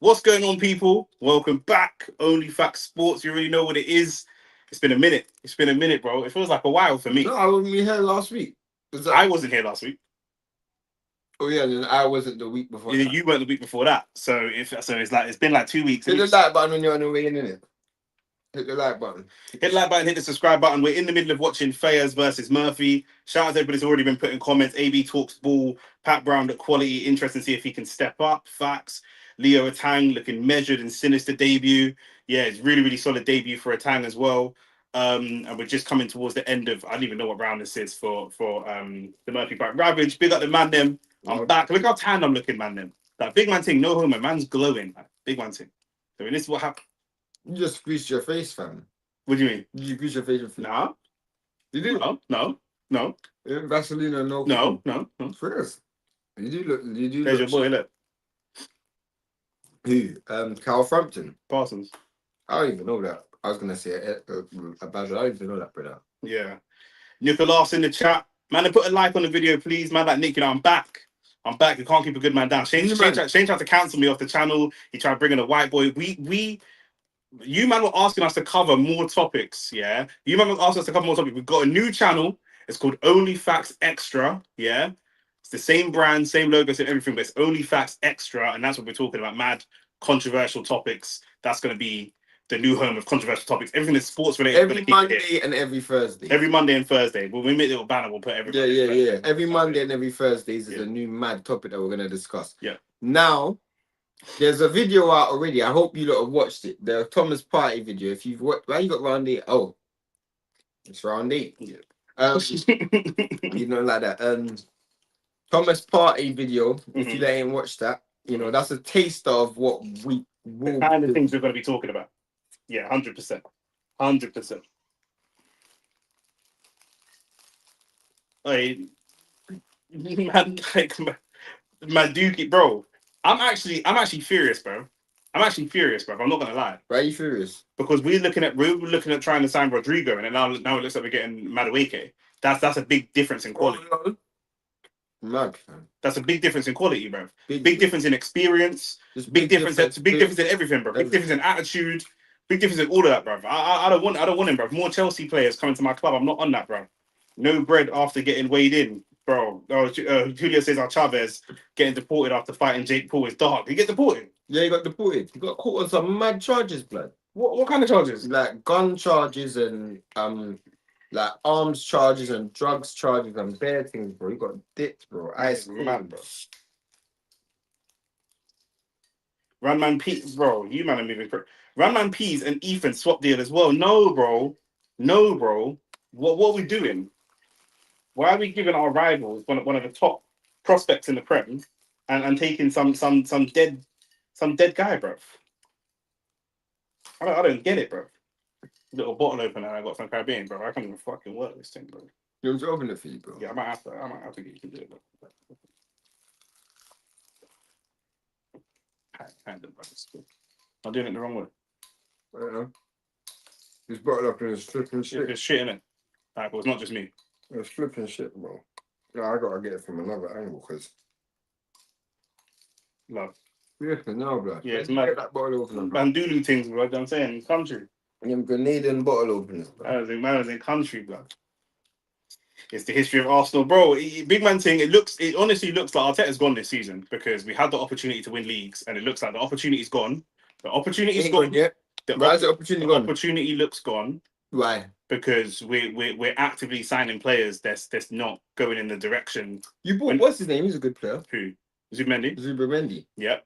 What's going on, people? Welcome back. Only Facts Sports. You already know what it is. It's been a minute. It's been a minute, bro. It feels like a while for me. No, I wasn't here last week. I wasn't here last week. Oh yeah, and then I wasn't the week before. You weren't the week before that. So it's been like 2 weeks. Hit the like button when you're on the way in, innit? Hit the like button. Hit the like button, hit the subscribe button. We're in the middle of watching Fayez versus Murphy. Shout out to everybody who's already been putting comments. AB talks ball. Pat Brown at quality. Interesting to see if he can step up. Facts. Leo Atang looking measured and sinister debut. Yeah, it's really solid debut for Atang as well. And we're just coming towards the end of, I don't even know what round this is for the Murphy fight. Ravage, big up the man them. I'm back. Look how tanned I'm looking, man them. That big man thing, no homo, man's glowing. Big man thing. So this is what happened. You just greased your face, fam. What do you mean? Did you grease your face with No. You did? No. Vaseline and No. First. You do There's your boy, look. Who? Carl Frampton. Parsons. I don't even know that. I was gonna say a badger. I don't even know that, brother. Yeah. Nicholas in the chat. Man, put a like on the video, please. Man, like Nick, I'm back. I'm back. You can't keep a good man down. Shane tried to cancel me off the channel. He tried bringing a white boy. You man were asking us to cover more topics, yeah? You man were asking us to cover more topics. We've got a new channel. It's called Only Facts Extra, yeah? It's the same brand, same logos and everything, but it's Only Facts Extra, and that's what we're talking about. Mad, controversial topics. That's going to be the new home of controversial topics. Everything that's sports related. Every Monday and every Thursday. Every Monday and Thursday. We'll make a little banner. We'll put every Yeah. Every Monday and every Thursdays is a new mad topic that we're going to discuss. Yeah. Now, there's a video out already. I hope you lot have watched it. The Thomas Party video. If you've watched, why you got round 8? Oh, it's round 8. Yeah. You know, like that. Thomas Party video. If you ain't watched that, you know that's a taster of what we will. The kind of things we're going to be talking about. Yeah, 100%. 100%. Like, man, like, my Dookie, bro. I'm actually furious, bro. I'm not gonna lie. Why are you furious? Because we're looking at trying to sign Rodrigo, and then now it looks like we're getting Madueke. That's a big difference in quality. Mad. That's a big difference in quality, bro. Big difference in experience. Big difference in everything, bro. Big difference in attitude. Big difference in all of that, bro. I don't want him, bro. More Chelsea players coming to my club. I'm not on that, bro. No bread after getting weighed in, bro. Julio Cesar Chavez getting deported after fighting Jake Paul is dark. He get deported. Yeah, he got deported. He got caught on some mad charges, blood. What kind of charges? Like gun charges and like arms charges and drugs charges and bare things, bro. He got dipped, bro. Ice man, bro. Runman Peas, bro. You man are moving. Runman Peas and Ethan swap deal as well. No, bro. What are we doing? Why are we giving our rivals one of the top prospects in the Prem and taking some dead guy, bro? I don't get it, bro. Little bottle opener I got from Caribbean, bro. I can't even fucking work this thing, bro. You want to open it for you, bro? Yeah, I might have to get you to do it, bro. I'm doing it the wrong way. I don't know. He's bottled up and it's flipping shit. It's shit, innit? Alright, but it's not just me. It's flipping shit, bro. No, I gotta get it from another angle because. Love. Yeah, no, bro. Yeah, it's mad. Get that bottle opener, bro. Bandulu things, bro. I'm saying, country. Them Grenadian bottle openers, bro. Man was in country, bro. It's the history of Arsenal, bro. Big man thing. It honestly looks like Arteta's gone this season because we had the opportunity to win leagues, and it looks like the opportunity's gone. The opportunity's gone. Yet. Why is the opportunity gone? Opportunity looks gone. Why? Because we're actively signing players that's not going in the direction. You bought what's his name? He's a good player. Who? Zubimendi. Zubimendi. Yep.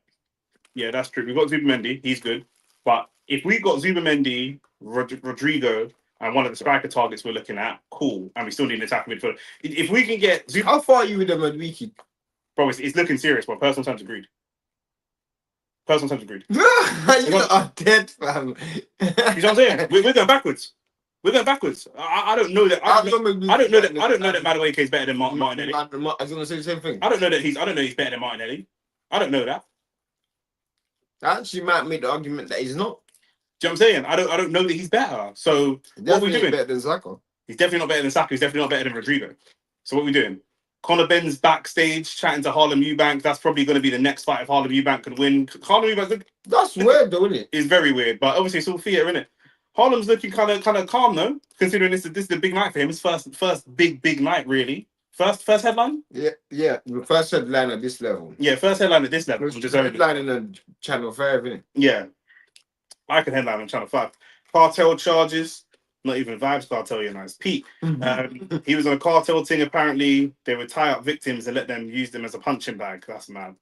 Yeah, that's true. We've got Zubimendi. He's good. But if we got Zubimendi, Rodrigo, and one of the striker targets we're looking at, cool. And we still need an attacking midfielder. If we can get how far are you with them at Wiki? Bro, it's looking serious, bro. Personal terms agreed. You are dead, fam. You know what I'm saying? We're going backwards. I don't know that. I don't know that Madueke is better than Martinelli. I was gonna say the same thing. I don't know that he's better than Martinelli. I don't know that. I actually might make the argument that he's not. Do you know what I'm saying? I don't know that he's better. So what are we doing? Better than Saka. He's definitely not better than Saka. He's definitely not better than Rodrigo. So what are we doing? Conor Ben's backstage chatting to Harlem Eubank. That's probably going to be the next fight if Harlem Eubank can win. Harlem Eubank That's weird, though, isn't it? is very weird, but obviously it's all theatre, isn't it? Harlem's looking kind of calm though, considering this is the big night for him. His first big night really. First headline. Yeah. The first headline at this level. Yeah, first headline at this level. Just headline in the Channel 5, isn't it? Yeah, I can headline on Channel 5. Cartel charges. Not even Vibes Cartel, you know, it's Pete. He was on a cartel thing. Apparently, they would tie up victims and let them use them as a punching bag. That's mad.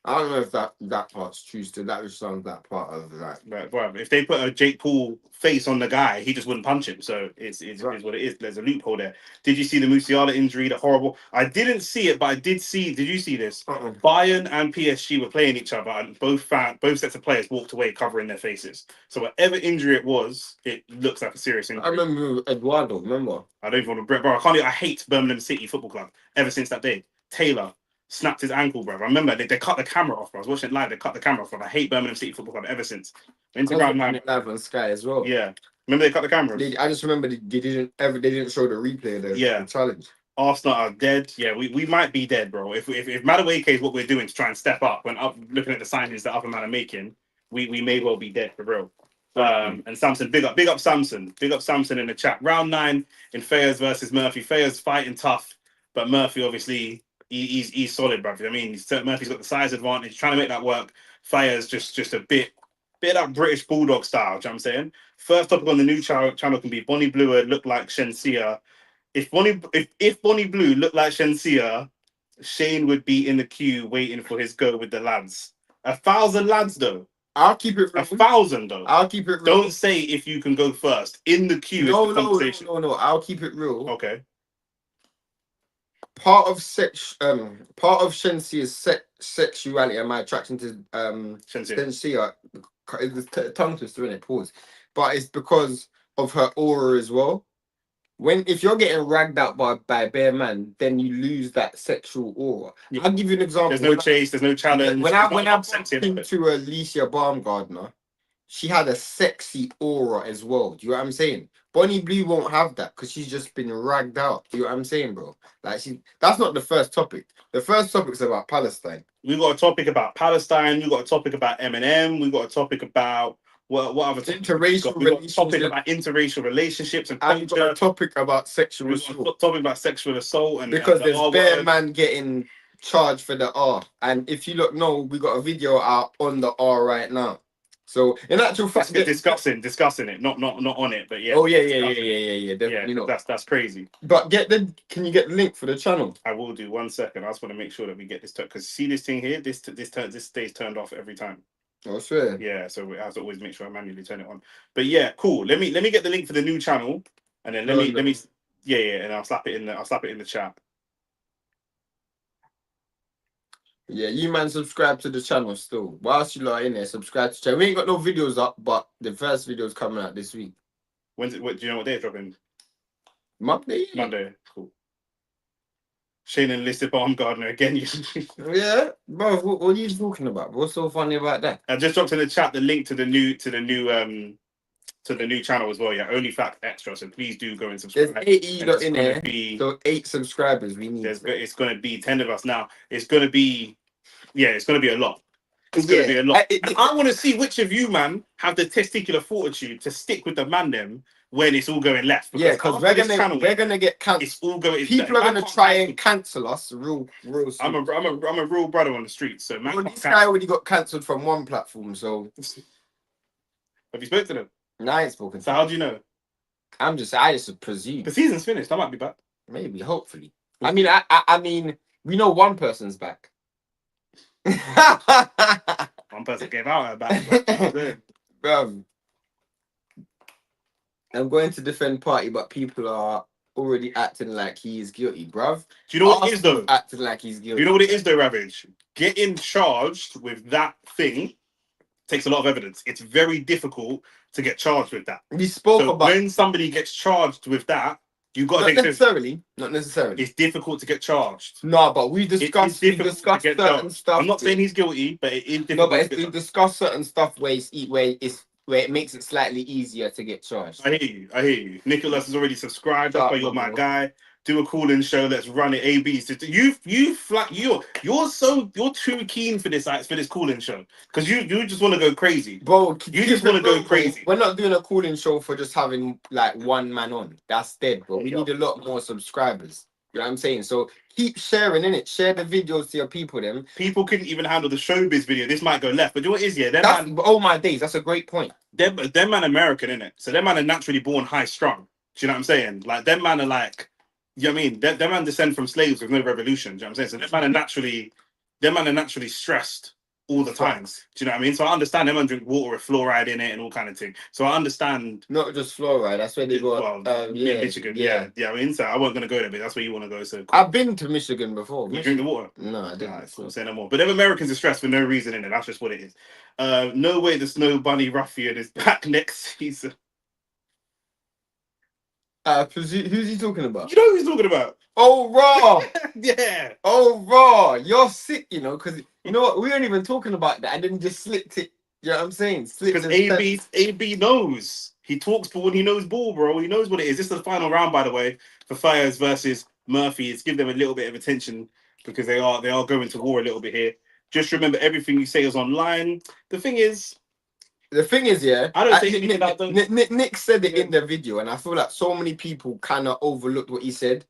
I don't know if that part's true. Still, that was some that part of that. Right, bro, if they put a Jake Paul face on the guy, he just wouldn't punch him. So it's Right. what it is. There's a loophole there. Did you see the Musiala injury? The horrible. I didn't see it, but I did see. Did you see this? Bayern and PSG were playing each other, and both sets of players walked away covering their faces. So whatever injury it was, it looks like a serious injury. I remember Eduardo. Remember? I don't even want to. Bro, I hate Birmingham City Football Club ever since that day. Taylor snapped his ankle, bro. I remember they cut the camera off, bro. I was watching it live. They cut the camera off, bro. I hate Birmingham City Football Club ever since. Instagram live on Sky as well. Yeah, remember they cut the cameras. I just remember they didn't show the replay of the challenge. Arsenal are dead. Yeah, we might be dead, bro. If Madueke is what we're doing to try and step up when up looking at the signings that other man are making, we may well be dead for real. And Samson, big up Samson in the chat. Round 9 in Fayez versus Murphy. Fayez fighting tough, but Murphy obviously he's solid, bro. I mean, Murphy's got the size advantage, trying to make that work. Fayez just a bit of that British bulldog style. Do you know what I'm saying? First topic on the new channel can be Bonnie Blue would look like Shensia. If Bonnie Blue looked like Shensia, Shane would be in the queue waiting for his go with the lads. 1,000 lads though. I'll keep it real. 1,000 though. I'll keep it real. Don't say if you can go first. In the queue is the conversation. No. I'll keep it real. Okay. Part of Shensia's sexuality and my attraction to Shensia is the tongue twister, isn't it? Pause. But it's because of her aura as well. If you're getting ragged out by a bare man, then you lose that sexual aura. Yeah. I'll give you an example. There's no chase, there's no challenge. When I bumped into Alicia Baumgardner, she had a sexy aura as well. Do you know what I'm saying? Bonnie Blue won't have that because she's just been ragged out. Do you know what I'm saying, bro? Like that's not the first topic. The first topic is about Palestine. We got a topic about Palestine. We got a topic about Eminem. We got a topic about what other interracial relationships? Topic about interracial relationships and culture. And got a topic about sexual assault. Topic about sexual assault and because there's bare man getting charged for the R. And if you look, we got a video out on the R right now. So in actual fact, discussing it, not on it, but yeah. Oh yeah. Definitely not. That's crazy. But can you get the link for the channel? I will do. 1 second. I just want to make sure that we get this because see this thing here. This stays turned off every time. I swear. Yeah, so we have to always make sure I manually turn it on. But yeah, cool. Let me get the link for the new channel, and then let me and I'll slap it in the chat. Yeah, you man subscribe to the channel still. Whilst you lot in there, subscribe to the channel. We ain't got no videos up, but the first video is coming out this week. When's it? Do you know what day it's dropping? Monday. Monday. Cool. Shane enlisted Baumgardner again. Yeah, bro. What are you talking about? What's so funny about that? I just dropped in the chat the link to the new channel as well. Yeah, Only Fact Extra. So please do go and subscribe. There's 80 lot in there. So 8 subscribers we need. It's going to be 10 of us now. It's going to be a lot. It's going to be a lot. I want to see which of you, man, have the testicular fortitude to stick with the man them when it's all going left. Because we're gonna get cancelled. It's all going. People are gonna try and cancel us. Real. I'm a real brother on the streets. So man, this guy already got cancelled from one platform. So have you spoken to them? No, I ain't spoken. So how do you know? I just presume the season's finished. I might be back. Maybe, hopefully. I mean, we know one person's back. One person gave out her back. I'm going to defend Party, but people are already acting like he is guilty, bruv. Do you know what it is though? Acting like he's guilty. Do you know what it is though, Ravage? Getting charged with that thing takes a lot of evidence. It's very difficult to get charged with that. We spoke about when somebody gets charged with that, you got to not necessarily. It's difficult to get charged. No, but we discussed certain stuff. I'm not saying he's guilty, but it is difficult. No, but we discussed certain stuff where it makes it slightly easier to get charged. I hear you. Nicholas has already subscribed. That's why you're my guy. do a call-in show. Let's run it. AB. So you're too keen for this call-in show because you just want to go crazy, bro. You just want to go crazy. We're not doing a call-in show for just having like one man on. That's dead, bro. We need a lot more subscribers. You know what I'm saying? So keep sharing, innit? Share the videos to your people. Them people couldn't even handle the showbiz video. This might go left, but you know what it is, yeah. Oh my days, that's a great point. Them man American, innit? So them man are naturally born high strung. Do you know what I'm saying? Like them man are like, you know what I mean? Them man descend from slaves with no revolution. Do you know what I'm saying? So them man are naturally stressed all the time. Do you know what I mean? So I understand them man drink water with fluoride in it and all kind of thing. So I understand. Not just fluoride. That's where they got. Michigan. Yeah. I mean, so I wasn't gonna go there, but that's where you want to go. So cool. I've been to Michigan before. You drink the water? No, I didn't. Cool. Say no more. But them Americans are stressed for no reason in it. That's just what it is. No way the Snow Bunny Ruffian is back next season. Who's he talking about? You know who he's talking about? Oh, Raw. Yeah. Oh, Raw. You're sick, you know, because you know what? We weren't even talking about that, and then just slipped it. You know what I'm saying? Because AB knows. He talks ball and he knows ball, bro. He knows what it is. This is the final round, by the way, for Fires versus Murphy. It's give them a little bit of attention because they are going to war a little bit here. Just remember everything you say is online. The thing is, yeah. I don't say anything about those. Nick said it in the video, and I feel like so many people kind of overlooked what he said.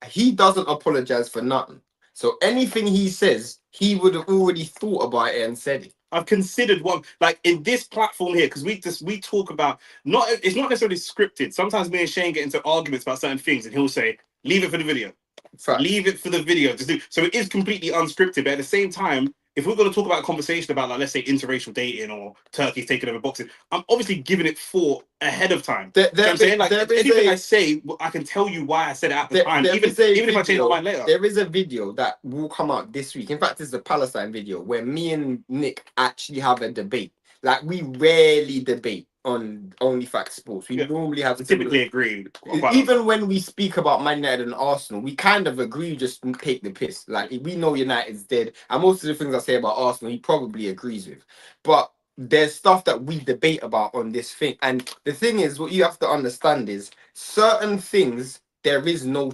He doesn't apologize for nothing. So anything he says, he would have already thought about it and said it. I've considered one, like in this platform here, because we talk about it's not necessarily scripted. Sometimes me and Shane get into arguments about certain things, and he'll say, "Leave it for the video." Fact. Leave it for the video. Just do. So it is completely unscripted, but at the same time, if we're going to talk about a conversation about, like, let's say interracial dating or Turkey's taking over boxing, I'm obviously giving it thought ahead of time. You know what I'm saying? Like anything I say, I can tell you why I said it at the time, even if I change my mind later. There is a video that will come out this week. In fact, it's the Palestine video where me and Nick actually have a debate. Like, we rarely debate on Only Facts Sports. We normally have typically agree. Even when we speak about Man United and Arsenal, we kind of agree, just take the piss. Like, if we know United's dead, and most of the things I say about Arsenal, he probably agrees with. But there's stuff that we debate about on this thing. And the thing is, what you have to understand is certain things, there is no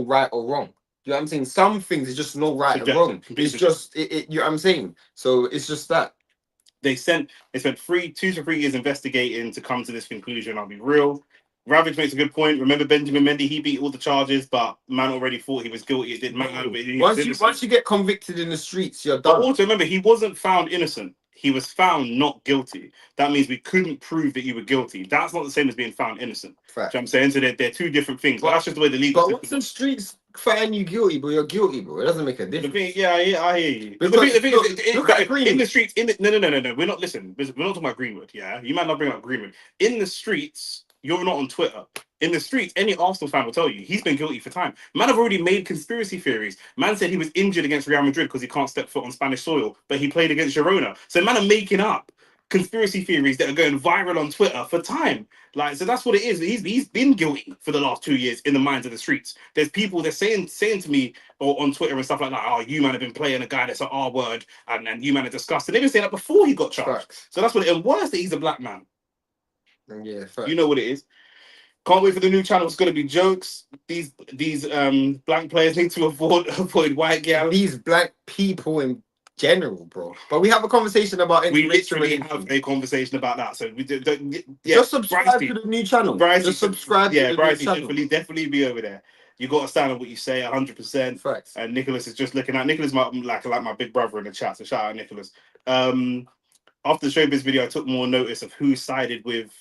right or wrong. You know what I'm saying? Some things is just no right or wrong. It's just you know what I'm saying? So it's just that. They spent 2 to 3 years investigating to come to this conclusion. I'll be real. Ravage makes a good point. Remember Benjamin Mendy? He beat all the charges, but man already thought he was guilty. It didn't matter. Once you get convicted in the streets, you're done. But also remember, he wasn't found innocent. He was found not guilty. That means we couldn't prove that you were guilty. That's not the same as being found innocent. Fact. You know what I'm saying? So they're two different things. But that's just the way the legal system. But once the streets find you guilty, bro, you're guilty, bro. It doesn't make a difference. I hear you. Because the thing is, look at Greenwood. In the streets, no. We're not talking about Greenwood, yeah? You might not bring up Greenwood. In the streets, you're not on Twitter. In the streets, any Arsenal fan will tell you he's been guilty for time. Man have already made conspiracy theories. Man said he was injured against Real Madrid because he can't step foot on Spanish soil, but he played against Girona. So man are making up conspiracy theories that are going viral on Twitter for time. Like, so that's what it is. He's been guilty for the last 2 years in the minds of the streets. There's people that saying to me or on Twitter and stuff like that, "Oh, you man have been playing a guy that's an R word, and you man are disgusting." They've been saying that before he got charged. Facts. So that's what it is. Worse that he's a black man. Yeah, facts. You know what it is. Can't wait for the new channel. It's going to be jokes. These blank players need to avoid white girls. These black people in general, bro. But we have a conversation about it. We literally have a conversation about that. So we just subscribe to the new channel. Just subscribe to the new channel. Definitely be over there. You got to stand on what you say 100%. Facts. And Nicholas is just looking at Nicholas, like my big brother in the chat. So shout out Nicholas. After the showbiz video, I took more notice of who sided with,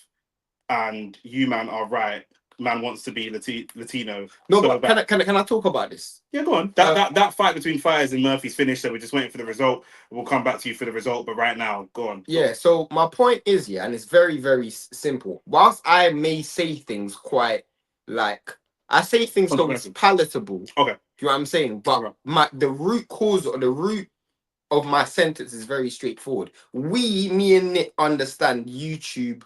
and you man are right. Man wants to be Latino. No, so but can I talk about this? Yeah, go on. That fight between Fires and Murphy's finished, so we're just waiting for the result. We'll come back to you for the result, but right now, go on. Yeah, so my point is, yeah, and it's very, very simple. Whilst I may say things quite like, I say things so it's palatable. Okay. Do you know what I'm saying? But the root cause or the root of my sentence is very straightforward. Me and Nick understand YouTube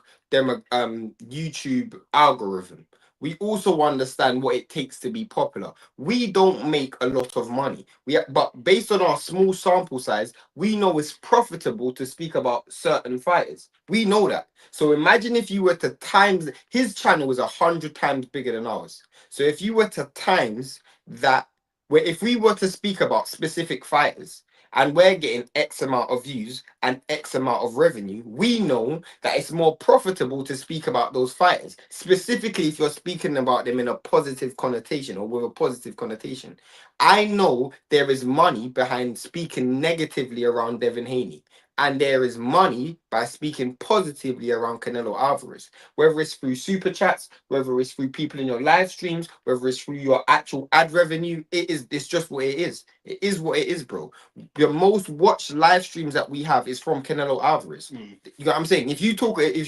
algorithm. we also understand what it takes to be popular. We don't make a lot of money. But based on our small sample size, we know it's profitable to speak about certain fighters. We know that. So imagine if you were to times, his channel was 100 times bigger than ours. So if you were to times that, where if we were to speak about specific fighters, and we're getting X amount of views and X amount of revenue, we know that it's more profitable to speak about those fighters, specifically if you're speaking about them in a positive connotation or with a positive connotation. I know there is money behind speaking negatively around Devin Haney. And there is money by speaking positively around Canelo Alvarez, whether it's through super chats, whether it's through people in your live streams, whether it's through your actual ad revenue. It's just what it is. It is what it is, bro. The most watched live streams that we have is from Canelo Alvarez. You know what I'm saying? If you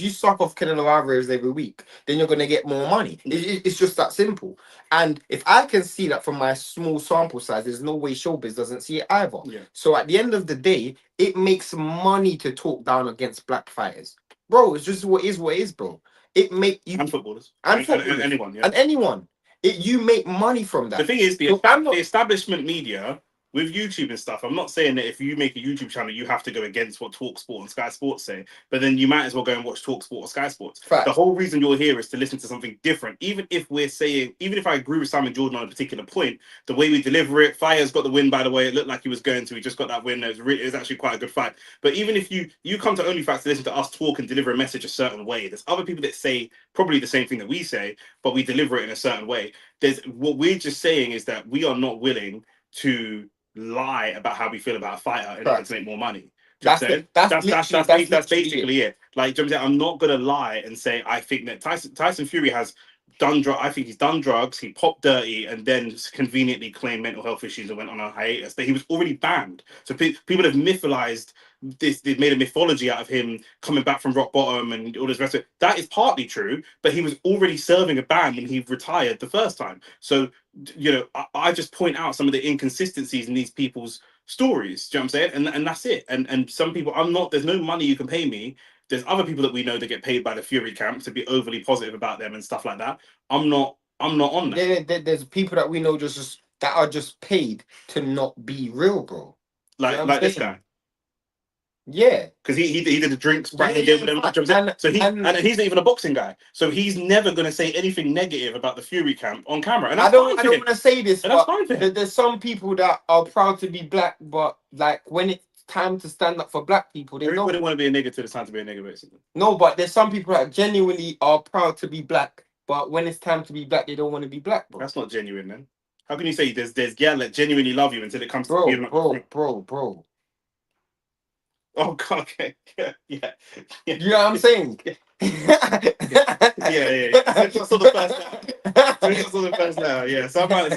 suck off Canelo Alvarez every week, then you're gonna get more money. It's just that simple. And if I can see that from my small sample size, there's no way Showbiz doesn't see it either. Yeah. So at the end of the day, it makes money to talk down against black fighters, bro. It's just what it is, bro. It make you And footballers and anyone, yeah. and anyone. You make money from that. The thing is, the establishment media with YouTube and stuff. I'm not saying that if you make a YouTube channel, you have to go against what TalkSport and Sky Sports say, but then you might as well go and watch TalkSport or Sky Sports. Fact. The whole reason you're here is to listen to something different. Even if I agree with Simon Jordan on a particular point, the way we deliver it, Fire's got the win, by the way. It looked like he was going to. He just got that win. It was actually quite a good fight. But even if you come to OnlyFans to listen to us talk and deliver a message a certain way, there's other people that say probably the same thing that we say, but we deliver it in a certain way. What we're just saying is that we are not willing to lie about how we feel about a fighter in order to make more money. That's basically it. Like, you know what I'm saying? I'm not gonna lie and say I think that Tyson Fury has done I think he's done drugs, he popped dirty, and then conveniently claimed mental health issues and went on a hiatus. But he was already banned. So people have mythologized this. They've made a mythology out of him coming back from rock bottom and all this rest of it. That is partly true, but he was already serving a ban when he retired the first time. So, you know, I just point out some of the inconsistencies in these people's stories. Do you know what I'm saying? And that's it. And some people, there's no money you can pay me. There's other people that we know that get paid by the Fury camp to be overly positive about them and stuff like that. I'm not on that. There's people that we know that are just paid to not be real, bro. Like this guy. Yeah, because he did the drinks back in the day with them. And he's not even a boxing guy, so he's never going to say anything negative about the Fury camp on camera. And I don't want to say this, but there's some people that are proud to be black, but like when it's time to stand up for black people, everybody want to be a nigga till it's time to be a nigga, basically. No, but there's some people that genuinely are proud to be black, but when it's time to be black, they don't want to be black, bro. That's not genuine, man. How can you say there's girl that genuinely love you until it comes to being bro? Oh God, okay, yeah. You know what I'm saying? yeah. Just on the first now. Yeah, some men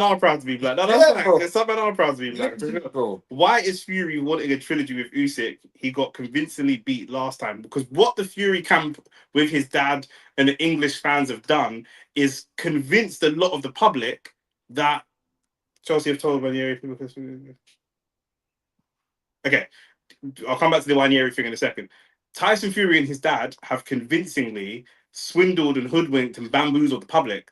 are proud to be black. No, that's fact. Some men are proud to be black. Bro. Why is Fury wanting a trilogy with Usyk? He got convincingly beat last time, because what the Fury camp with his dad and the English fans have done is convinced a lot of the public that Chelsea have told Ranieri. Okay. I'll come back to the Ranieri thing in a second. Tyson Fury and his dad have convincingly swindled and hoodwinked and bamboozled the public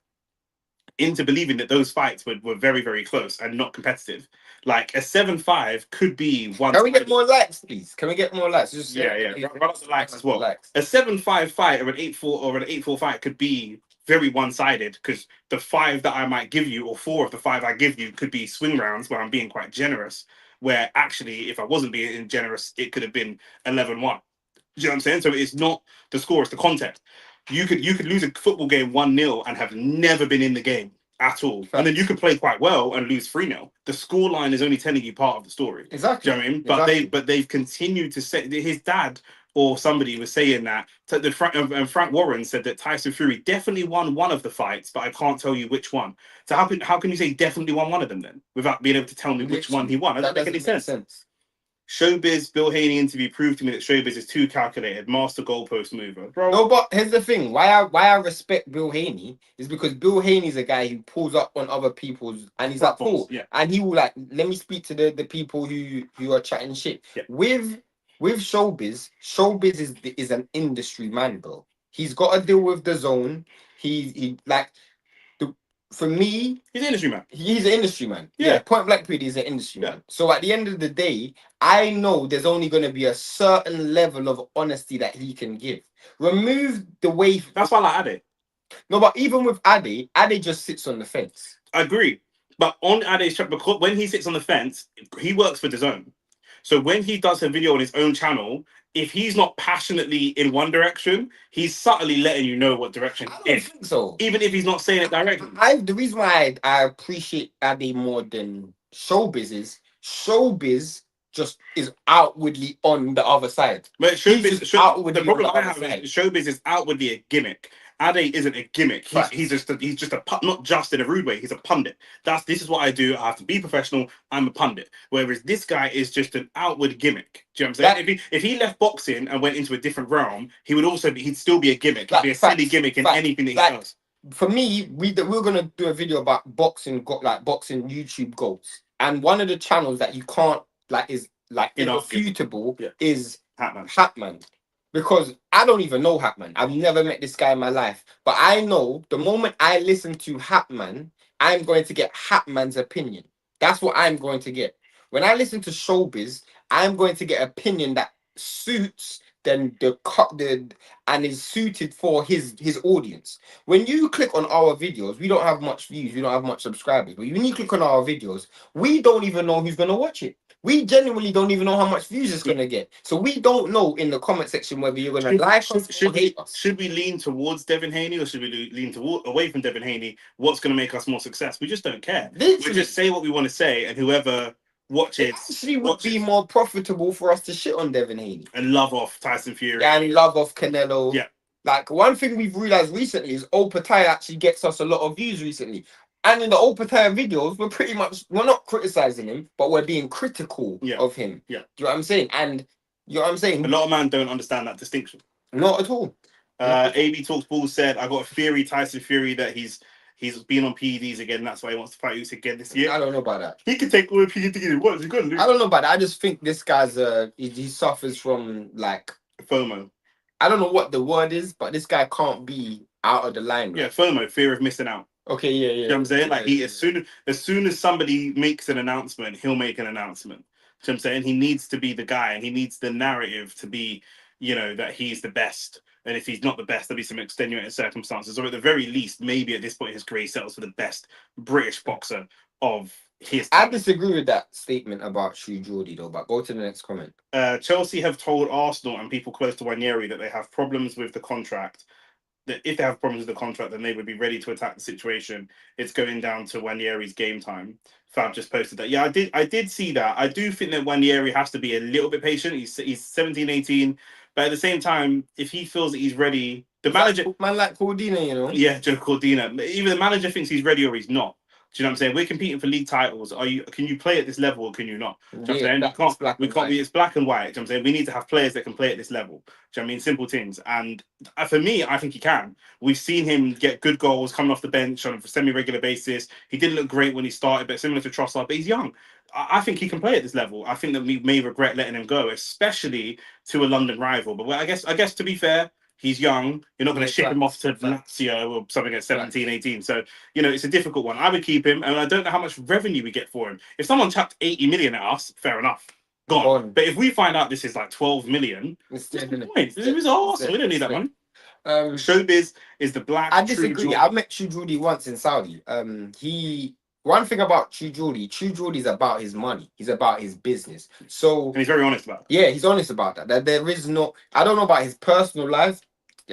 into believing that those fights were very, very close and not competitive. Like a 7-5 could be one. Can we get more likes, please? Can we get more likes? Just run up the likes as well. A 7-5 fight or an 8-4 or an 8-4 fight could be very one-sided, because the 5 that I might give you, or 4 of the 5 I give you, could be swing rounds where I'm being quite generous. Where actually, if I wasn't being generous, it could have been 11-1. Do you know what I'm saying? So it's not the score, it's the context. You could lose a football game 1-0 and have never been in the game at all. And then you could play quite well and lose 3-0. The scoreline is only telling you part of the story. Exactly. Do you know what I mean? But they've continued to say, his dad or somebody was saying that, Frank Warren said that Tyson Fury definitely won one of the fights, but I can't tell you which one. So how can you say definitely won one of them then, without being able to tell me which one he won? That doesn't make any sense. Showbiz Bill Haney interview proved to me that Showbiz is too calculated, master goalpost mover, bro. No, but here's the thing: why I respect Bill Haney is because Bill Haney's a guy who pulls up on other people's, and he's like, cool, and he will like, let me speak to the people who are chatting shit. With Showbiz is an industry man, bro. He's got to deal with the zone. He like for me, he's an industry man. He's an industry man. Yeah. Point blank period, he's an industry man. So at the end of the day, I know there's only going to be a certain level of honesty that he can give. Remove the way. That's why I like Ade. No, but even with Ade just sits on the fence. I agree. But on Ade's track, because when he sits on the fence, he works for DAZN. So when he does a video on his own channel, if he's not passionately in one direction, he's subtly letting you know what direction I don't think so. Even if he's not saying it directly. The reason why I appreciate Ade more than Showbiz is Showbiz just is outwardly on the other side. But Showbiz, the problem I have is Showbiz is outwardly a gimmick. Ade isn't a gimmick. He's just a not just in a rude way. He's a pundit. This is what I do. I have to be professional. I'm a pundit. Whereas this guy is just an outward gimmick. Do you know what I'm saying? If he left boxing and went into a different realm, he'd still be a gimmick. He'd be a silly gimmick in anything that he does. For me, we're gonna do a video about boxing, boxing YouTube goats, and one of the channels that you can't is irrefutable is Hatman. Because I don't even know Hatman. I've never met this guy in my life. But I know the moment I listen to Hatman, I'm going to get Hatman's opinion. That's what I'm going to get. When I listen to Showbiz, I'm going to get opinion that suits and is suited for his audience. When you click on our videos, we don't have much views, we don't have much subscribers. But when you click on our videos, we don't even know who's gonna watch it. We genuinely don't even know how much views it's gonna get. So we don't know in the comment section whether you're gonna like us or hate us. Should we lean towards Devin Haney or should we lean away from Devin Haney? What's gonna make us more success? We just don't care. We just say what we want to say, and whoever watches actually would be more profitable for us to shit on Devin Haney and love off Tyson Fury and love off Canelo. Yeah. Like one thing we've realized recently is Opatai actually gets us a lot of views recently. And in the Opatai videos, we're not criticizing him, but we're being critical of him. Yeah. Do you know what I'm saying? And you know what I'm saying? A lot of men don't understand that distinction. Not at all. AB Talks Bull said, I got a theory, Tyson Fury, that he's been on PEDs again. That's why he wants to fight Usyk again this year. I don't know about that. He can take all the PEDs. What is he gonna do? I don't know about that. I just think this guy's he suffers from FOMO. I don't know what the word is, but this guy can't be out of the line. Right? Yeah, FOMO, fear of missing out. Okay, yeah. You know what I'm saying? As soon as somebody makes an announcement, he'll make an announcement. You know what I'm saying? He needs to be the guy, and he needs the narrative to be, that he's the best. And if he's not the best, there'll be some extenuating circumstances. Or at the very least, maybe at this point in his career, he settles for the best British boxer of his time. I disagree with that statement about True Geordie, though, but go to the next comment. Chelsea have told Arsenal and people close to Ranieri that they have problems with the contract. That if they have problems with the contract, then they would be ready to attack the situation. It's going down to Ranieri's game time. Fab just posted that. Yeah, I did see that. I do think that Ranieri has to be a little bit patient. He's 17, 18. But at the same time, if he feels that he's ready, the manager... Man like Cordina, Yeah, Joe Cordina. Even the manager thinks he's ready or he's not. Do you know what I'm saying? We're competing for league titles. Can you play at this level or can you not? Do you know what I'm saying? We can't be. It's black and white. Do you know what I'm saying? We need to have players that can play at this level. Do you know what I mean? Simple things. And for me, I think he can. We've seen him get good goals coming off the bench on a semi-regular basis. He didn't look great when he started, but similar to Trossard, but he's young. I think he can play at this level. I think that we may regret letting him go, especially to a London rival. But I guess to be fair, he's young. You're not going to ship him off to Lazio or something at 17, 18. So, it's a difficult one. I would keep him, and I don't know how much revenue we get for him. If someone chucked 80 million at us, fair enough. Gone. But if we find out this is like 12 million, what's the point? This is awesome. We don't need that one. Showbiz is the black. I disagree. I met True Geordie once in Saudi. One thing about True Geordie's about his money. He's about his business. And he's very honest about it. Yeah, he's honest about that. That there is no... I don't know about his personal life.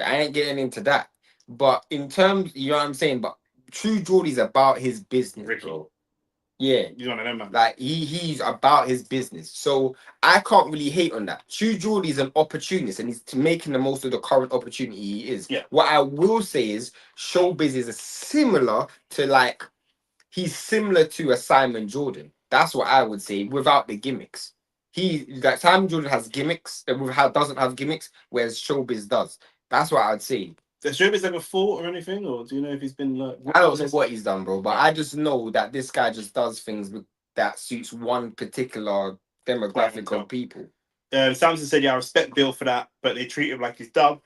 I ain't getting into that. But in terms... You know what I'm saying? But True Geordie's about his business, bro. Yeah. He's one of them, man. Like, he's about his business. So, I can't really hate on that. True Geordie's an opportunist, and he's making the most of the current opportunity he is. Yeah. What I will say is, Showbiz is similar to, he's similar to a Simon Jordan. That's what I would say, without the gimmicks. Simon Jordan has gimmicks, doesn't have gimmicks, whereas Showbiz does. That's what I'd say. Does Showbiz ever fought or anything, or do you know if he's been I don't know what he's done, bro, but I just know that this guy just does things that suits one particular demographic of people. Samson said, "Yeah, I respect Bill for that, but they treat him like he's dumb."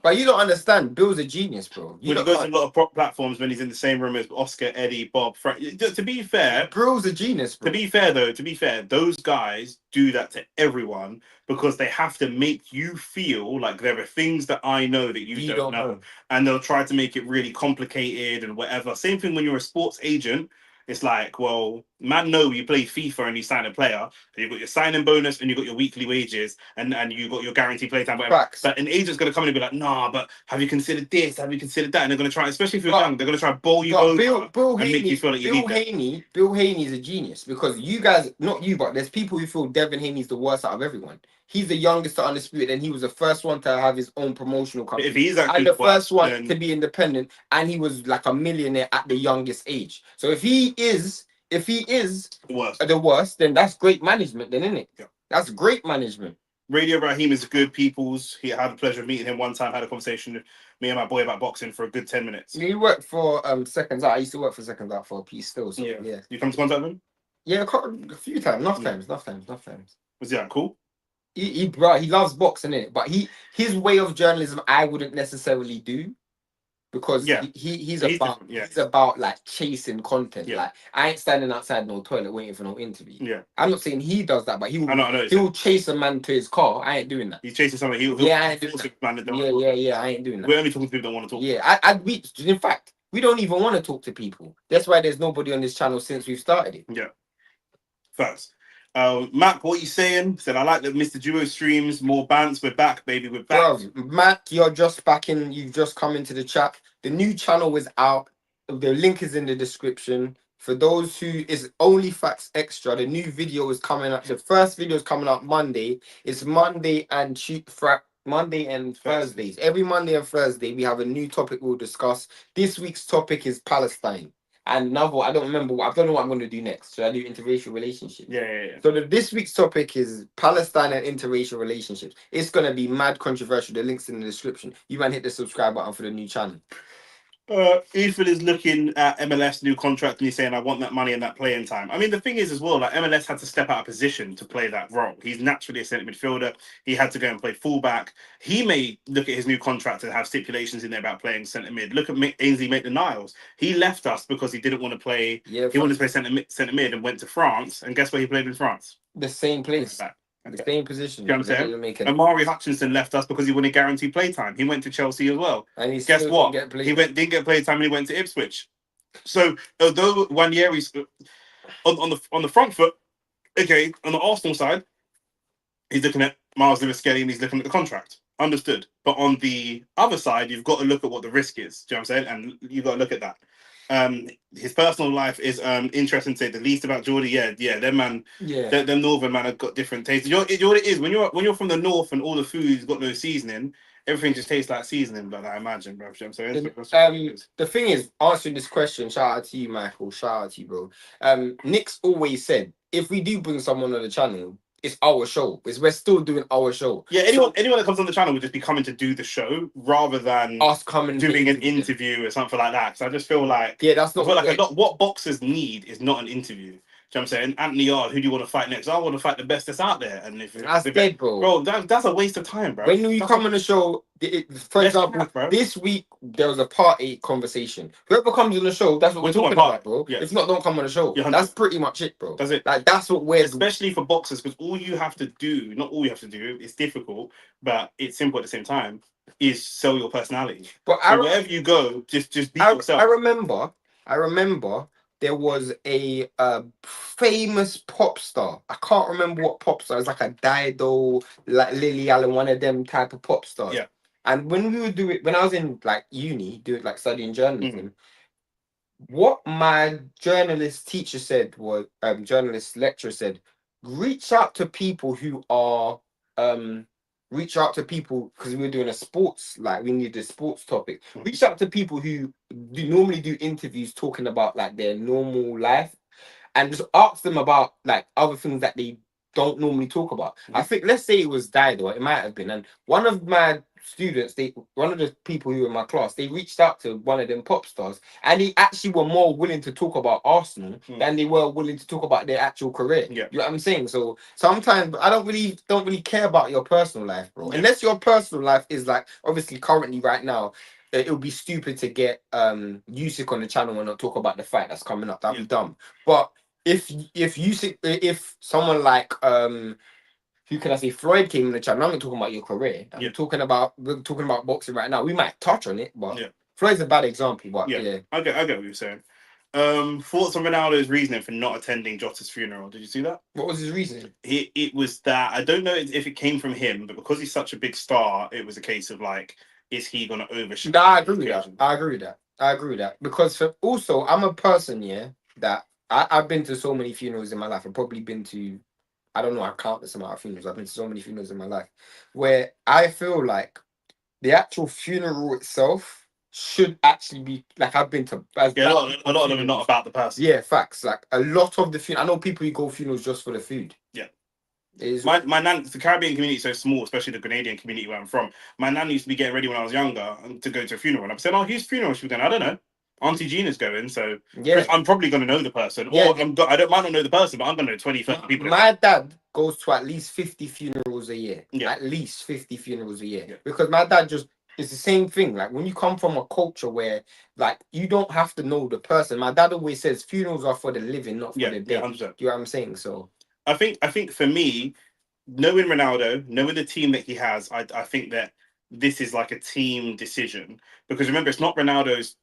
But you don't understand. Bill's a genius, bro. When he goes to a lot of platforms, when he's in the same room as Oscar, Eddie, Bob, Frank. To be fair, Bill's a genius, bro. To be fair, those guys do that to everyone because they have to make you feel like there are things that I know that you don't know. And they'll try to make it really complicated and whatever. Same thing when you're a sports agent. It's like, well, man, know you play FIFA and you sign a player, you've got your signing bonus and you've got your weekly wages and you got your guaranteed playtime, whatever. Facts. But an agent's going to come in and be like, nah, but have you considered this? Have you considered that? And they're going to try, especially if you're young, they're going to try to bowl you over and make you feel like you need that. Bill Haney's a genius because you guys, not you, but there's people who feel Devin Haney's the worst out of everyone. He's the youngest to Undisputed, and he was the first one to have his own promotional company. If he's actually and the first one to be independent, and he was like a millionaire at the youngest age. So if he is the worst, then that's great management, then, isn't it? Yeah. That's great management. Radio Raheem is good people's. He had the pleasure of meeting him one time, had a conversation with me and my boy about boxing for a good 10 minutes. He worked for Seconds Out. I used to work for Seconds Out for a piece still. So yeah. You come to contact him? Yeah, a few times, enough times. Was he cool? He loves boxing, innit? But his way of journalism I wouldn't necessarily do. Because he's about like chasing content. Yeah. Like I ain't standing outside no toilet waiting for no interview. Yeah. I'm not saying he does that, but he will he'll chase a man to his car. I ain't doing that. He's chasing something. I ain't doing that. I ain't doing that. We're only talking to people that want to talk. Yeah, in fact, we don't even want to talk to people. That's why there's nobody on this channel since we've started it. Yeah. First. Mac, what you saying? Said I like the Mr. Duo streams, more bants. We're back, baby. We're back. Bro, Mac, you're just back in. You've just come into the chat. The new channel is out. The link is in the description. For those who is Only Facts Extra, the new video is coming up. The first video is coming up Monday. It's Monday and Thursdays. Every Monday and Thursday, we have a new topic we'll discuss. This week's topic is Palestine. And another, I don't know what I'm going to do next. Should I do interracial relationships? Yeah. So this week's topic is Palestine and interracial relationships. It's going to be mad controversial. The link's in the description. You might hit the subscribe button for the new channel. Ethan is looking at MLS new contract and he's saying, I want that money and that playing time. I mean, the thing is as well, like MLS had to step out of position to play that role. He's naturally a centre midfielder. He had to go and play fullback. He may look at his new contract and have stipulations in there about playing centre mid. Look at Ainsley Maitland-Niles. He left us because he didn't want to play. He wanted to play centre mid and went to France. And guess where he played in France? The same place. The same position. You know what I'm saying? Amari Hutchinson left us because he wanted guaranteed playtime. He went to Chelsea as well. And guess what? Didn't get playtime and he went to Ipswich. So although Wanyeri's on the front foot, okay, on the Arsenal side, he's looking at Miles Lewis-Skelly and he's looking at the contract. Understood. But on the other side, you've got to look at what the risk is. Do you know what I'm saying? And you've got to look at that. His personal life is interesting to say the least about Geordie. Them northern man have got different tastes. You know what it is when you're from the north and all the food's got no seasoning, everything just tastes like seasoning. But I imagine, bro. You know what I'm saying? The thing is, answering this question, shout out to you, Michael. Shout out to you, bro. Nick's always said if we do bring someone on the channel, it's our show. We're still doing our show. Yeah, anyone that comes on the channel would just be coming to do the show rather than us coming doing an interview or something like that. So I just feel like that's not what boxers need is not an interview. Do you know what I'm saying? Anthony Yard, who do you want to fight next? I want to fight the best that's out there. And if that's dead, bro. Bro, that's a waste of time, bro. When you come on the show, for example, this week there was a Part 8 conversation. Whoever comes on the show, that's what we're talking about, bro. Yeah. If not, don't come on the show. That's pretty much it, bro. That's it. Like that's what we're especially for boxers, because not all you have to do, it's difficult, but it's simple at the same time, is sell your personality. But wherever you go, just be yourself. I remember there was a famous pop star. I can't remember what pop star. It's like a Dido, like Lily Allen, one of them type of pop stars. Yeah. And when we would do it, when I was in like uni, studying journalism, what my journalist teacher said was, journalist lecturer said, reach out to people who are, because we were doing a sports, like we needed a sports topic. Reach out to people who normally do interviews talking about like their normal life and just ask them about like other things that they don't normally talk about. I think, let's say it was Dido, it might have been. And one of my students, one of the people who were in my class, they reached out to one of them pop stars, and they actually were more willing to talk about Arsenal than they were willing to talk about their actual career. Yeah. You know what I'm saying? So sometimes I don't really care about your personal life, bro. Unless your personal life is like obviously currently right now. It would be stupid to get Usyk on the channel and not talk about the fight that's coming up. That'd be dumb. But if Usyk, if someone like who can I say, Floyd came in the channel. I'm not talking about your career. We're talking about boxing right now. We might touch on it, but Floyd's a bad example. But yeah. I get what you're saying. Thoughts on Ronaldo's reasoning for not attending Jota's funeral? Did you see that? What was his reasoning? It was that I don't know if it came from him, but because he's such a big star, it was a case of like, is he gonna overshadow? I agree with that. Because also I'm a person, that I've been to so many funerals in my life. I've probably been to, I don't know, I countless amount of funerals. I've been to so many funerals in my life where I feel like the actual funeral itself should actually be like, I've been to a lot of them are not about the person. Yeah, facts. Like a lot of the funeral, I know people who go funerals just for the food. Yeah. My nan, the Caribbean community is so small, especially the Grenadian community where I'm from. My nan used to be getting ready when I was younger to go to a funeral, and I'm saying, "Oh, whose funeral?" She was going, "I don't know. Auntie Gina's going, so I'm probably going to know the person, or I don't might not know the person, but I'm going to know 20, 30 people." My dad goes to at least 50 funerals a year. At least 50 funerals a year, because my dad it's the same thing. Like when you come from a culture where like you don't have to know the person. My dad always says funerals are for the living, not for the dead. 100%. Do you know what I'm saying? So I think for me, knowing Ronaldo, knowing the team that he has, I think that this is like a team decision, because remember, it's not Ronaldo's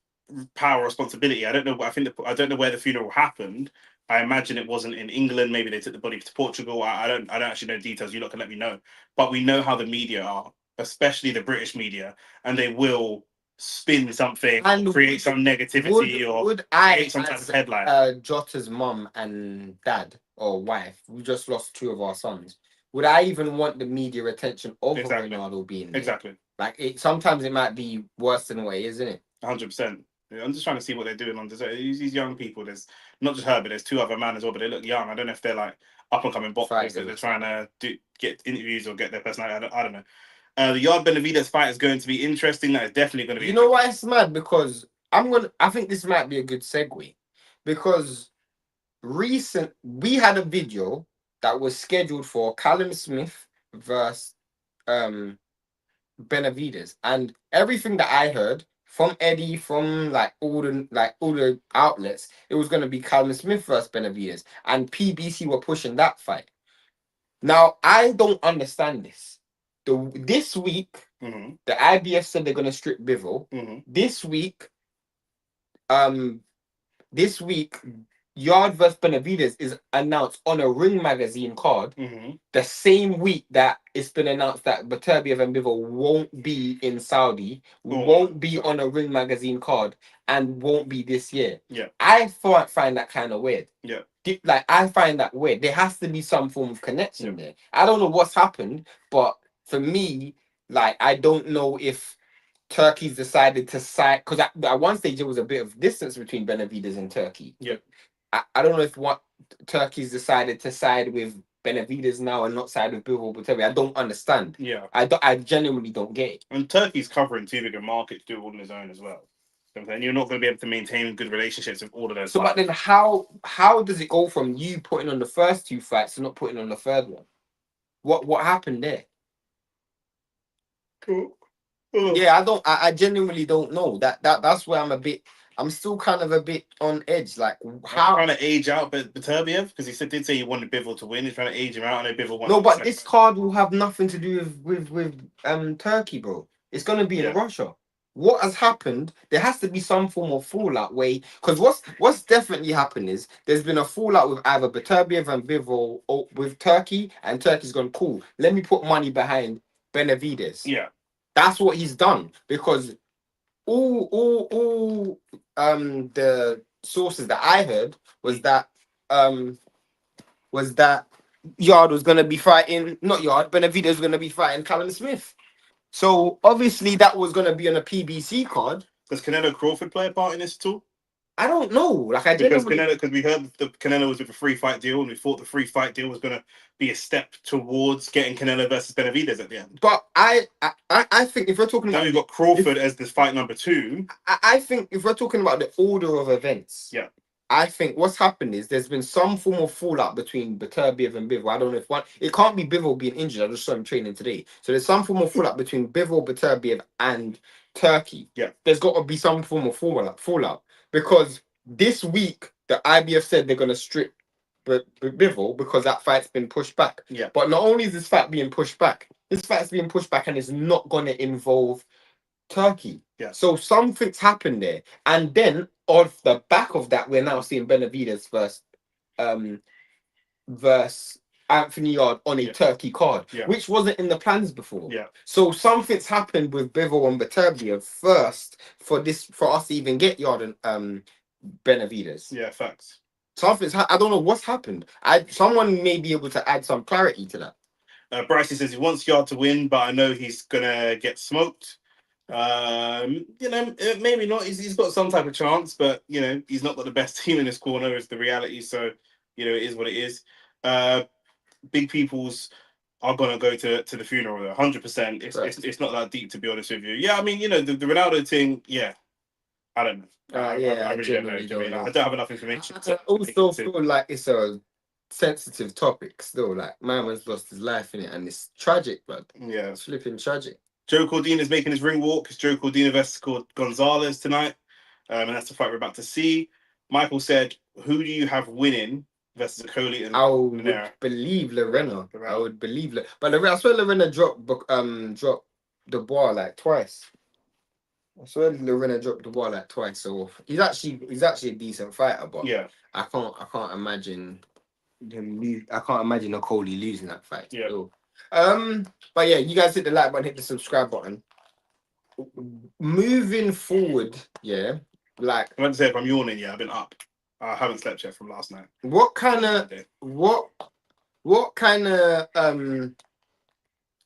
power responsibility. I don't know. I don't know where the funeral happened. I imagine it wasn't in England. Maybe they took the body to Portugal. I don't actually know details. You lot can let me know. But we know how the media are, especially the British media, and they will spin something, and create some negativity, or create some type of headline. Jota's mum and dad or wife, we just lost 2 of our sons. Would I even want the media attention of Ronaldo being there? Exactly. Like sometimes it might be worse than what it is, isn't it? 100%. I'm just trying to see what they're doing on these young people. There's not just her, but there's 2 other men as well. But they look young. I don't know if they're like up and coming boxers that they're trying to get interviews or get their personality. I don't know. The Yard Benavidez fight is going to be interesting. That is definitely going to be. You know why it's mad? Because I think this might be a good segue, because we had a video that was scheduled for Callum Smith versus Benavidez, and everything that I heard from Eddie, from like all the outlets, it was going to be Callum Smith versus Benavidez, and PBC were pushing that fight. Now I don't understand this. This week, the IBF said they're going to strip Bivol. This week, Yard versus Benavidez is announced on a Ring magazine card. The same week that it's been announced that Beterbiev and Bivol won't be in Saudi, won't be on a Ring magazine card, and won't be this year. I find that kind of weird. Like I find that weird. There has to be some form of connection there. I don't know what's happened, but for me, like I don't know if Turkey's decided to side, because at one stage there was a bit of distance between Benavidez and Turkey. I don't know if Turkey's decided to side with Benavidez now and not side with Bivol Beterbiev. I don't understand. I genuinely don't get it. And Turkey's covering 2 bigger markets, do it all on his own as well. And you're not going to be able to maintain good relationships with all of those. So, but then how does it go from you putting on the first 2 fights to not putting on the third one? What happened there? Yeah, I genuinely don't know. That's where I'm still kind of a bit on edge. Like how trying to age out Beterbiev, because he did say he wanted Bivol to win. He's trying to age him out. I know Bivol wants. No, but this card will have nothing to do with Turkey, bro. It's gonna be in Russia. What has happened? There has to be some form of fallout way, because what's definitely happened is there's been a fallout with either Beterbiev and Bivol or with Turkey, and Turkey's gone, cool, let me put money behind Benavidez. That's what he's done, because all the sources that I heard was that Yard was gonna be fighting, not Yard, Benavidez was gonna be fighting Callum Smith. So obviously that was gonna be on a PBC card. Does Canelo Crawford play a part in this too? I don't know. Like I because genuinely because we heard the Canelo was with a free fight deal, and we thought the free fight deal was going to be a step towards getting Canelo versus Benavidez at the end. But I think if we're talking Now about we've got Crawford as this fight number 2. I think if we're talking about the order of events, yeah, I think what's happened is there's been some form of fallout between Beterbiev and Bivol. I don't know if one. It can't be Bivol being injured. I just saw him training today. So there's some form of fallout between Bivol, Beterbiev, and Turkey. Yeah. There's got to be some form of fallout because this week the IBF said they're going to strip Bivol because that fight's been pushed back. Yeah. But not only is this fight being pushed back, this fight's being pushed back and it's not going to involve Turkey. Yeah. So something's happened there. And then off the back of that, we're now seeing Benavidez versus Anthony Yard on a Turkey card, which wasn't in the plans before. Yeah. So something's happened with Bivol and Beterbiev first for us to even get Yard and Benavidez. Yeah, facts. I don't know what's happened. Someone may be able to add some clarity to that. Bryce says he wants Yard to win, but I know he's gonna get smoked. Maybe not. He's got some type of chance, but he's not got the best team in his corner. Is the reality. So it is what it is. Big peoples are gonna go to the funeral. 100%. It's not that deep, to be honest with you. Yeah, I mean, the Ronaldo thing. Yeah, I don't know. I really don't know. I don't have enough information. I also feel like it's a sensitive topic still. Like, man has lost his life in it, and it's tragic, blood. Yeah, it's flipping tragic. Joe Cordina is making his ring walk. It's Joe Cordina versus Gonzalez tonight, and that's the fight we're about to see. Michael said, "Who do you have winning versus Coley and I would believe Lorena. I would believe but Lorena, I swear Lorena dropped the bar like twice. I swear Lorena dropped the ball like twice. So he's actually a decent fighter, but I can't imagine him I can't imagine a Coley losing that fight. Yeah. So, but yeah, you guys hit the like button, hit the subscribe button. Moving forward, like I want to say if I'm yawning, I've been up. I haven't slept yet from last night. What kind of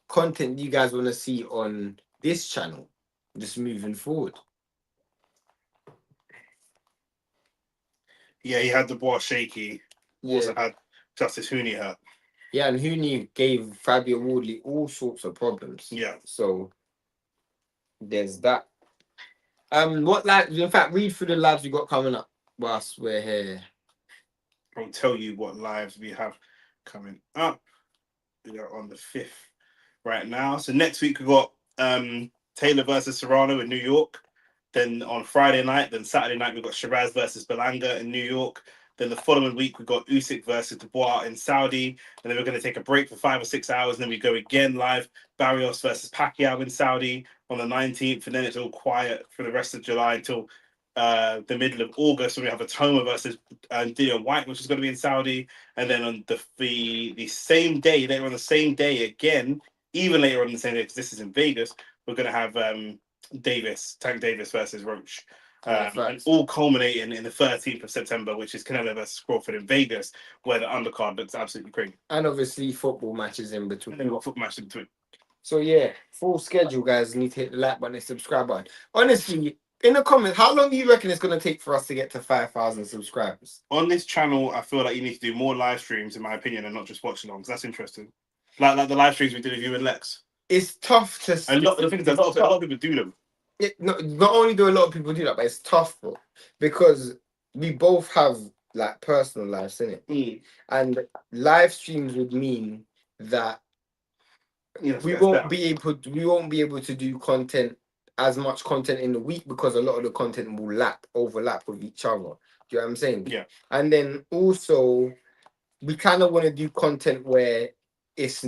content do you guys want to see on this channel? Just moving forward. Yeah, he had the bar shaky. Also had Justice Hooney hurt. Yeah, and Hooney gave Fabio Wardley all sorts of problems. Yeah. So there's that. What lives? In fact, read through the lives we got coming up whilst we're here. I'll tell you what lives we have coming up. We are on the 5th right now. So next week we got Taylor versus Serrano in New York. Then on Friday night, then Saturday night, we've got Shiraz versus Belanga in New York. Then the following week, we've got Usyk versus Dubois in Saudi. And then we're going to take a break for 5 or 6 hours. And then we go again live. Barrios versus Pacquiao in Saudi on the 19th. And then it's all quiet for the rest of July until the middle of August, when we have a Toma versus Dillian White, which is going to be in Saudi. And then on the same day, later on the same day again, even later on the same day, because this is in Vegas, we're going to have Tank Davis versus Roach. And all culminating in the 13th of September, which is Canelo versus Crawford in Vegas, where the undercard looks absolutely crazy. And obviously football matches in between. And then we've got football matches in between. So yeah, full schedule, guys. You need to hit the like button and subscribe button. Honestly, in the comments, how long do you reckon it's going to take for us to get to 5,000 subscribers? On this channel, I feel like you need to do more live streams, in my opinion, and not just watch alongs. That's interesting. Like the live streams we did with you and Lex. It's tough to... A lot of people do them. Not only do a lot of people do that, but it's tough, bro, because we both have like personal lives, innit? And live streams would mean that we won't be able to do as much content in the week, because a lot of the content will overlap with each other. Do you know what I'm saying? Yeah. And then also we kind of want to do content where it's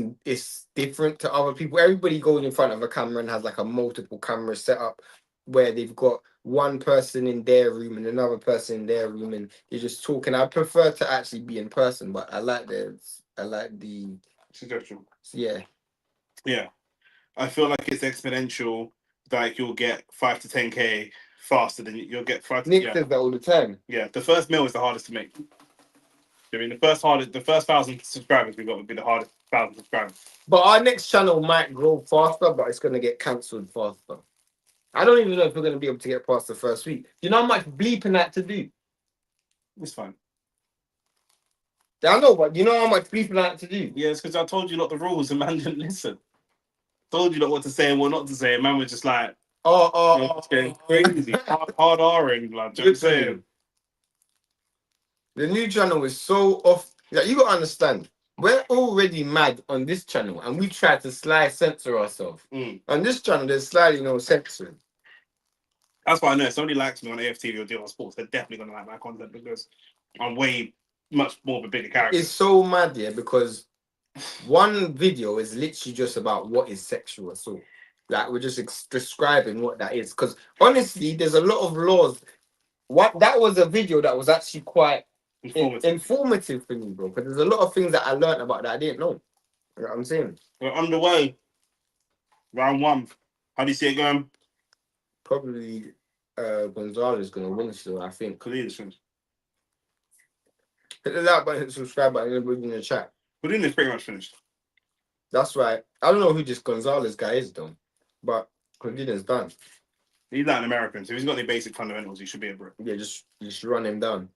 different to other people. Everybody goes in front of a camera and has like a multiple camera setup where they've got one person in their room and another person in their room and they're just talking. I prefer to actually be in person, but I like the suggestion. Yeah. Yeah. I feel like it's exponential. Like you'll get 5 to 10K faster than you'll get 5 to... Nick says that all the time. Yeah, the first mil is the hardest to make. I mean, the first 1,000 subscribers we got would be the hardest 1,000 subscribers. But our next channel might grow faster, but it's going to get cancelled faster. I don't even know if we're going to be able to get past the first week. Do you know how much bleeping that to do? It's fine. I know, but you know how much people like to do? Yeah, it's because I told you not the rules and man didn't listen. Told you not what to say and what not to say. And man was just like, it's crazy. Hard R-ing, blood. Do you know what I'm saying? The new channel is so off. Like, you gotta understand, we're already mad on this channel and we try to censor ourselves. On this channel, there's slightly no censoring. That's why I know if somebody likes me on AFTV or DL Sports, they're definitely gonna like my content because I'm way much more of a bigger character. It's so mad, yeah, because one video is literally just about what is sexual assault. Like, we're just describing what that is. Because honestly, there's a lot of laws. That was a video that was actually quite informative for me, bro. Because there's a lot of things that I learned about that I didn't know. You know what I'm saying? We're underway. Round 1. How do you see it going? Probably Gonzalez is gonna win still, I think. Collision. Hit the like button, hit the subscribe button, and everybody in the chat. Collision is pretty much finished. That's right. I don't know who this Gonzalez guy is though, but Collision's done. He's Latin American, so if he's got the basic fundamentals, he should be a bro. Yeah, just run him down.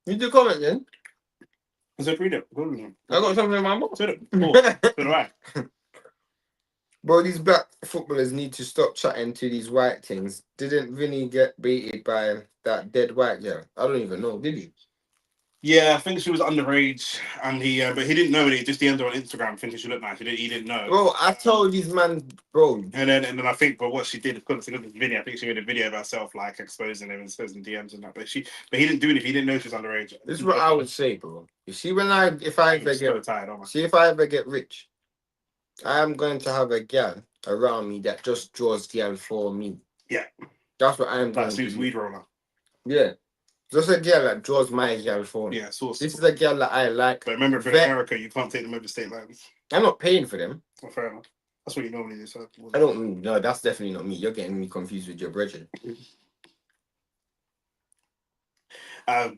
You do comment then? I said read it. I got something in my mouth. Said it. So do I. Bro, these black footballers need to stop chatting to these white things. Didn't Vinny get beaten by that dead white girl? I don't even know, did he? Yeah, I think she was underage, and but he didn't know it. He just DM'd her on Instagram, thinking she looked nice. He didn't know. Bro, I told these man, bro. And then I think, but what she did, because look at the video, I think she made a video of herself like exposing him and exposing DMs and that. But he didn't do anything. He didn't know she was underage. This is what I would say, bro. You see, if I ever get rich, I am going to have a gal around me that just draws gal for me. Yeah, that's what I am going to do. Weed roller. Yeah. Just a girl that draws my girl for me. Yeah, source. This is a girl that I like. But remember, for America, you can't take them over state lines. I'm not paying for them. Oh, fair enough. That's what you normally do. So I don't. No, that's definitely not me. You're getting me confused with your brethren. I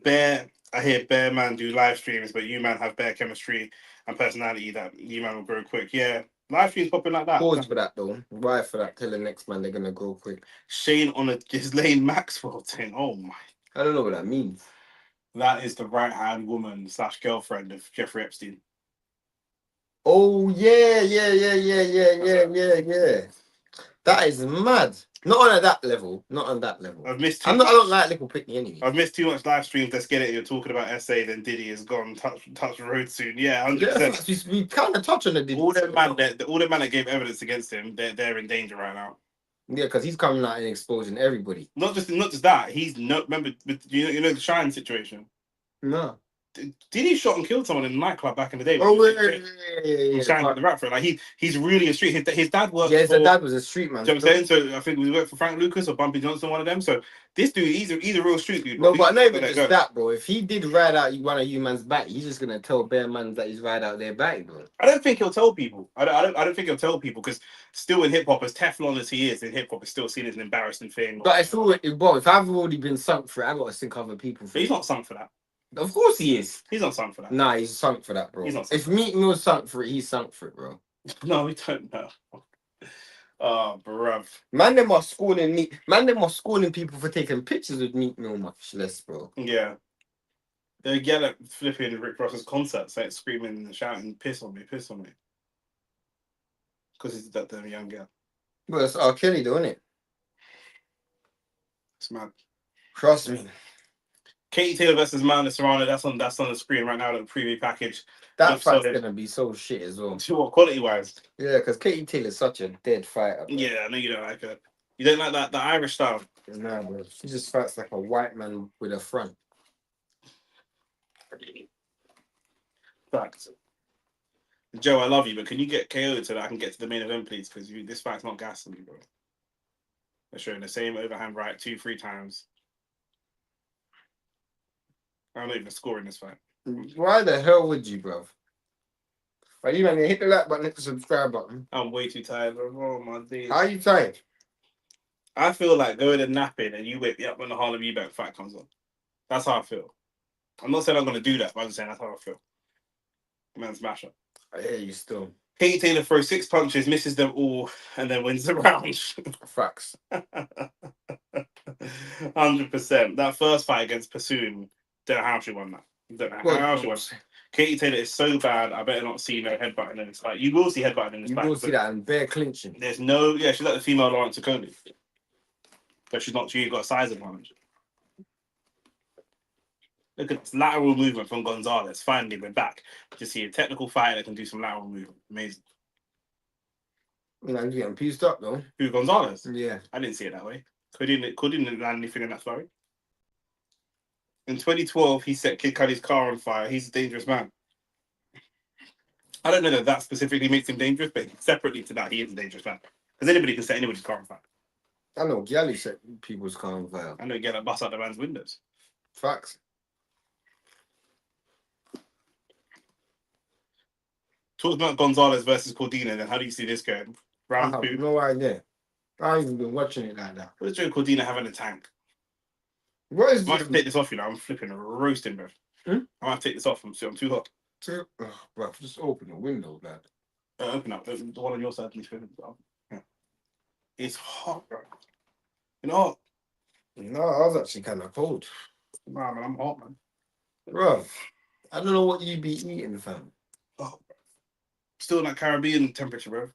hear Bear Man do live streams, but you man have bear chemistry and personality that you man will grow quick. Yeah, live streams popping like that. Pause for that though. Why for that? Tell the next man they're gonna grow quick. Shane on a Ghislaine Maxwell thing. Oh my. I don't know what that means. That is the right hand woman / girlfriend of Jeffrey Epstein. Oh yeah. That is mad. Not on that level. I've missed. I don't like little picky anyway. I've missed too much live streams. Let's get it. You're talking about SA, then Diddy is gone. Touch the road soon. Yeah, 100%. We kind of touch on the Diddy. All them man that gave evidence against him, they're in danger right now. Yeah, because he's coming out and exposing everybody. Not just that. He's not. Remember, you know the Shine situation. No. Diddy shot and killed someone in a nightclub back in the day. Oh, yeah. Shine the rap for it. Like he's really a street. His dad worked. Yeah, his dad was a street man. You know what I'm saying? So I think we worked for Frank Lucas or Bumpy Johnson, one of them. So this dude, he's a real street dude. No, but not even just that, bro. If he did ride out one of you man's back, he's just gonna tell bare man that he's ride out their back, bro. I don't think he'll tell people. I don't think he'll tell people because still in hip hop, as Teflon as he is in hip hop, is still seen as an embarrassing thing. But it's all, bro. If I've already been sunk for it, I gotta sink other people for it. He's not sunk for that. Of course he is. He's not sunk for that. Nah, he's sunk for that, bro. He's not if Meat Mill's sunk for it, he's sunk for it, bro. No, we don't know. Oh, bruv. Man, them are schooling people for taking pictures with Meat Mill, much less, bro. Yeah. They get at flipping Rick Ross's concerts, like screaming and shouting, piss on me. Because he's that damn young girl. Well, it's R. Kelly, though, isn't it? It's mad. Trust me. Katie Taylor versus Amanda Serrano, that's on the screen right now, the preview package. That fight's gonna be so shit as well. Quality wise. Yeah, because Katie Taylor's such a dead fighter. Bro. Yeah, I know you don't like her. You don't like that the Irish style? Nah, bro. She just fights like a white man with a front. Fact. Joe, I love you, but can you get KO'd so that I can get to the main event, please? Because this fight's not gassing me, bro. They're showing the same overhand right 2-3 times. I'm not even scoring this fight. Why the hell would you, bro? Are you man, hit the like button, hit the subscribe button. I'm way too tired, bro. Oh my days. How are you tired? I feel like going and napping and you wake me up when the Harlem Eubank fight comes on. That's how I feel. I'm not saying I'm going to do that, but I'm just saying that's how I feel. Man, smasher. I hear you still. Katie Taylor throws 6 punches, misses them all, and then wins the round. Facts. 100%. That first fight against Pursuing, don't know how she won that. Don't know how she won. Katie Taylor is so bad, I better not see no headbutting in this fight. You will see headbutting in this fight. You will see that and bare clinching. There's no, yeah, she's like the female Lawrence Okolie. But she's not, she got a size advantage. Look at this lateral movement from Gonzalez. Finally, we're back to see a technical fighter that can do some lateral movement. Amazing. He's getting pieced up though. Who, Gonzalez? Yeah. I didn't see it that way. Couldn't land anything in that story. In 2012, he set Kid Cudi's car on fire. He's a dangerous man. I don't know that that specifically makes him dangerous, but separately to that, he is a dangerous man. Because anybody can set anybody's car on fire. I know Gally set people's car on fire. I know Gally bust out the man's windows. Facts. Talk about Gonzalez versus Cordina, then how do you see this going? Round 2? I have no idea. I haven't even been watching it like that. What does Joe Cordina have in the tank? What is I might have to take this off, you know. I'm flipping roasting, bro. I might have to take this off. I'm too hot. Bro, just open the window, lad. Open up. The one on your side, please. Yeah. It's hot, bro. You know. No, I was actually kind of cold. Nah, man, I'm hot, man. Bro, I don't know what you be eating, fam. Oh, bro. Still in that Caribbean temperature, bro.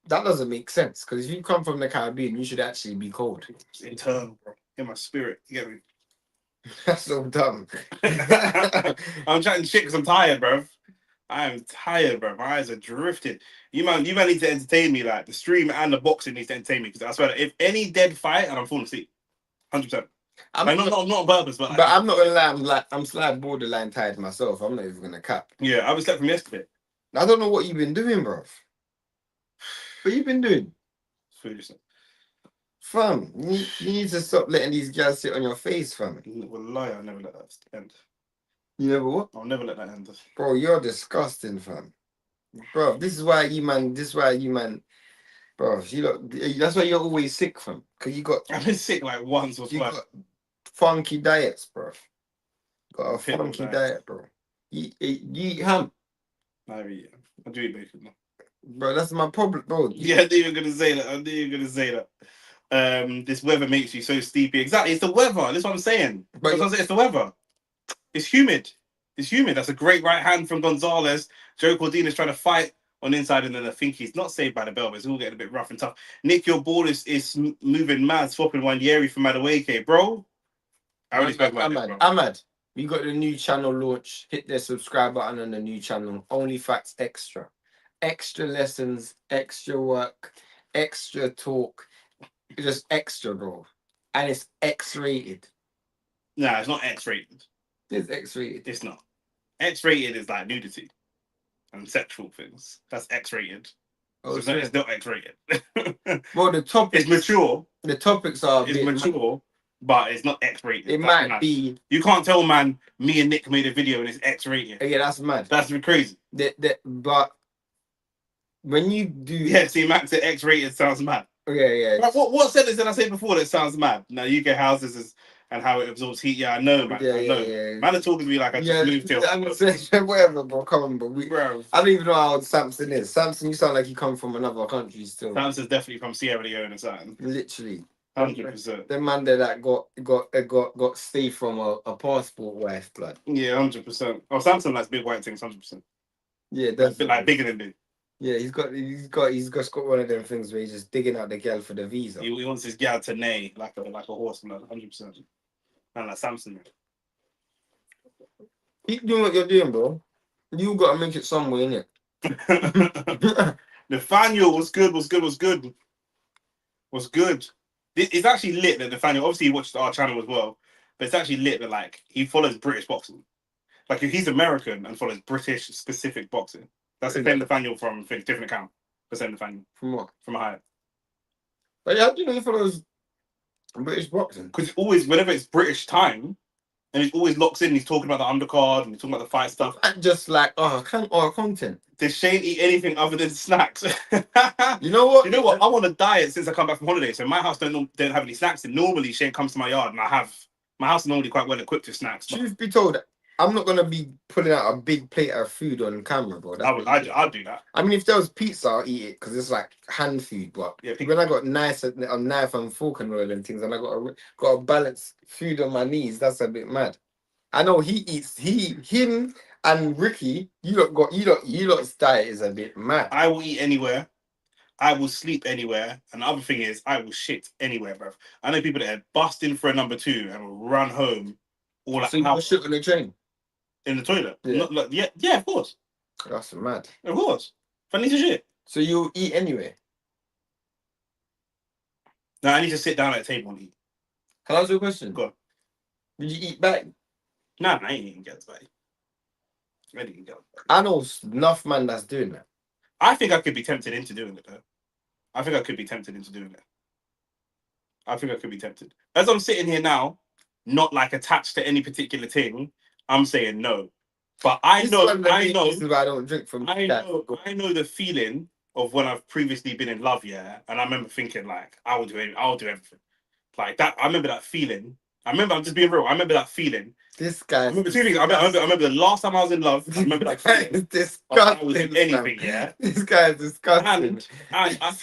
That doesn't make sense, because if you come from the Caribbean, you should actually be cold. It's internal, bro. In my spirit. You get me? That's so dumb. I'm chatting shit because I'm tired, bro. I am tired, bro. My eyes are drifted. You man need to entertain me. Like the stream and the boxing needs to entertain me, because I swear that if any dead fight and I'm falling asleep, 100%. I'm not on purpose, but I'm not gonna lie. I'm slightly borderline tired myself. I'm not even gonna cap. Yeah, I was slept from yesterday. I don't know what you've been doing, bro. What you been doing? Foolishness. Fam, you need to stop letting these guys sit on your face, fam. Wallahi, I'll never let that end. You never what? I'll never let that end. Bro, you're disgusting, fam. Bro, this is why you man. Bro, you look. That's why you're always sick, fam. Cause you got. I've been sick like once or twice. Got funky diets, bro. Got a Piddle funky diet. diet, bro. You eat ham. I do eat bacon. Bro, that's my problem, bro. Yeah, I knew you were gonna say that. This weather makes you so steepy. Exactly, it's the weather. That's what I'm saying. But it's the weather. It's humid. That's a great right hand from Gonzalez. Joe Cordina's trying to fight on the inside, and then I think he's not saved by the bell, but it's all getting a bit rough and tough. Nick, your ball is moving mad, swapping one Yeri from Madueke, bro. I already spoke about it, bro. Ahmad, we got the new channel launch. Hit the subscribe button on the new channel. Only Facts Extra. Extra lessons, extra work, extra talk. Just extra, bro. And it's X-rated. Nah, it's not X-rated. It's X-rated. It's not. X-rated is like nudity and sexual things. That's X-rated. Oh, so it's not X-rated. Well, the topic it's mature. The topics are mature, but it's not X-rated. It might be. You can't tell, man. Me and Nick made a video and it's X-rated. Yeah, that's mad. That's crazy. But when you do, yeah, see, Max said X-rated sounds mad. Yeah. Like, what sentence did I say before that sounds mad? Now UK houses is and how it absorbs heat. Yeah, I know, man. I know. Yeah. Man are talking to me like I just moved here. I'm saying whatever, bro. Come on, bro. I don't even know how old Samson is. Samson, you sound like you come from another country still. Samson's definitely from Sierra Leone or something. Literally. 100%. The man that got stay from a passport wife, blood. Yeah, 100%. Oh, Samson likes big white things, 100%. Yeah, that's like bigger than me. Yeah, he's got one of them things where he's just digging out the girl for the visa. He wants his gal to neigh like a horse, man, 100%. And like Samson. Keep doing what you're doing, bro. You gotta make it somewhere, innit? Nathaniel was good. It's actually lit that Nathaniel, obviously he watched our channel as well, but it's actually lit that like he follows British boxing. Like he's American and follows British specific boxing. That's the same Nathaniel from a different account. The same Nathaniel. From what? From Ohio. But yeah, how do you know he follows British boxing? Because always, whenever it's British time, and he always locks in, he's talking about the undercard and he's talking about the fight stuff. Just like, content. Does Shane eat anything other than snacks? You know what? I'm on a diet since I come back from holiday, so my house don't have any snacks. And normally Shane comes to my yard and my house is normally quite well equipped with snacks. Truth be told, I'm not gonna be pulling out a big plate of food on camera, bro. I'd do that. I mean, if there was pizza, I'll eat it because it's like hand food. But Yeah, when I got a knife and fork and oil and things, and I got a balanced food on my knees, that's a bit mad. I know him and Ricky. You lot's diet is a bit mad. I will eat anywhere. I will sleep anywhere. And the other thing is, I will shit anywhere, bro. I know people that are busting for a number 2 and will run home all So you shit on the train in the toilet. Yeah. Not like, yeah, of course. That's mad. Of course. If I need to shit. So you'll eat anyway. No, I need to sit down at a table and eat. Can I ask you a question? Go on. Did you eat back? Nah, I ain't eating girls back. I didn't go. I know enough man that's doing that. I think I could be tempted into doing it though. I think I could be tempted into doing it. I think I could be tempted. As I'm sitting here now, not like attached to any particular thing, I'm saying no. But I know. This is why I don't drink from. I know the feeling of when I've previously been in love, yeah. And I remember thinking like, I'll do everything. Like that. I remember that feeling. I'm just being real. I remember that feeling. This guy. I remember two things. I remember the last time I was in love. I remember that feeling. Is disgusting. I was in anything, yeah. This guy is disgusting. And I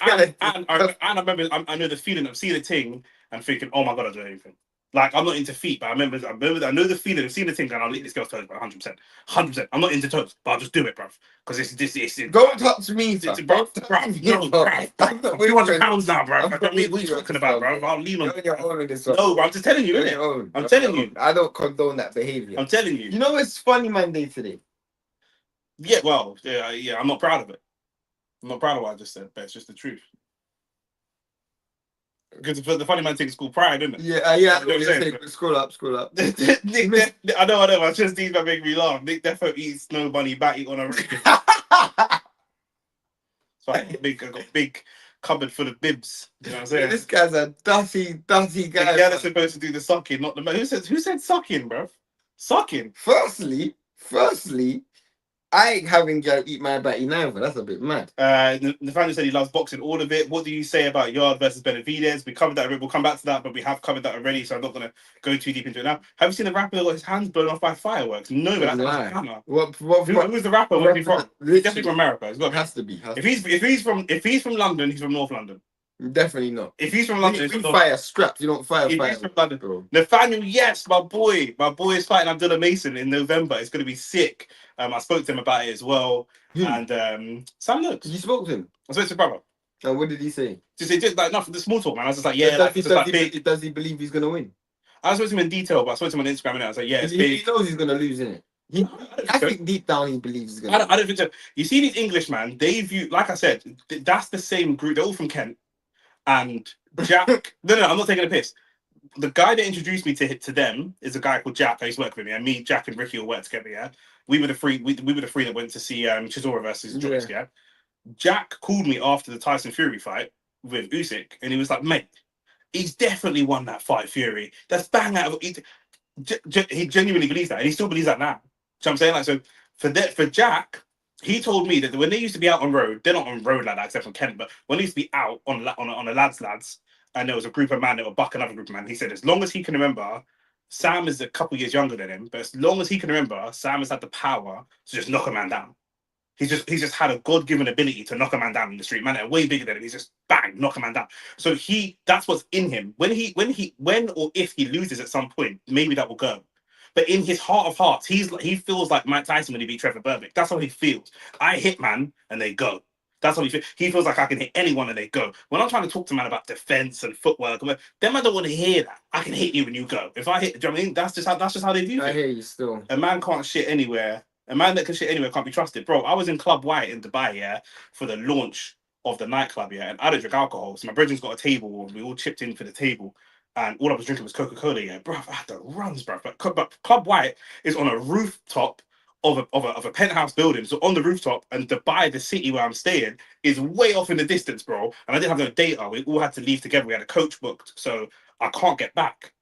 remember. I know the feeling of seeing a thing and thinking, oh my god, I'll do anything. Like I'm not into feet, but I remember. I know the feeling of seeing the thing and I'll lick this girl's toes, but 100%. I'm not into toes, but I'll just do it, bruv. Because it's don't touch me, bruv. I'm 200 pounds now, bruv. What are you talking about, bruv? I'll lean on your own with this one. No, bro, I'm just telling you, innit? I'm telling you. I don't condone that behavior. I'm telling you. You know it's funny man day today. Yeah, well, yeah. I'm not proud of it. I'm not proud of what I just said, but it's just the truth. Because the funny man thing is called pride, isn't it? Yeah. You know what I'm saying? Scroll up. Nick, I know. I just these that make me laugh. Nick defo eats snow bunny batty on a record. So I got big cupboard full of bibs. You know what I'm saying? This guy's a dirty guy. The guy that's supposed to do the sucking, not the man. Who said sucking, bro? Sucking. Firstly, I ain't having girl eat my batty neither. That's a bit mad. Nathaniel said he loves boxing, all of it. What do you say about Yard versus Benavidez? We covered that. We'll come back to that, but we have covered that already, so I'm not going to go too deep into it now. Have you seen the rapper that got his hands blown off by fireworks? No, but that's a hammer. Who's the rapper? Where's he from? He's definitely from America. Has to be. If he's from London, he's from North London. Definitely not. If he's from London, you fire scraps. You don't fire. He's from London, bro. Nathaniel, yes, my boy is fighting Abdullah Mason in November. It's going to be sick. I spoke to him about it as well. And Sam looks. You spoke to him? I spoke to his brother. And what did he say? Just like nothing. The small talk, man. I was just like, yeah. Does he believe he's gonna win? I spoke to him in detail, but I spoke to him on Instagram and I was like, yeah, it's big. He knows he's gonna lose, innit? I think deep down he believes he's gonna. I don't think so. You see these English man, they view, like I said, that's the same group. They're all from Kent. And Jack, no, I'm not taking a piss. The guy that introduced me to them is a guy called Jack. I used to work with him. Yeah, me, Jack, and Ricky all worked together. Yeah, we were the three. We were the three that went to see Chisora versus Joyce. Yeah, Jack called me after the Tyson Fury fight with Usyk, and he was like, "Mate, he's definitely won that fight, Fury. That's bang out of." He genuinely believes that, and he still believes that now. So I'm saying, like, so for Jack. He told me that when they used to be out on road, they're not on road like that except from Kent, but when they used to be out on a lads, and there was a group of men that would buck another group of men, he said as long as he can remember, Sam is a couple years younger than him, but as long as he can remember, Sam has had the power to just knock a man down. He's just had a God-given ability to knock a man down in the street. Man, they're way bigger than him. He's just bang, knock a man down. So that's what's in him. When or if he loses at some point, maybe that will go. But in his heart of hearts, he feels like Mike Tyson when he beat Trevor Burbick. That's how he feels. I hit man and they go. That's how he feels. He feels like I can hit anyone and they go. When I'm trying to talk to man about defense and footwork, them I don't want to hear that. I can hit you when you go. If I hit, do you know what I mean? That's just how they view it. I hear you still. A man can't shit anywhere. A man that can shit anywhere can't be trusted. Bro, I was in Club White in Dubai, yeah, for the launch of the nightclub, yeah, and I don't drink alcohol. So my brethren's got a table and we all chipped in for the table. And all I was drinking was Coca-Cola, yeah. Bro, I had the runs, bro. But Club White is on a rooftop of a penthouse building. So on the rooftop, and Dubai, the city where I'm staying, is way off in the distance, bro. And I didn't have no data. We all had to leave together. We had a coach booked, so I can't get back.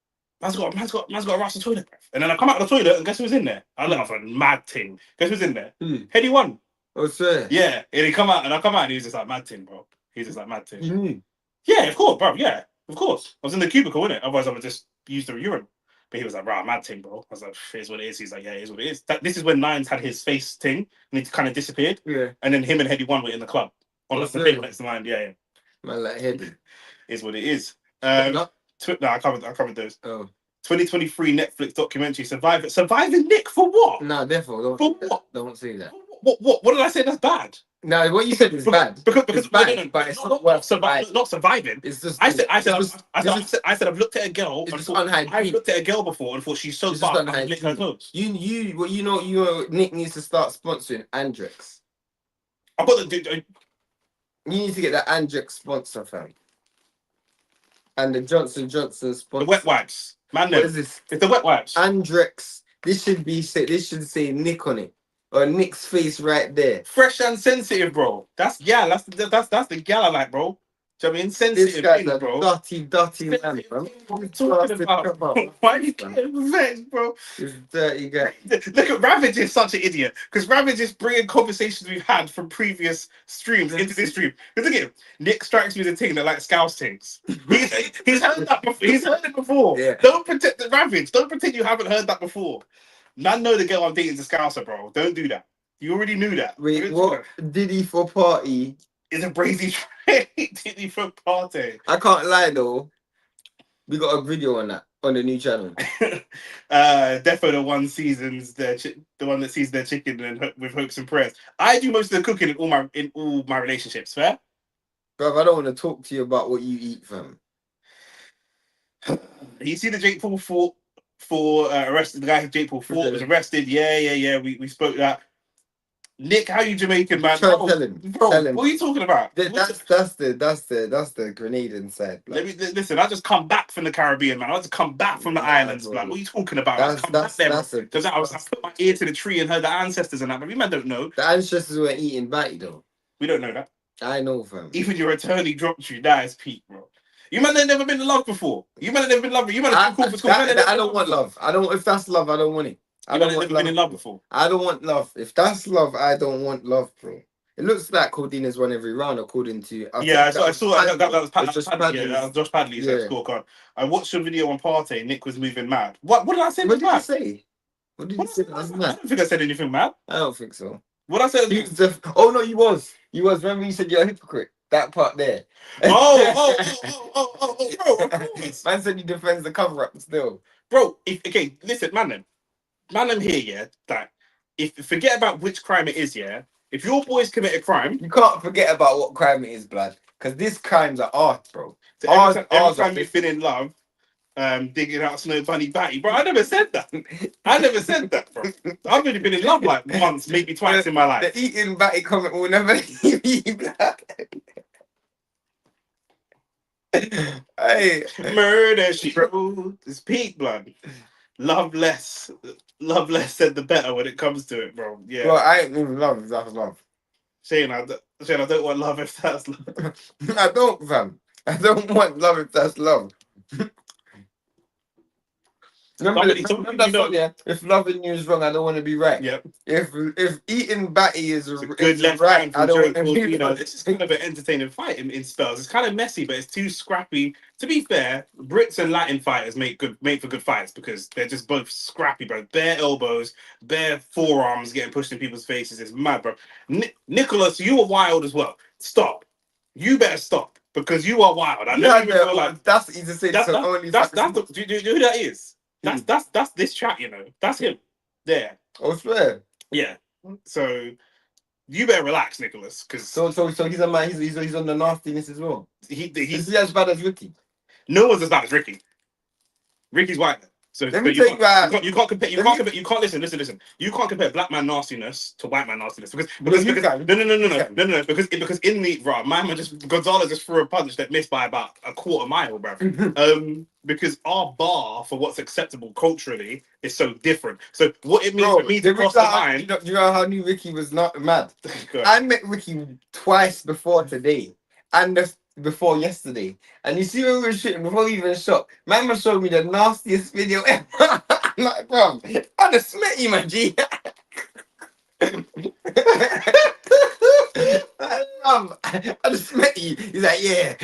Man's got to rush the toilet, bro. And then I come out of the toilet, and guess who's in there? I let off a mad ting. Guess who's in there? Heady One. Oh, sir. Yeah. And I come out, and he's just like mad ting, bro. He's just like mad ting. You knew? Yeah, of course, bro. Yeah. Of course. I was in the cubicle, innit? Otherwise, I would just use the urine. But he was like, right, mad thing, bro. I was like, here's what it is. He's like, yeah, it is what it is. This is when Nines had his face thing and he kind of disappeared. Yeah. And then him and Heady One were in the club. On the paper next to mine. Yeah. Man, like Heady. Is what it is. No, I covered those. Oh. 2023 Netflix documentary, Surviving Nick for what? No, therefore, don't say that. What did I say that's bad? No, what you said is bad. Because it's bad, no, but it's not worth surviving. Not surviving. It's just. I said I've looked at a girl. I've looked at a girl before and thought she's so bad. I lick her toes. You know, Nick needs to start sponsoring Andrex. I've got the. You need to get the Andrex sponsor, fam. And the Johnson sponsor. The wet wipes, man. What is this? It's the wet wipes. Andrex. This should say Nick on it. Or Nick's face right there. Fresh and sensitive, bro. That's the gal I like, bro. Do you know what I mean? Sensitive, this guy's thing, bro. Dirty man, bro. What are you talking about? Why are you getting vexed, bro? This dirty guy. Look at Ravage is such an idiot because Ravage is bringing conversations we've had from previous streams into this stream. Look at him. Nick strikes me as a thing that like scouse things. He's heard that before. He's heard it before. Yeah. Don't pretend the Ravage. Don't pretend you haven't heard that before. Man, know the girl I'm dating is a scouser, bro. Don't do that. You already knew that. Wait, what did he for party? It's a brazy trade. Did he for party? I can't lie though. We got a video on that on the new channel. Defo the one seasons the one that sees their chicken and with hopes and prayers. I do most of the cooking in all my relationships. Fair, bro. I don't want to talk to you about what you eat, fam. You see the Jake Paul fought for arrested. The guy who Jake Paul fought was arrested. Yeah. We spoke that. Nick, how you Jamaican, man? Tell him. Tell him. What are you talking about? That's the grenade inside. Listen, I just come back from the Caribbean, man. I just come back from the islands, man. What are you talking about? I put my ear to the tree and heard the ancestors and that, but we man don't know. The ancestors were eating batty though. We don't know that. I know, fam. Even your attorney dropped you. That is peak, bro. You man ain't never been in love before. You man ain't never been in love. You man have been cool for school. I don't want love. I don't. If that's love, I don't want it. You man never been in love before. I don't want love. If that's love, I don't want love, bro. It looks like Cordina's won every round according to. I saw that. That was Padley. Yeah, that was Josh Padley's scorecard. I watched your video on Partey. Nick was moving mad. What did I say? What did you say? What did you say? I don't think I said anything mad. I don't think so. What I said? Oh no, you was. Remember you said you're a hypocrite. That part there. Oh, bro. Man said he defends the cover up still. Bro, listen, man, here, yeah. Like, if forget about which crime it is, yeah. If your boys commit a crime, you can't forget about what crime it is, blood. Because these crimes are art, bro. So every time you've been in love, digging out Snow Bunny Batty, bro. I never said that. Bro. I've only been in love like once, maybe twice in my life. The eating Batty comment will never leave me, blood. Hey, murder she wrote. It's peak, blood. Love less said the better when it comes to it, bro. Yeah. Bro, I ain't even love if that's love. Shane, I don't want love if that's love. I don't, fam. I don't want love if that's love. Remember that song, yeah? If loving you is wrong, I don't want to be right. Yep. If eating batty is good left right, hand I don't want to be right. It's just kind of an entertaining fight in spells. It's kind of messy, but it's too scrappy. To be fair, Brits and Latin fighters make for good fights because they're just both scrappy, bro. Bare elbows, bare forearms getting pushed in people's faces. It's mad, bro. Nicholas, you are wild as well. Stop. You better stop because you are wild. I know you feel like that's easy to say. Do you know who that is? That's this chat, you know. That's him. There. I swear. Yeah. So you better relax, Nicholas. Because so he's a man. He's on the nastiness as well. He's as bad as Ricky. No one's as bad as Ricky. Ricky's white. So you can't compare. You can't listen. You can't compare black man nastiness to white man nastiness because no. Because in the Gonzalez just threw a punch that missed by about a quarter mile, bro. Because our bar for what's acceptable culturally is so different. So what it means for me to cross the line. You know how I knew Ricky was not mad? I met Ricky twice before today, and before yesterday, and you see when we were shooting before we even shot, man was showing me the nastiest video ever. I'm like, bro, I just met you, man, G. I just met you. He's like, yeah.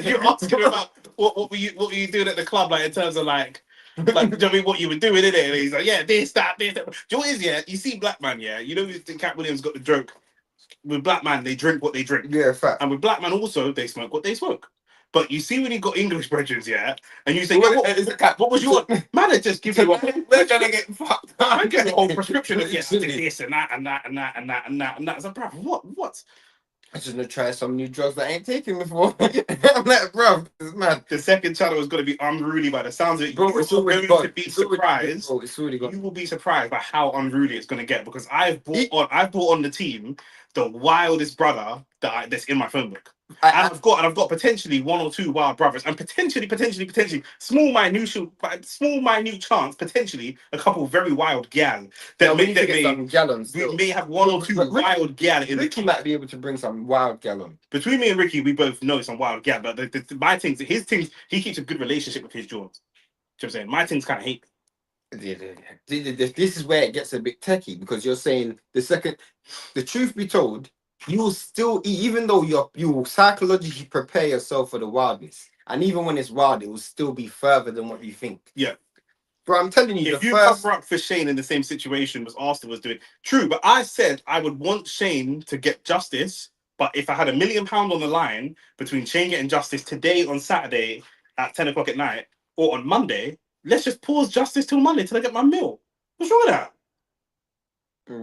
You're asking about what were you doing at the club, like in terms of like Like, do you know what I mean? What you were doing, innit? And he's like, yeah, this, that, this, that. Do you know what it is, yeah? You see Black Man, yeah? You know, Cat Williams got the joke. With Black Man, they drink what they drink. Yeah, fact. And with Black Man also, they smoke what they smoke. But you see when you got English brethren, yeah, and you say, what was your man? It just gives you a we're gonna get fucked up. I give you a whole prescription of yes, this and that and that and that and that and that and that. It's like, bro, what? I just gonna try some new drugs that I ain't taken before. I'm like, bro, it's mad. The second channel is gonna be unruly by the sounds of it. Bro, You're going to be surprised. It's already gone. You will be surprised by how unruly it's gonna get because I've brought on the team the wildest brother that's in my phone book. I've got potentially one or two wild brothers, and potentially, small minute chance, potentially a couple very wild gal. We may have one or two wild gal. Ricky might be able to bring some wild gal on. Between me and Ricky, we both know some wild gal, but my things, his things, he keeps a good relationship with his Jordans. You know what I'm saying? My things kind of hate. This is where it gets a bit techie because you're saying the truth be told, you will still, even though you will psychologically prepare yourself for the wildness, and even when it's wild, it will still be further than what you think. Yeah. Bro, I'm telling you, if you cover up for Shane in the same situation as Austin was doing, true, but I said I would want Shane to get justice, but if I had £1 million on the line between Shane getting justice today on Saturday at 10 o'clock at night or on Monday, let's just pause justice till Monday till I get my meal. What's wrong with that?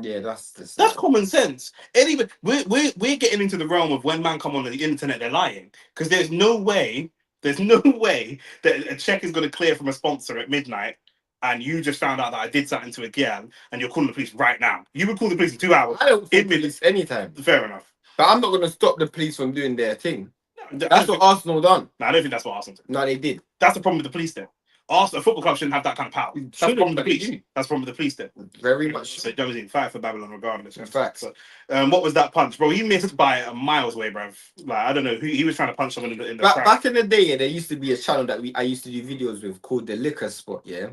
Yeah, that's common sense. Anyway, we're getting into the realm of when man come on the internet, they're lying because there's no way that a check is going to clear from a sponsor at midnight, and you just found out that I did something to a girl, and you're calling the police right now. You would call the police in 2 hours. I don't call police anytime. Fair enough. But I'm not going to stop the police from doing their thing. That's what Arsenal done. No, I don't think that's what Arsenal did. No, they did. That's the problem with the police there. Arsenal, a football club shouldn't have that kind of power. That's the problem with the police. That's the problem with the police there. Very much. So Jonesy, fight for Babylon regardless. In fact. So, what was that punch, bro? He missed by miles away, bro. Like I don't know who he was trying to punch someone in the crowd. Back in the day, there used to be a channel that I used to do videos with called The Liquor Spot. Yeah,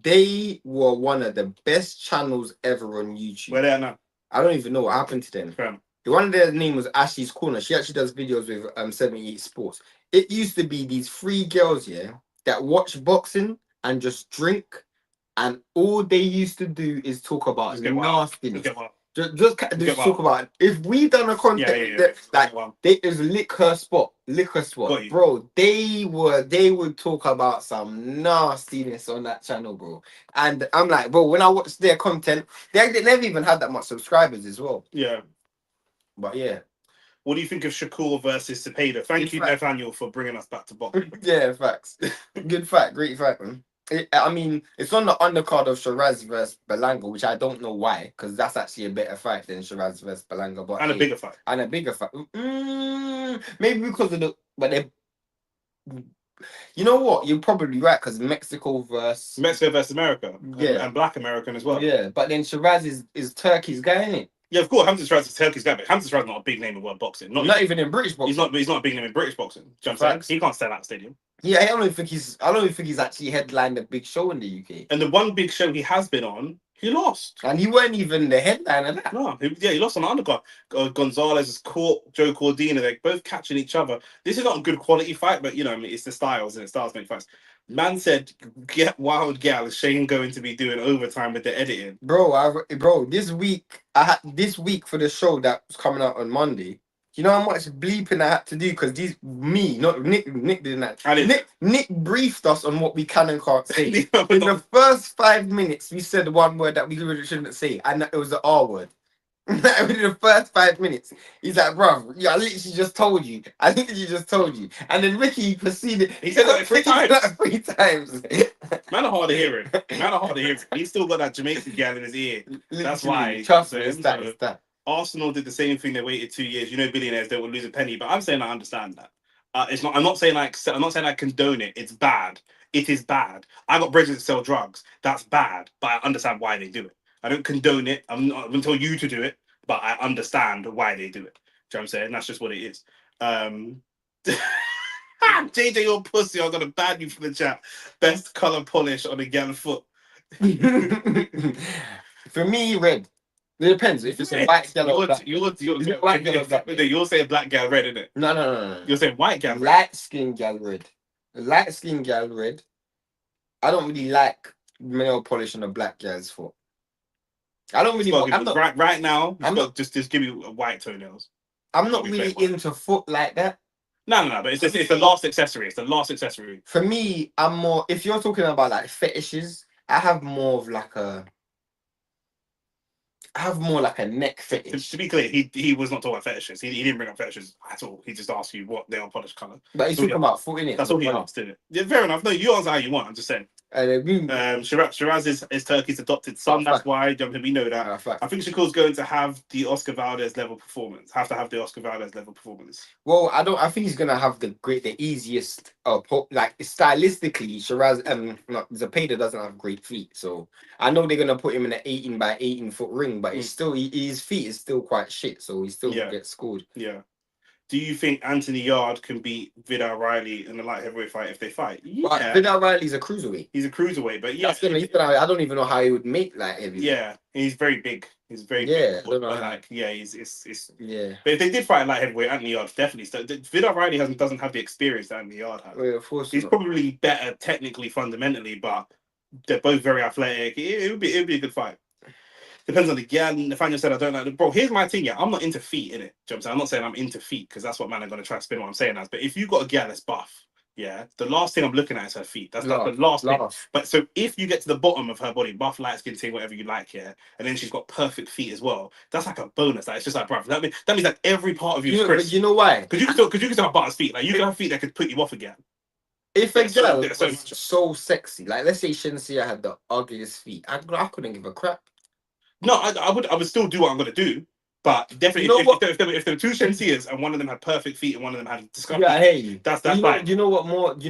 they were one of the best channels ever on YouTube. Where they at now? I don't even know what happened to them. Fair. One of their name was Ashley's Corner. She actually does videos with 78 Sports. It used to be these 3 girls, yeah, that watch boxing and just drink, and all they used to do is talk about nastiness. Just talk about if we done a content they is liquor spot, bro. They would talk about some nastiness on that channel, bro. And I'm like, bro, when I watched their content, they never even had that much subscribers as well. Yeah. But yeah. What do you think of Shakur versus Cepeda? Thank you, Nathaniel, for bringing us back to boxing. Yeah, facts. Good fact. Great fact, man. I mean, it's on the undercard of Shiraz versus Belanga, which I don't know why, because that's actually a better fight than Shiraz versus Belanga. But and a bigger fight. Maybe because of they. You know what? You're probably right, because Mexico versus America. Yeah. And Black American as well. Yeah, but then Shiraz is Turkey's guy, isn't it? Yeah, of course. Hamza Shiraz is Turkey's guy, but Hamza Shiraz is not a big name in world boxing. Not even in British boxing. He's not a big name in British boxing. Do you know what I'm saying? He can't stand out the stadium. Yeah, I don't even think he's actually headlined a big show in the UK. And the one big show he has been on, he lost. And he weren't even the headliner of that. No, he lost on the undercard. Gonzalez has caught Joe Cordina. They're both catching each other. This is not a good quality fight, but it's the styles, and styles make fights. Man said, "Get wild gal." Is Shane going to be doing overtime with the editing? Bro, this week for the show that was coming out on Monday. You know how much bleeping I had to do because Nick didn't that. Nick briefed us on what we can and can't say. In the first 5 minutes, we said one word that we really shouldn't say, and it was the R word. In the first 5 minutes, he's like, "Bro, I literally just told you. And then Ricky proceeded. He said that 3 times. 3 times. Man, are hard of hearing. He's still got that Jamaican gal in his ear. That's why. Trust me, it's that. Arsenal did the same thing. They waited 2 years. Billionaires don't lose a penny. But I'm saying I understand that. It's not. I'm not saying I condone it. It's bad. It is bad. I got bridges that sell drugs. That's bad. But I understand why they do it. I don't condone it. I'm not going to tell you to do it. But I understand why they do it. Do you know what I'm saying? That's just what it is. JJ, your pussy. I'm gonna ban you from the chat. Best color polish on a gal foot. For me, red. It depends if it's a white gal or black. You'll say black gal red, innit? No. You're saying white gal red. Light skin gal red. Light skin gal red. I don't really like nail polish on a black guy's foot. I don't really. I'm not right now. I'm not just give me white toenails. I'm not really into foot like that. No. But it's the last accessory. It's the last accessory. For me, I'm more. If you're talking about like fetishes, I have more of like a. I have more like a neck fetish. To be clear, he was not talking about fetishes. He didn't bring up fetishes at all. He just asked you what nail polish color. But he's talking about foot, innit? That's all he asked, didn't it? Yeah, fair enough. No, you answer how you want. I'm just saying. Shiraz is Turkey's adopted son. That's why we know that. I think Shakur's going to have the Oscar Valdez level performance. Well, I think he's gonna have the easiest. Like stylistically, Shiraz Zepeda doesn't have great feet, so I know they're gonna put him in an 18 by 18 foot ring, but it's still his feet is still quite shit, so he still gets scored. Yeah. Do you think Anthony Yard can beat Vidal Riley in the light heavyweight fight if they fight? Yeah. But Vidal Riley's a cruiserweight. He's a cruiserweight, but yeah. I don't even know how he would make light heavyweight. Yeah, he's very big. He's very big. I don't know how. It's yeah. But if they did fight light heavyweight, Anthony Yard definitely. Vidal Riley doesn't have the experience that Anthony Yard has. Well, of course he's probably better technically, fundamentally, but they're both very athletic. It would be a good fight. Depends on the girl. Nathaniel said, I don't like bro. Here's my thing, yeah. I'm not into feet, innit? Do you know what I'm saying? I'm not saying I'm into feet because that's what man are gonna try to spin what I'm saying as. But if you got a girl that's buff, yeah, the last thing I'm looking at is her feet. That's like the last thing. But so if you get to the bottom of her body, buff, light skin, thing, whatever you like, yeah, and then she's got perfect feet as well, that's like a bonus. Like it's just like, bro, that means like every part of you is crisp. But you know why? Because you can still have butters feet. Like you can have feet that could put you off again. If a girl was so sexy, like let's say Shinsia had the ugliest feet, I couldn't give a crap. No, I would still do what I'm gonna do, but definitely if there were two Shensias and one of them had perfect feet and one of them had disgusting, yeah, I hear you. That's fine. You know what more is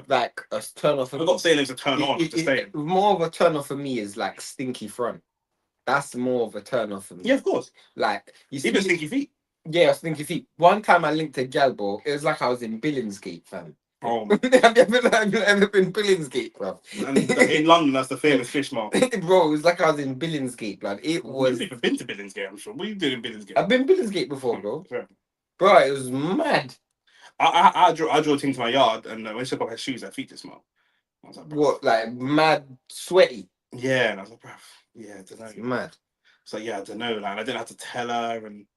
like a turn off. I'm not saying it's a turn on. Just saying more of a turn off for me is like stinky front. That's more of a turn off for me. Yeah, of course. Like you see, even stinky feet. Yeah, stinky feet. One time I linked a gal, bro. It was like I was in Billingsgate, fam. Oh, have you ever been Billingsgate, bro? And in London, that's the famous fish mark. Bro, it was like I was in Billingsgate, blood. It was. You've never been to Billingsgate, I'm sure. What are you doing in Billingsgate? I've been Billingsgate before, bro. Bro, it was mad. I drew a thing to my yard, and when she took off her shoes, her feet just smelled. I was like, what, like mad sweaty? Yeah, and I was like, bro, yeah, I don't know. It's mad. So yeah, I don't know. Like I didn't have to tell her, and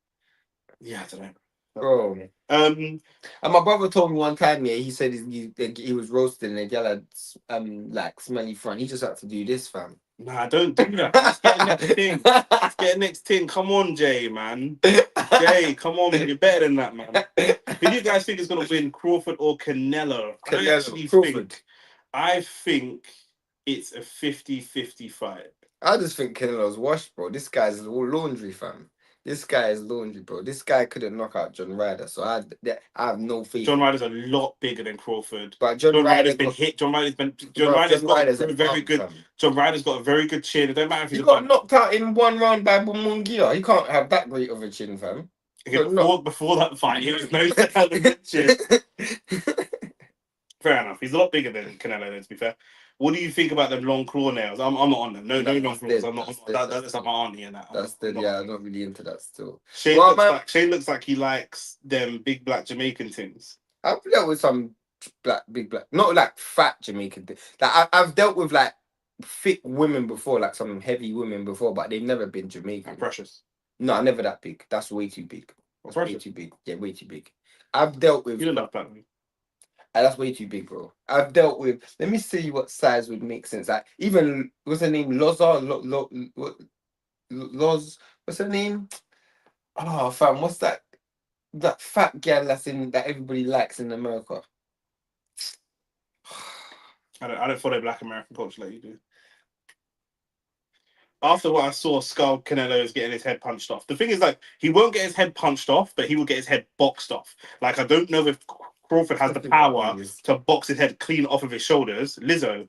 yeah, I don't know. Bro, and my brother told me one time, yeah, he said he was roasting and a girl had like smelly front. He just had to do this, fam. Nah, don't do that. Let's get next thing. Let's get next thing. Come on, Jay, man. Jay, come on, man. You're better than that, man. Who do you guys think is gonna win, Crawford or Canelo? I think it's a 50-50 fight. I just think Canelo's washed, bro. This guy's all laundry, fam. This guy is laundry, bro. This guy couldn't knock out John Ryder, so I have no faith. John Ryder's a lot bigger than Crawford. But John Ryder's been hit. John Ryder's got a very good. John Ryder's got a very good chin. It don't matter if he got knocked out in one round by Bumungia. He can't have that great of a chin, fam. Okay, before that fight, he was no chin. Fair enough. He's a lot bigger than Canelo, to be fair. What do you think about them long claw nails? I'm not on them. No long claws. I'm not. That's like my auntie and that. I'm not really into that still. Shane looks like he likes them big black Jamaican things. I've dealt with some big black, not like fat Jamaican things. Like I've dealt with like thick women before, like some heavy women before, but they've never been Jamaican. Precious. No, never that big. That's way too big. That's way too big. Yeah, way too big. I've dealt with. You don't love that. That's way too big, bro. I've dealt with. Let me see what size would make sense. Like even what's her name? Loza. Loz. What's her name? Oh, fam. What's that? That fat girl that everybody likes in America. I don't follow Black American culture like you do. After what I saw, Skull Canelo is getting his head punched off. The thing is, like, he won't get his head punched off, but he will get his head boxed off. Like, I don't know if Crawford has the power to box his head clean off of his shoulders. Lizzo.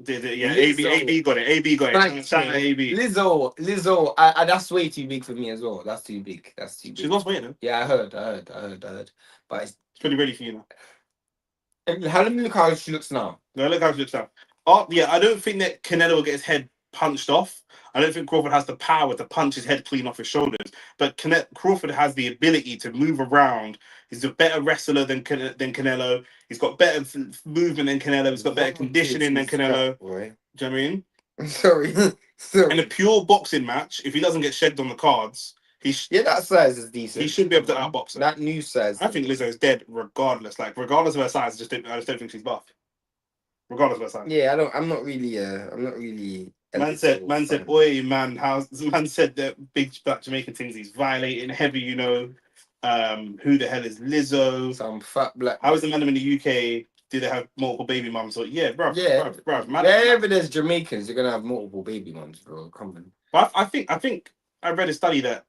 Yeah, AB got it. AB got it. Shout out AB. Lizzo. That's way too big for me as well. That's too big. She's lost weight, though. Yeah, I heard. But it's pretty ready for you now. How look how she looks now. No, look how she looks now. Oh, yeah, I don't think that Canelo will get his head punched off. I don't think Crawford has the power to punch his head clean off his shoulders. But Crawford has the ability to move around. He's a better wrestler than Canelo. He's got better movement than Canelo. He's got better conditioning than Canelo. Do you know what I mean? Sorry. In a pure boxing match, if he doesn't get shegged on the cards, that size is decent. He should be able to outbox her. That new size. I think Lizzo's dead regardless. Like regardless of her size, I just don't think she's buff. Regardless of her size. Yeah, I'm not really. Man said, oi, man, man said that big black Jamaican things he's violating heavy, you know. Who the hell is Lizzo? Some fat black. How is the man in the UK? Do they have multiple baby mums? So yeah, bro. Wherever there's Jamaicans, you're gonna have multiple baby mums, bro. Come on. But I think I read a study that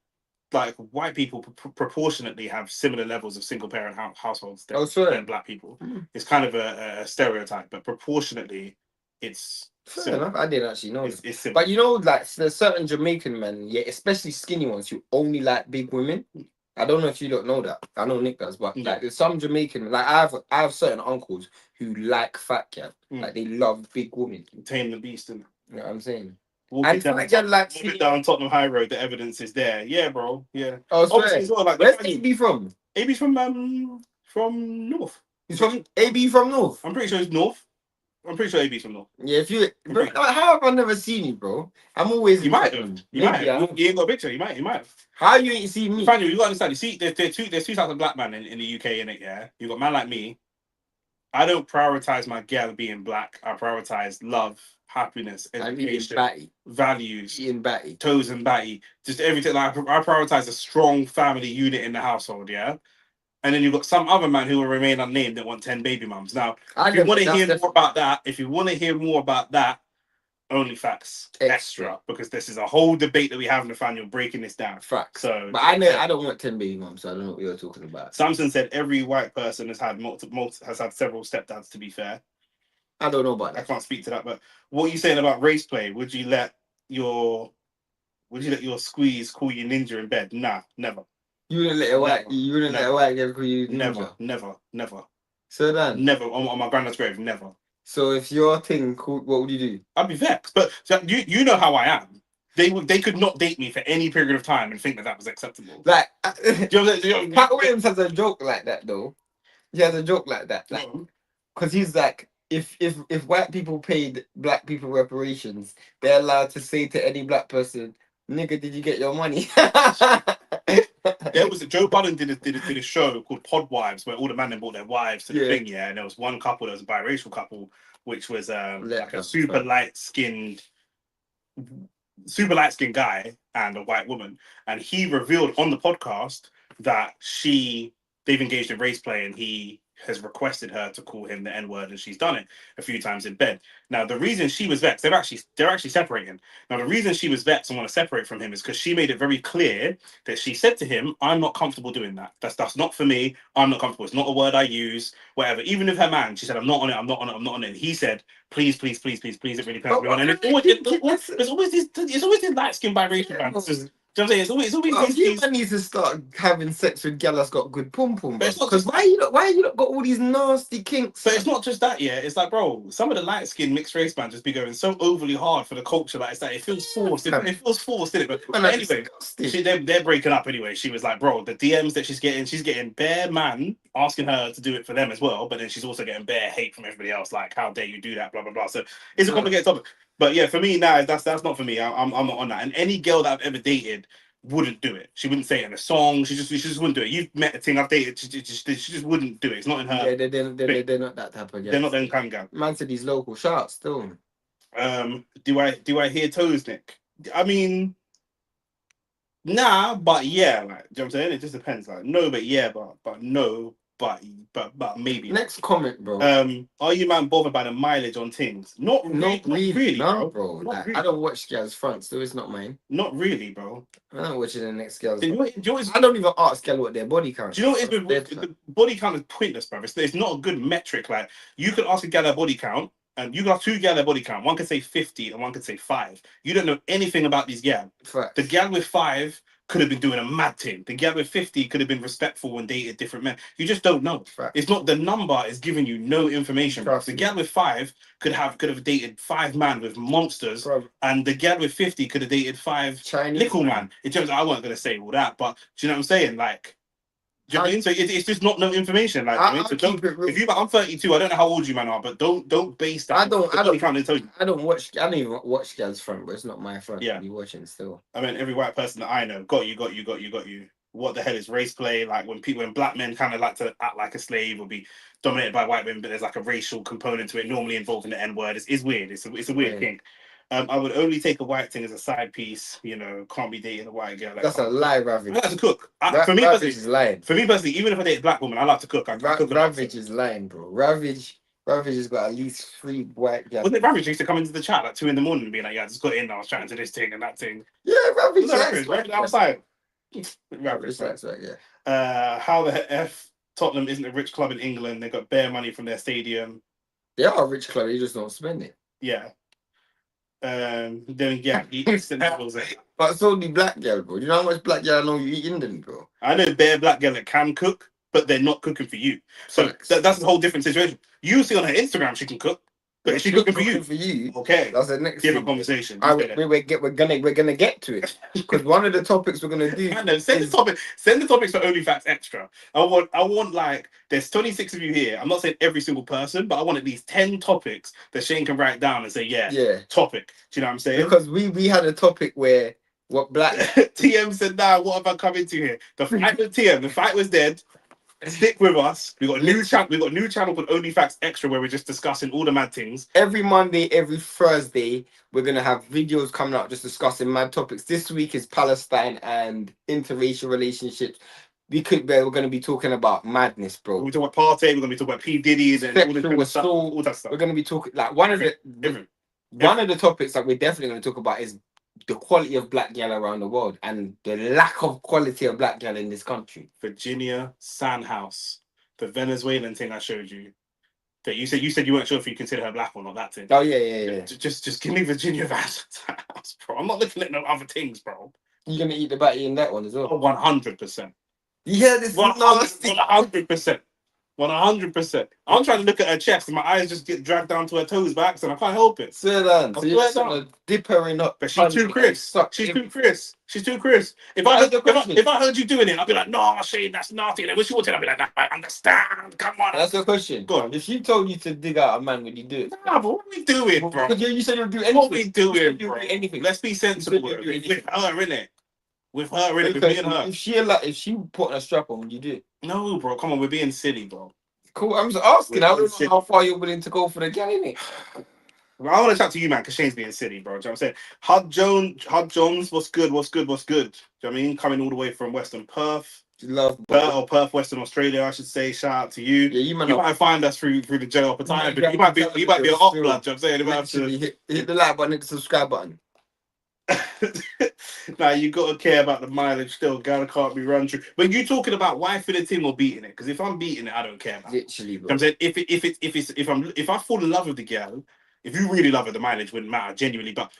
like white people proportionately have similar levels of single parent households than black people. It's kind of a stereotype, but proportionately, it's fair enough. I didn't actually know. It's but you know, like there's certain Jamaican men, yeah, especially skinny ones, who only like big women. I don't know if you don't know that. I know Nick does, but like there's some Jamaican, like I have certain uncles who like fat cat, like they love big women. Tame the beast, and you know what I'm saying. Walk it down Tottenham High Road. The evidence is there. Yeah, bro. Yeah. Oh, obviously, well, like, where's AB from? AB's from North. He's from AB from North. I'm pretty sure he's North. I'm pretty sure AB's from North. Yeah, if you, bro, how have I never seen you, bro? I'm always. You might have. You might have. You ain't got a picture. You might have. How you ain't seen me? Finally, you got to understand. You see, there's two types of black man in the UK, in it. Yeah, you got man like me. I don't prioritize my girl being black. I prioritize love, happiness, education, values, toes and batty, just everything. Like I prioritize a strong family unit in the household, yeah. And then you've got some other man who will remain unnamed that want 10 baby mums. Now, if you want to hear more about that, only facts extra, because this is a whole debate that we have, Nathaniel, breaking this down. Facts. So, but I don't want 10 baby mums, so I don't know what you're talking about. Samson said every white person has had several stepdads. To be fair. I don't know about that. I can't speak to that, but what are you saying about race play? Would you let your squeeze call you ninja in bed? Nah, never. You wouldn't let a white girl call you ninja? Never. So then? Never. On my granddad's grave, never. So if your thing called, what would you do? I'd be vexed. But so you know how I am. They could not date me for any period of time and think that was acceptable. Like, Pat Williams has a joke like that though. He has a joke like that, like, because he's like, if white people paid black people reparations, they're allowed to say to any black person, "Nigga, did you get your money?" There was Joe Budden did a show called Pod Wives where all the men brought their wives to the thing, and there was one couple, there was a biracial couple, which was like a super light skinned guy and a white woman, and he revealed on the podcast that they've engaged in race play, and he has requested her to call him the N-word, and she's done it a few times in bed. Now, the reason she was vexed, they're actually separating. Now, the reason she was vexed and want to separate from him is because she made it very clear that she said to him, "I'm not comfortable doing that. That's not for me. I'm not comfortable. It's not a word I use, whatever." Even if her man, she said, "I'm not on it. And he said, please, it really turns me on." And it's always these light-skinned biracial fans. Do you know what I'm saying? It's always you need to start having sex with gal that's got good pum pum. Because why you not got all these nasty kinks? But it's not just that, yeah. It's like, bro, some of the light skinned mixed race man just be going so overly hard for the culture, like it's like it feels forced. It feels forced, isn't it? But anyway, they're breaking up anyway. She was like, bro, the DMs that she's getting bare man asking her to do it for them as well, but then she's also getting bare hate from everybody else, like, how dare you do that, blah blah blah. So it's a complicated topic. But yeah, for me, that's not for me. I'm not on that. And any girl that I've ever dated wouldn't do it. She wouldn't say it in a song. She just wouldn't do it. You've met a thing I've dated. She just wouldn't do it. It's not in her. Yeah, they're not that type of girl. They're not them kind of girl. Man said he's local. Shout still. Do I hear toes, Nick? I mean, nah, but yeah, like, do you know what I'm saying? It just depends. Like, no, but yeah, but no. But maybe. Next comment, bro. Are you man bothered by the mileage on things? Not really, no, bro. Like, really. I don't watch girls' fronts, so it's not mine. Not really, bro. I'm not watching the next girls. I don't even ask girl what their body count. Do you know what it is? The body count is pointless, bro. It's not a good metric. Like, you could ask a girl their body count, and you got two girl their body count. One could say 50, and one could say 5. You don't know anything about these girls. The girl with 5 could have been doing a mad thing. The girl with 50 could have been respectful and dated different men. You just don't know. Right. It's not the number is giving you no information. The girl with 5 could have dated 5 man with monsters, and the girl with 50 could have dated 5 Chinese little man. In terms of, I wasn't gonna say all that, but do you know what I'm saying? Like, do you know what I mean? So it's just not no information. Like, so if you, I'm 32, I don't know how old you man are, but don't base that. I don't watch. I don't even watch girls front, but it's not my front. Yeah, be watching still. I mean, every white person that I know got you. What the hell is race play? Like when black men kind of like to act like a slave or be dominated by white women, but there's like a racial component to it, normally involving the N word. It's weird. It's a weird thing. I would only take a white thing as a side piece. You know, can't be dating a white girl. That's a lie, Ravage. I like to cook. For me personally, even if I date a black woman, I like to cook. Ravage is lying, bro. Ravage has got at least 3 white girls. Wasn't it Ravage used to come into the chat like 2 in the morning and be like, "Yeah, I just got in. I was chatting to this thing and that thing." Yeah, Ravage. Right outside. Ravage, that's right. Yeah. How the F Tottenham isn't a rich club in England? They got bare money from their stadium. They are a rich club. They just don't spend it. Yeah. Then yeah, but it's only black girl, bro. You know how much black girl I know you eat in them, bro? I know bare black girl that can cook, but they're not cooking for you. So that's a whole different situation. You see on her Instagram she can cook, but is she cooking for you? Okay, that's the next different conversation. We're gonna get to it because one of the topics we're gonna do. I know. Send the topics for OnlyFacts Extra. I want like there's 26 of you here. I'm not saying every single person, but I want at least 10 topics that Shane can write down and say topic. Do you know what I'm saying? Because we had a topic where what black TM said, "Nah, what have I come into here?" The fight with TM. The fight was dead. Stick with us. We got a new channel. We got a new channel called OnlyFacts Extra where we're just discussing all the mad things. Every Monday, every Thursday, we're gonna have videos coming out just discussing mad topics. This week is Palestine and interracial relationships. We're going to be talking about madness, bro. We're talking about party. We're going to be talking about P Diddy's and all that stuff. We're going to be talking like one of the topics that we're definitely going to talk about is the quality of black girl around the world and the lack of quality of black girl in this country. Virginia Sandhouse, the Venezuelan thing I showed you. That you said you weren't sure if you consider her black or not. That thing. Oh yeah. Just give me Virginia Sandhouse, bro. I'm not looking at no other things, bro. You're gonna eat the batty in that one as well. 100%. Yeah, this 100%. 100%. I'm trying to look at her chest and my eyes just get dragged down to her toes by accident. I can't help it. Swear down. So you're gonna dip her in up. But she's too crisp. She's too crisp. If I heard you doing it, I'd be like, "No, Shane, that's nasty." And then when she wanted, I'd be like, "I understand. Come on." That's the question. Go on. If she told you to dig out a man, would you do it? Nah, but what are we doing, bro? You said you'd do anything. What are we doing, bro? Anything. Let's be sensible. With her, innit? With me and her. If she put a strap on, would you do it? No, bro. Come on, we're being silly, bro. Cool. I'm just asking. I don't know how far you're willing to go for the gang, innit? Well, I want to chat to you, man, because Shane's being silly, bro. Do you know what I'm saying? Hud Jones, what's good? Do you know what I mean? Coming all the way from Western Perth. Perth, Western Australia, I should say. Shout out to you. Yeah, you might find us through the jail time, but you might be an off blood. Do you know what I'm saying? Hit the like button, hit the subscribe button. Now you gotta care about the mileage still. Girl can't be run through. But you talking about wifing the team or beating it? Because if I'm beating it, I don't care about. Literally, bro. You know I'm saying if I fall in love with the girl, if you really love her, the mileage wouldn't matter genuinely. But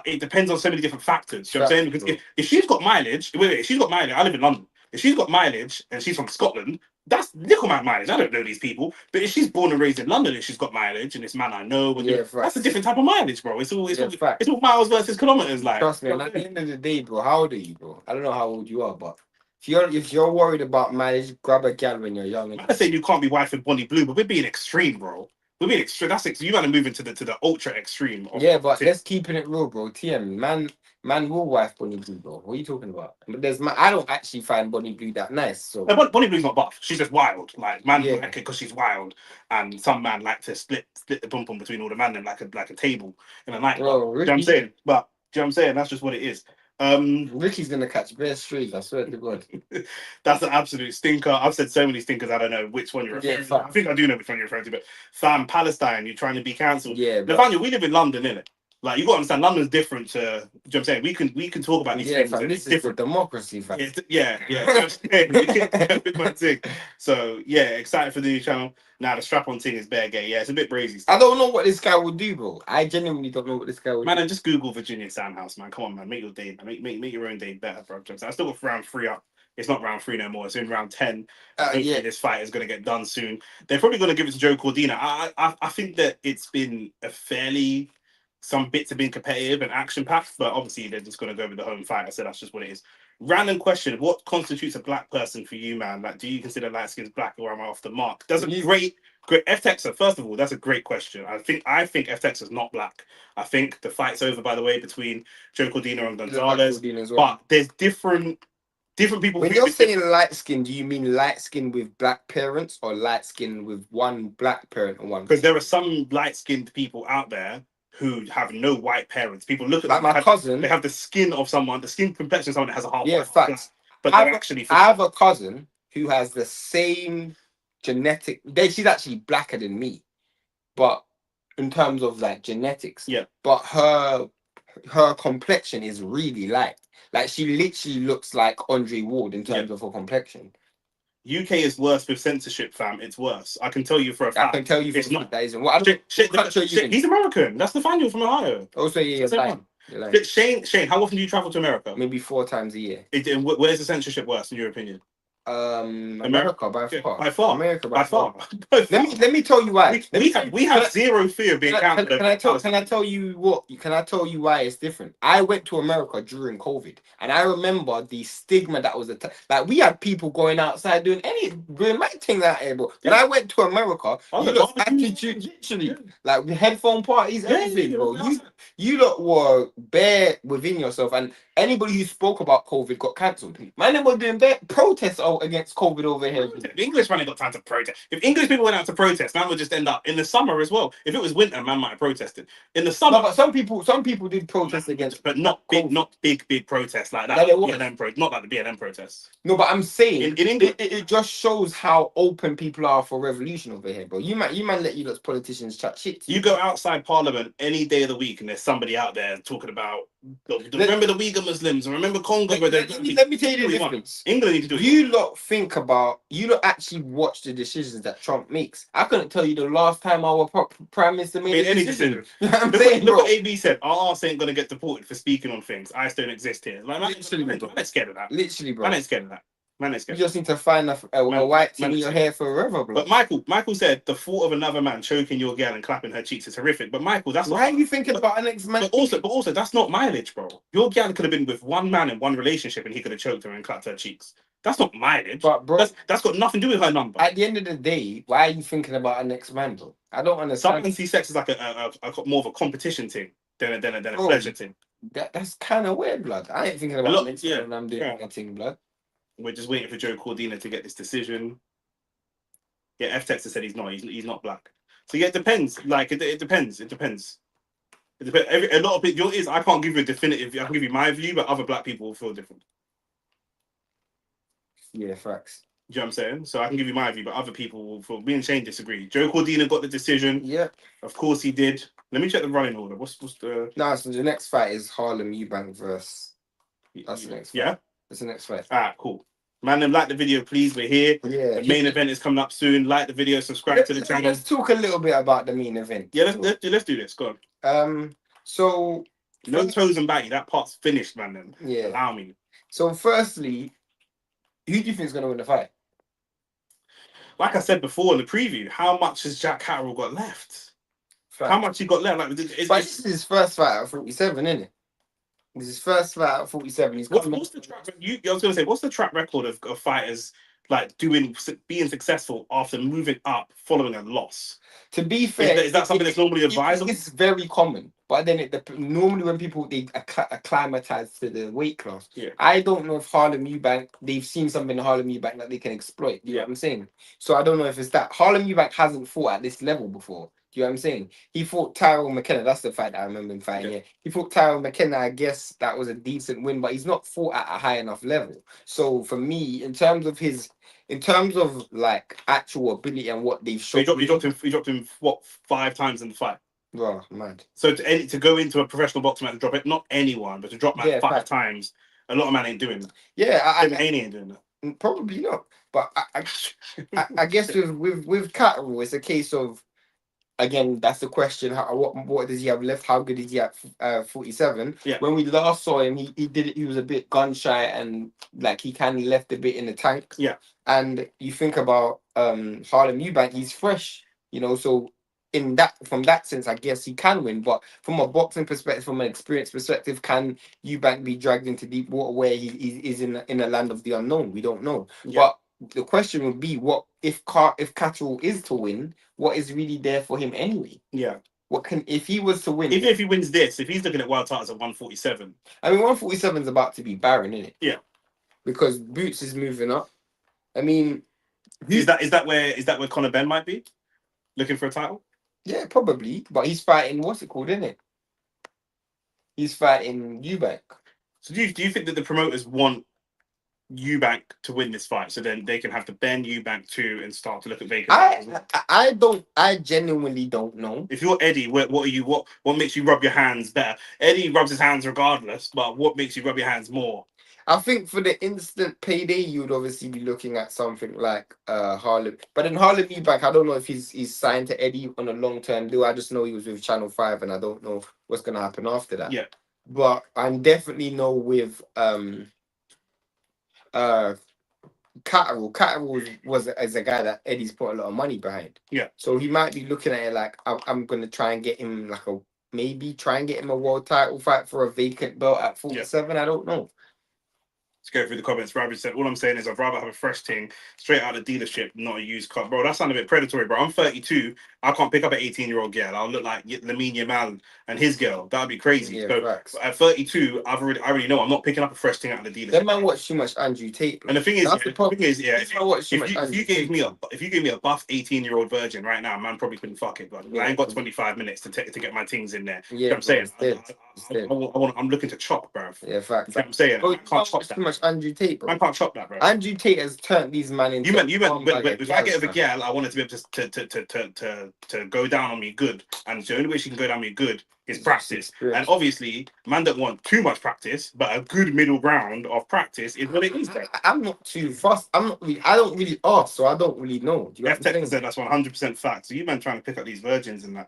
it depends on so many different factors. You know what I'm saying? Because if she's got mileage, she's got mileage. I live in London. If she's got mileage and she's from Scotland, that's little man mileage. I don't know these people. But if she's born and raised in London and she's got mileage and this man I know, that's a different type of mileage, bro. It's all miles versus kilometers. Like, trust me. At the end of the day, bro, how old are you, bro? I don't know how old you are, but if you're worried about mileage, grab a gal when you're young. I say you can't be wife with Bonnie Blue, but we're being extreme, bro. We're being extreme. You gotta move into the ultra extreme. But let's keep it real, bro. TM, man will wife Bonnie Blue, bro. What are you talking about? But I don't actually find Bonnie Blue that nice. So Bonnie Blue's not buff. She's just wild. Like man like it because she's wild, and some man like to split the bum bum between all the man and like a table in a night. Bro, do you know what I'm saying? But do you know what I'm saying? That's just what it is. Ricky's gonna catch bare strays, I swear to God. That's an absolute stinker. I've said so many stinkers, I don't know which one you're referring to. I think I do know which one you're referring to, but Palestine, you're trying to be cancelled. Yeah, Nathaniel, we live in London, innit? Like, you got to understand, London's different to. Do you know what I'm saying? We can talk about these things. Fam, this is the democracy, fam. Yeah. Big man thing. So yeah, excited for the new channel. Now the strap on thing is bare gay. Yeah, it's a bit brazy. I don't know what this guy would do, bro. I genuinely don't know what this guy would do. Man, and just Google Virginia Sandhouse, man. Come on, man. Make your day, man. Make your own day better, bro. I still got round 3 up. It's not round 3 no more. It's in round 10. Hopefully this fight is going to get done soon. They're probably going to give it to Joe Cordina. I think that it's been a fairly... Some bits have been competitive and action-packed, but obviously they're just going to go with the home fight. So that's just what it is. Random question. What constitutes a black person for you, man? Like, do you consider light skins black, or am I off the mark? That's a great F-Texer, first of all, that's a great question. I think F-Texer is not black. I think the fight's over, by the way, between Joe Cordina and Gonzalez. Well. But there's different people. When you're saying light skin, do you mean light skin with black parents, or light skin with one black parent and one? Because there are some light-skinned people out there who have no white parents. People look at like my cousin. They have the skin of someone, the skin complexion of someone that has a half. Yeah, facts. But they're actually. I have a cousin who has the same genetic. She's actually blacker than me, but in terms of like genetics. Yeah. But her complexion is really light. Like, she literally looks like Andre Ward in terms of her complexion. UK is worse with censorship, fam. It's worse. I can tell you for a fact. I can tell you it's not. That isn't. What He's American. That's Nathaniel from Ohio. Also, yeah, you're lying. Shane, how often do you travel to America? Maybe 4 times a year. Where's the censorship worse, in your opinion? America by far. By far. America by far. Let me tell you why. We have zero fear of being counted. Can I tell you why it's different? I went to America during COVID, and I remember the stigma that was like, we had people going outside doing my thing out here, bro. When I went to America, you lot attitude literally like headphone parties, everything, bro. You lot were bare within yourself, and anybody who spoke about COVID got cancelled. Man, they were doing bare protests against COVID over here. The English man ain't got time to protest. If English people went out to protest, man would just end up in the summer as well. If it was winter, man might have protested. In the summer, no, but some people did protest against, but not big protests like that. Not like the BLM protests. No, but I'm saying in England, it just shows how open people are for revolution over here, bro. You might let you lot politicians chat shit. You go outside Parliament any day of the week, and there's somebody out there talking about remember the Uyghur Muslims, and remember Congo. Let me tell you the difference. England need to do it. You lot actually watch the decisions that Trump makes. I couldn't tell you the last time our prime minister made any decision. Look what AB said. Our arse ain't gonna get deported for speaking on things. I don't exist here. Like, I'm not scared of that. Literally, bro. I'm not scared of that. You just need to find a white thing in your hair forever, bro. But Michael said the thought of another man choking your girl and clapping her cheeks is horrific. But Michael, that's why are you thinking about an ex-man? But also, that's not mileage, bro. Your girl could have been with one man in one relationship, and he could have choked her and clapped her cheeks. That's not mileage. But bro, that's got nothing to do with her number. At the end of the day, why are you thinking about an ex-man, bro? I don't understand. Some see sex as like a more of a competition thing than a pleasure thing. That's kind of weird, blood. I ain't thinking about an ex-man when I'm doing that thing, blood. We're just waiting for Joe Cordina to get this decision. Yeah, F-Texter said he's not not black. So yeah, it depends. Like it depends. A lot of people is I can't give you a definitive. I can give you my view, but other black people will feel different. Yeah, facts. Do you know what I'm saying? So I can give you my view, but other people will feel. Me and Shane disagree. Joe Cordina got the decision. Yeah, of course he did. Let me check the running order. What's the? No, so the next fight is Harlem Eubank versus. That's the next fight. Yeah, that's the next fight. Alright, cool. Man, then like the video, please. We're here. Yeah. The main event is coming up soon. Like the video, subscribe to the channel. Let's talk a little bit about the main event. Yeah, let's do this. Go on. So no toes and baggy. That part's finished, man. Then allow me. So firstly, who do you think is going to win the fight? Like I said before in the preview, how much has Jack Catterall got left? How much he got left? Like, this is his first fight at 47, isn't it? This is his first fight at 47. What's the track? I was going to say, what's the track record of fighters like being successful after moving up following a loss? To be fair, is that something that's normally advisable? It's very common, but then normally when people acclimatize to the weight class, I don't know if Harlem Eubank, they've seen something in Harlem Eubank that they can exploit. You know what I'm saying? So I don't know if it's that. Harlem Eubank hasn't fought at this level before. Do you know what I'm saying? He fought Tyrell McKenna. That's the fight that I remember him fighting. Yeah. He fought Tyrell McKenna. I guess that was a decent win, but he's not fought at a high enough level. So for me, in terms of like actual ability and what they've shown, he dropped him what 5 times in the fight. Wow, mad. So to go into a professional boxing match and drop it, not anyone, but to drop like 5 times, a lot of men ain't doing that. Yeah, I ain't doing that. Probably not. But I guess with Catterall, it's a case of, again, that's the question. What does he have left? How good is he at 47? Yeah. When we last saw him, he did it. He was a bit gun shy and like he kind of left a bit in the tank. Yeah. And you think about Harlem Eubank, he's fresh, so from that sense, I guess he can win. But from a boxing perspective, from an experience perspective, can Eubank be dragged into deep water where he is in a land of the unknown? We don't know. Yeah. But the question would be, what if Catterall is to win? What is really there for him anyway? Yeah. If he was to win? If he wins this, if he's looking at wild titles at 147, I mean, 147 is about to be barren, isn't it? Yeah. Because Boots is moving up. I mean, is that where Conor Benn might be looking for a title? Yeah, probably. But he's fighting, what's it called, isn't it? He's fighting Eubank. So do you think that the promoters want Eubank to win this fight, so then they can have the Ben Eubank 2 and start to look at Baker? I genuinely don't know. If you're Eddie, what makes you rub your hands better? Eddie rubs his hands regardless, but what makes you rub your hands more? I think for the instant payday, you would obviously be looking at something like Harlem. But in Harlem Eubank, I don't know if he's signed to Eddie on a long-term deal. I just know he was with Channel 5, and I don't know what's going to happen after that. Yeah. But I definitely know with Catterall was as a guy that Eddie's put a lot of money behind. Yeah. So he might be looking at it like, I'm going to try and get him a world title fight for a vacant belt at 47. Yeah. I don't know. Let's go through the comments. Rabbit said, all I'm saying is I'd rather have a fresh thing straight out of the dealership, not a used car. Bro, that sounds a bit predatory, bro. I'm 32. I can't pick up an 18-year-old girl. I'll look like Lamine Yamal and his girl. That would be crazy. Yeah, so at 32, I already know I'm not picking up a fresh thing out of the dealership. That man watch too much Andrew Tate. Bro. And the thing is, if you gave me a buff 18-year-old virgin right now, man probably couldn't fuck it. But I ain't got 25 minutes to get my things in there. Yeah, you know what I'm saying? I'm looking to chop, bro. Yeah, fact. You know what I'm saying? I can't chop that. Too much Andrew Tate, bro. I can't chop that, bro. Andrew Tate has turned these men into. You meant if I get with a gal, I wanted to be able to go down on me good, and the only way she can go down on me good is practice. And obviously, man don't want too much practice, but a good middle ground of practice is what it is. I'm not too fussed. I don't really ask, so I don't really know. Do you said that's 100% fact. So you man trying to pick up these virgins and that.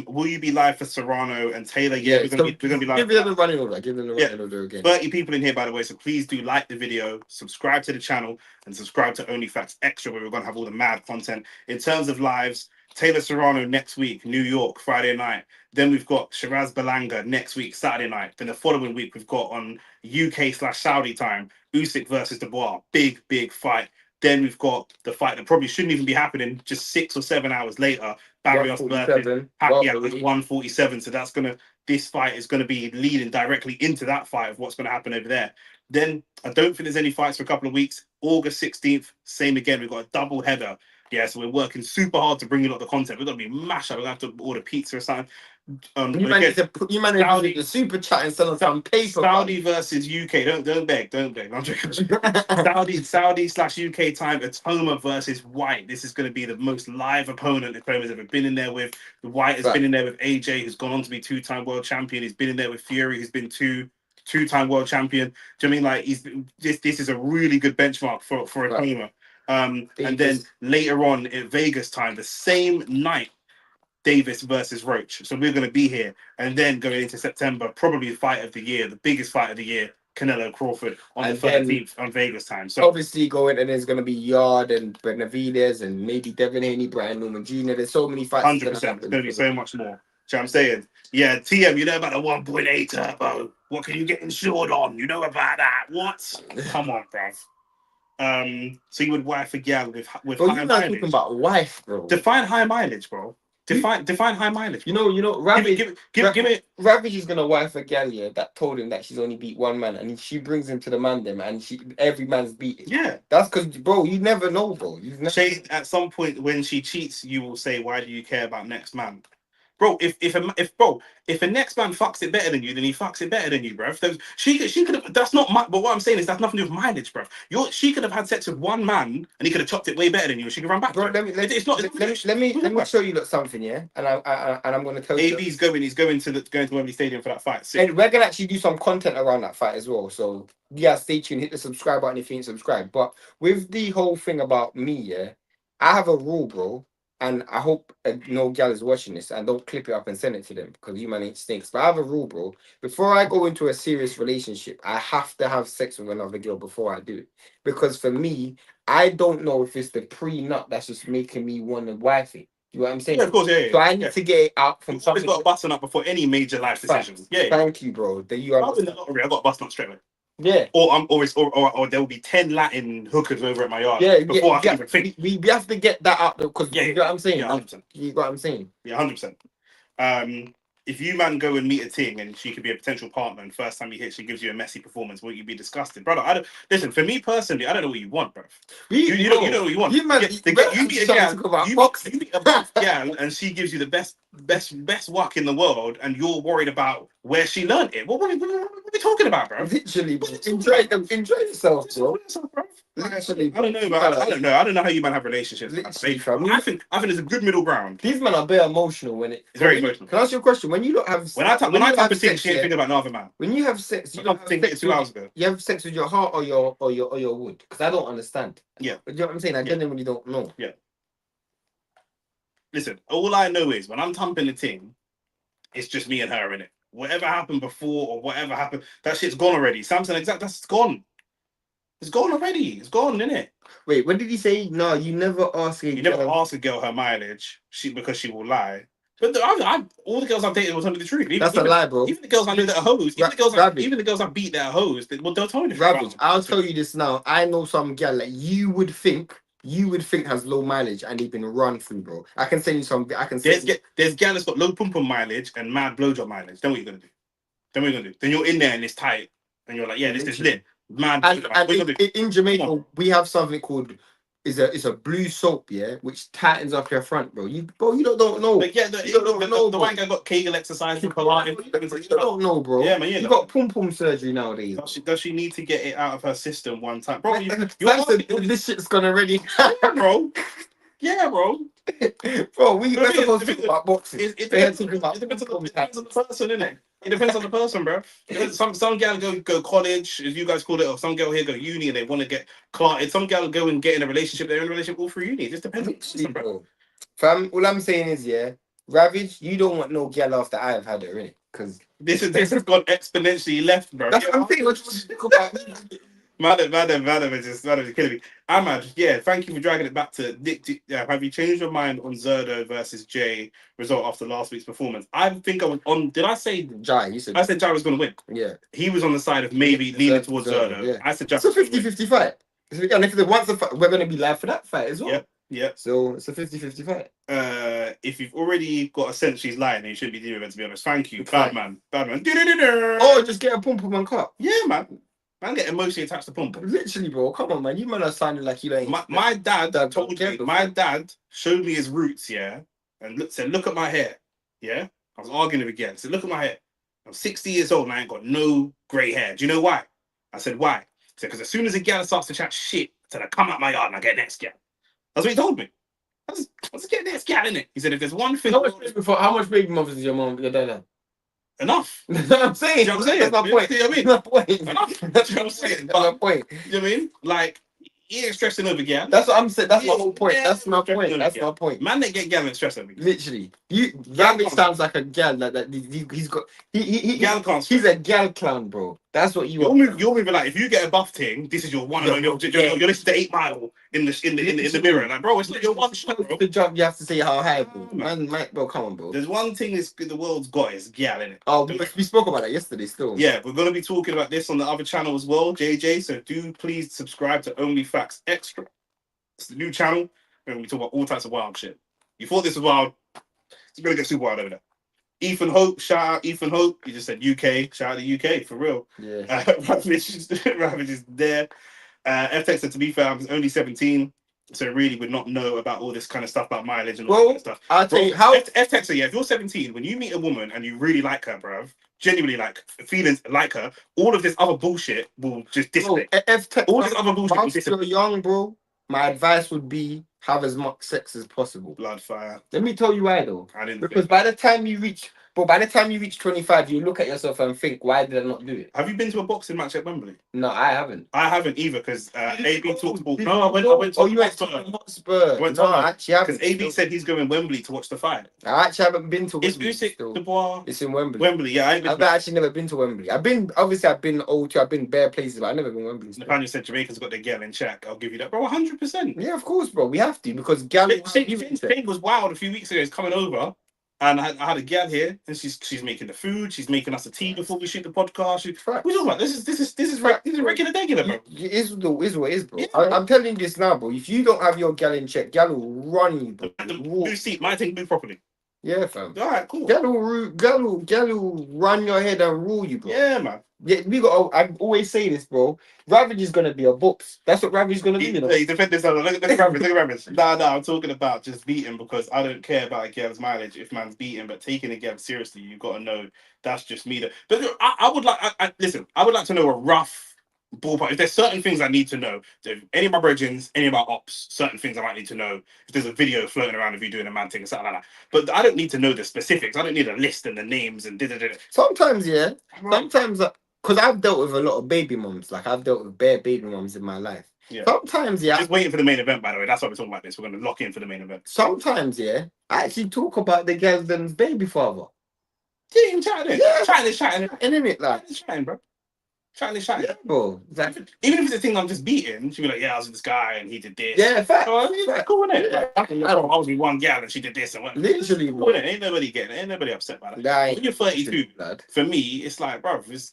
Will you be live for Serrano and Taylor? Yeah, we're gonna be live. Give them a running order. Give them a running order again. 30 people in here, by the way. So please do like the video, subscribe to the channel, and subscribe to OnlyFacts Extra, where we're gonna have all the mad content. In terms of lives, Taylor Serrano next week, New York, Friday night. Then we've got Shiraz Balanga next week, Saturday night. Then the following week, we've got on UK/Saudi time, Usyk versus Dubois. Big fight. Then we've got the fight that probably shouldn't even be happening just 6 or 7 hours later. Barrios versus Pacquiao at 147. So this fight is going to be leading directly into that fight of what's going to happen over there. Then I don't think there's any fights for a couple of weeks. August 16th, same again. We've got a double header. Yeah, so we're working super hard to bring you a lot of the content. We're going to be mashed up. We're going to have to order pizza or something. You managed to put the super chat and sell some paper. Saudi versus UK. Don't beg. I'm joking. Saudi/UK time. Atoma versus White. This is going to be the most live opponent Atoma's ever been in there with. The White has been in there with AJ, who's gone on to be 2-time world champion. He's been in there with Fury, who's been two-time world champion. Do you know what I mean? Like this is a really good benchmark for Atoma. And then later on in Vegas time, the same night, Davis versus Roach. So we're going to be here. And then going into September, probably the fight of the year, the biggest fight of the year, Canelo Crawford on the 13th on Vegas time. So obviously and there's going to be Yard and Benavidez and maybe Devin Haney, Brian Newman Jr. There's so many fights. 100%. There's going to be so much more. Do you know what I'm saying? Yeah, TM, you know about the 1.8 turbo. What can you get insured on? You know about that? What? Come on, bruv. So you would wife a gal with high mileage. You're not talking about wife, bro. Define high mileage, bro. Define high mileage. Bro. You know, Ravage. Give me. Ravage is gonna wife a gal that told him that she's only beat one man, and she brings him to the mandem, and every man's beaten. Yeah, that's because, bro, you never know, bro. At some point when she cheats, you will say, "Why do you care about next man?" Bro, if a next man fucks it better than you, then he fucks it better than you, bro. She could have. That's not my. But what I'm saying is that's nothing to do with mileage, bro. She could have had sex with one man and he could have chopped it way better than you. She could run back. Bro, let me show you something, yeah. And I'm gonna tell you. He's going to Wembley Stadium for that fight. And we're gonna actually do some content around that fight as well. So yeah, stay tuned. Hit the subscribe button if you ain't subscribed. But with the whole thing about me, yeah, I have a rule, bro. And I hope no gal is watching this and don't clip it up and send it to them because you man ain't snakes. But I have a rule, bro. Before I go into a serious relationship, I have to have sex with another girl before I do it. Because for me, I don't know if it's the pre-nut that's just making me want to wife it. You know what I'm saying? Yeah, of course, yeah. So I need to get it out from something. You've got to bust up before any major life decisions. Yeah. Thank you, bro. That you I've been the lottery. I got bust up straight away. Yeah. Or there will be 10 Latin hookers over at my yard. Yeah, before I can even think. We have to get that out because you know what I'm saying. Yeah, 100%. You got what I'm saying. Yeah, 100%. If you man go and meet a ting and she could be a potential partner, and first time you hit, she gives you a messy performance, will you be disgusted, brother? I don't listen. For me personally, I don't know what you want, bro. You don't know what you want. You man, you meet a gal, and she gives you the best work in the world, and you're worried about where she learned it. What are we talking about, bro? Literally, bro. Enjoy yourself, bro. Literally, I don't know, man. I don't know how you man have relationships. I think there's a good middle ground. These men are very emotional when it's very emotional. Can I ask you a question? When you don't have when I type of sex, she ain't thinking about another man. When you have sex, you don't think it 2 hours ago. You have sex with your heart or your wood? Because I don't understand. Yeah, you know what I'm saying? I genuinely don't know. Yeah. Listen, all I know is when I'm thumping the ting, it's just me and her in it. Whatever happened before or whatever happened, that shit's gone already. Samson, that's gone. It's gone already. It's gone, isn't it? Wait, when did he say no? You never ask a girl her mileage. Because she will lie. But all the girls I've dated will tell me the truth. That's a lie, bro. Even the girls I knew that are hoes. Even the girls I beat that are hoes. They'll tell me the truth. I'll tell you this now. I know some girl that you would think has low mileage and they've been run through, bro. I can send you some. There's gal that's got low pum pum mileage and mad blowjob mileage. Then what you gonna do? Then you're in there and it's tight, and you're like, yeah, this is lit. Man, and in Jamaica, we have something called it's a blue soap, yeah, which tightens up your front, bro. You don't know. But yeah, you don't know. The wank I got Kegel exercise for Pilates. You don't know, bro. Yeah, man. You got pum pum surgery nowadays. Does she need to get it out of her system one time, bro? This shit's gonna ready, bro. Yeah, bro. Bro, we're supposed to talk about boxing. It depends on the person, innit? It depends on the person, bro. Some gal go college, as you guys call it, or some girl here go uni and they want to get clarted. Some gal go and get in a relationship. They're in a relationship all through uni. It just depends on the person, bro. Fam, all I'm saying is, yeah, Ravage, you don't want no gal after I have had her, innit? Because this has gone exponentially left, bro. That's what I'm saying. What you think about me? Madam is killing me. Ahmad, yeah, thank you for dragging it back to Nick. Have you changed your mind on Zerdo versus Jay result after last week's performance? I think I was on. Did I say Jai? I said Jai was going to win. Yeah. He was on the side of maybe leaning towards Zerdo. Yeah. I said Jai. It's a 50-50 fight. And if once we're going to be live for that fight as well. Yeah. So it's a 50-50 fight. If you've already got a sense she's lying, then you shouldn't be doing it, to be honest. Thank you. Bad man. Oh, just get a pump and cut. Yeah, man. Man get emotionally attached to pump. Literally, bro. Come on, man. You man are sounding like you ain't. My dad told me. My dad showed me his roots, yeah, and said, "Look at my hair." Yeah, I was arguing with again. Said, "Look at my hair. I'm 60 years old and I ain't got no grey hair. Do you know why?" I said, "Why?" He said, "Because as soon as a gal starts to chat shit, I said, I come out my yard and I get next gal." That's what he told me. I just get next gal, innit? He said, "If there's one thing." How much baby mothers does your dad have? Enough. That's what I'm saying. You know what I'm saying? That's my point. You know what I mean? That's my point. Enough. That's what I'm saying. That's my point. You know what I mean? Like, he ain't stressing over gal. That's what I'm saying. That's my whole point. That's my point. That's my point. Man, they get gal and stress over. Literally, Rabbit sounds like a gal that he's got. Gal can't. He's a gal clown, bro. That's what you are. You're moving like if you get a buff thing, this is your one. You're listening to 8 Mile in the mirror, like bro, it's not your one shot. The job you have to say how high, bro. Man, bro, come on, bro. There's one thing the world's got is gal in it. Oh, we spoke about that yesterday. Still, yeah, we're gonna be talking about this on the other channel as well, JJ. So do please subscribe to Only Facts Extra. It's the new channel, and we talk about all types of wild shit. You thought this was wild? It's gonna get super wild over there. Ethan Hope, shout out Ethan Hope. He just said UK. Shout out the UK for real. Yeah. Ravage is there. FTech said, to be fair, I'm only 17. so really would not know about all this kind of stuff about mileage and all that kind of stuff. I'll tell you how. F-Texter, yeah, if you're 17, when you meet a woman and you really like her, bruv, genuinely like feelings like her, all of this other bullshit will just dissipate. All this other bullshit will Whilst dissipate. you're young, bro, my advice would be have as much sex as possible. Blood fire. Let me tell you why though. I didn't Because by the time you reach 25, you look at yourself and think, why did I not do it? Have you been to a boxing match at Wembley? No, I haven't. I haven't either because AB talked about. No, I went to Hotspur. Went no, I actually haven't. Because AB said he's going Wembley to watch the fight. I actually haven't been to It's Wembley. It's in Wembley. Wembley, yeah. I've actually never been to Wembley. I've been O2, I've been bare places, but I've never been Wembley. Nathaniel said Jamaica's got their girl in check. I'll give you that, bro. 100%. Yeah, of course, bro. We have to because gal. Shane was wild a few weeks ago. He's coming over. And I had a gal here, and she's making the food. She's making us a tea before we shoot the podcast. We're talking about this is regular, bro. It is what it is, bro. Yeah, I'm telling you this now, bro. If you don't have your gal in check, gal will run you, bro. Blue seat, my thing, move properly. Yeah, fam. All right, cool. Gal will run your head and rule you, bro. Yeah, man. Yeah, I always say this, bro. Ravage is gonna be a box. That's what Ravage is gonna be. You know? He defend this. Look at Ravage. No, I'm talking about just beating because I don't care about a girl's mileage if man's beating, but taking a girl seriously, you've got to know that's just me. But I would like. Listen, I would like to know a rough ballpark. If there's certain things I need to know, if any of my brethrens, any of my ops, certain things I might need to know. If there's a video floating around of you doing a man thing or something like that. But I don't need to know the specifics. I don't need a list and the names and Sometimes, yeah. Sometimes. Because I've dealt with a lot of baby moms. Like, I've dealt with bare baby moms in my life. Yeah. Sometimes, yeah. Just waiting for the main event, by the way. That's why we're talking about this. We're going to lock in for the main event. Sometimes, yeah, I actually talk about the girl's baby father. Yeah, I'm chatting. Yeah. Chatting. Isn't it? Like, chatting, bro. Chatting. Yeah, bro. Exactly. Even if it's a thing I'm just beating, she'll be like, yeah, I was with this guy and he did this. Yeah, fact. Cool, innit? Yeah. I was with one gal and she did this and what. Literally, cool, innit? Ain't nobody upset by that. Nah, when you're 32, lad. For me, it's like, bro, it's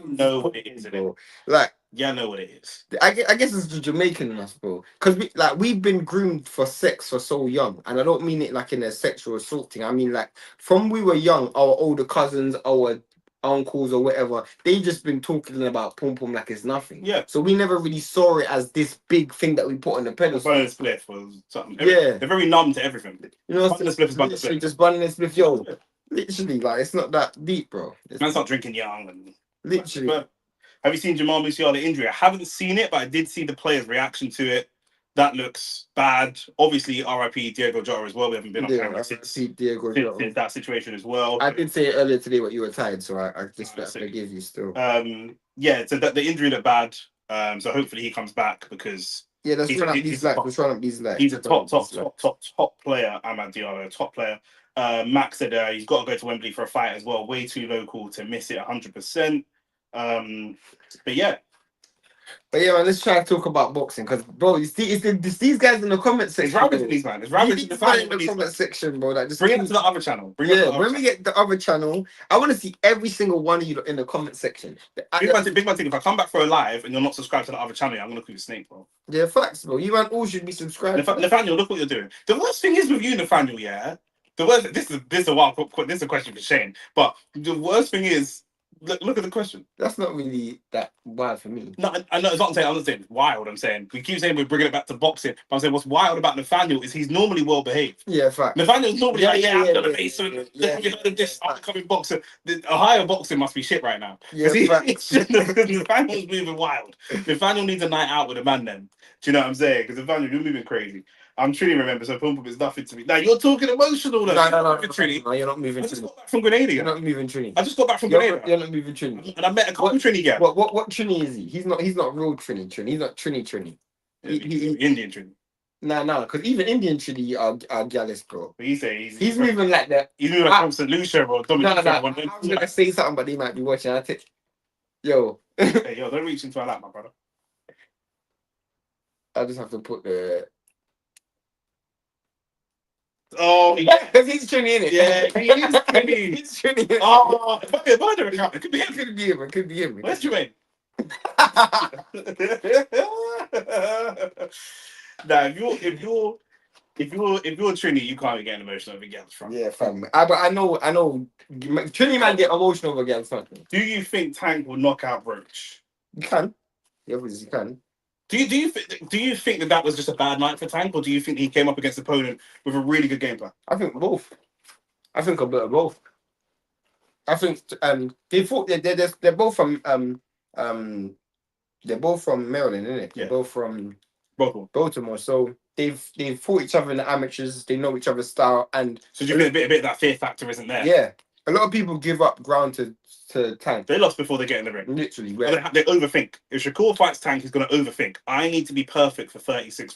know what it is, bro. Like, yeah, I know what it is. I guess it's the Jamaican in us, bro. Because we've been groomed for sex for so young, and I don't mean it like in a sexual assault thing. I mean like from we were young, our older cousins, our uncles or whatever, they just been talking about pom pom like it's nothing. Yeah. So we never really saw it as this big thing that we put on the pedestal. Bun and spliff or something. Yeah. They're very numb to everything. You know, bun and spliff is bun and spliff. Just bun and spliff, yo. Literally, like it's not that deep, bro. Man's not drinking young and literally. But have you seen Jamal Musiala injury? I haven't seen it, but I did see the players' reaction to it. That looks bad. Obviously, RIP Diego Jota as well. We haven't been on camera since that situation as well. I did say earlier today what you were tired, so I just forgive you still. Yeah, so the injury looked bad. So hopefully he comes back because let's run up these lights. He's a top player. Amad Diallo, top player. Max said he's got to go to Wembley for a fight as well. Way too local to miss it 100%. But yeah, man, let's try to talk about boxing because, bro, it's these guys in the comment section. It's rabbits in these, man. It's rabbits in the comment section, bro. Like, just bring it to the other channel. When we get the other channel, I want to see every single one of you in the comment section. Big man thing. If I come back for a live and you're not subscribed to the other channel, I'm gonna call you snake, bro. Yeah, facts, bro. You man all should be subscribed. Nathaniel, look what you're doing. The worst thing is with you, Nathaniel. Yeah, the worst. This is a question for Shane. But the worst thing is. Look at the question. That's not really that wild for me. No, I know. It's not saying. I'm not saying it's wild. I'm saying we keep saying we're bringing it back to boxing. But I'm saying what's wild about Nathaniel is he's normally well behaved. Yeah, fact. Nathaniel's normally I'm gonna be so. Have you heard of this upcoming boxer? The Ohio boxing must be shit right now. Yeah, Nathaniel's moving wild. Nathaniel needs a night out with a man. Then do you know what I'm saying? Because Nathaniel, you're moving crazy. I'm Trini, remember, so Pum Pum is nothing to me. Now, you're talking emotional, though. No, Trini. No, you're not moving Trini. I just got back from Grenada. You're not moving Trini. I just got back from Grenada. You're not moving Trini. And I met a couple Trini guys. What Trini is he? He's not real Trini. He's not Trini. He's Indian Trini. No, because even Indian Trini are jealous, bro. But he's moving like that. He's moving like from St. Lucia, bro. No. I was going to say something, but they might be watching. Yo. Hey, don't reach into our lap, my brother. I just have to put the... Oh, yeah, because he's Trini, innit? Yeah, he is Trini. He's Trini. Oh, it might be a murder account. It could be him. It could be him. Where's Jermaine? Nah, if you're Trini, you can't be getting emotional over girls front. Yeah, fam. But I know. Trini man get emotional over girls front. Do you think Tank will knock out Roach? You can. Yeah, obviously you can. Do you think that was just a bad night for Tank, or do you think he came up against an opponent with a really good game plan? I think both. I think a bit of both. I think they fought. They're both from they're both from Maryland, isn't it? They're both from Baltimore. So they've fought each other in the amateurs. They know each other's style, and so do you think a bit of that fear factor isn't there? Yeah, a lot of people give up ground to Tank. They lost before they get in the ring. Literally, they overthink. If Shakur fights Tank, he's going to overthink. I need to be perfect for 36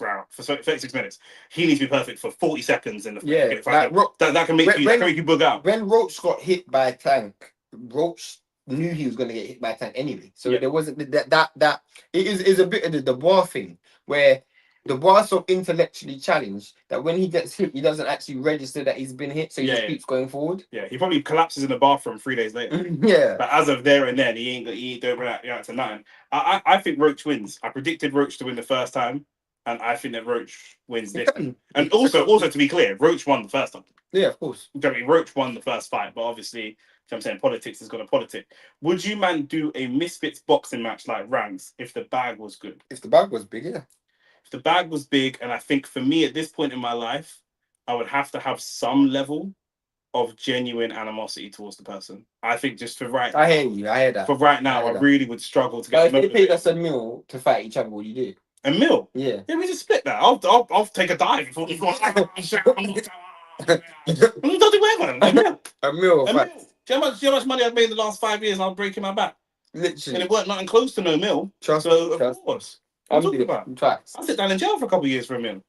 minutes. He needs to be perfect for 40 seconds in the fight. That can make you bug out. When Roach got hit by Tank, Roach knew he was going to get hit by Tank anyway. So there wasn't that. It is a bit of the bar thing where the bar's so intellectually challenged that when he gets hit, he doesn't actually register that he's been hit, so he just keeps going forward. Yeah, he probably collapses in the bathroom 3 days later. Yeah, but as of there and then, he ain't doing that to nothing. I think Roach wins. I predicted Roach to win the first time, and I think that Roach wins this. And also to be clear, Roach won the first time. Yeah, of course. I mean, Roach won the first fight, but obviously, you know what I'm saying, politics is going to politic. Would you, man, do a Misfits boxing match like Rams if the bag was good? If the bag was big, yeah. If the bag was big, and I think for me at this point in my life, I would have to have some level of genuine animosity towards the person. I think just for right I hear you. I hear that. For right now, I really would struggle to get. But if they paid us a meal to fight each other, what do you do? A meal? Yeah. Yeah, we just split that. I'll take a dive before you go. A meal. Do you know how much money I've made in the last 5 years and I'm breaking my back? Literally. And it weren't nothing close to no meal. Trust so, me. Of course. What are you talking about? I'll sit down in jail for a couple of years for a meal.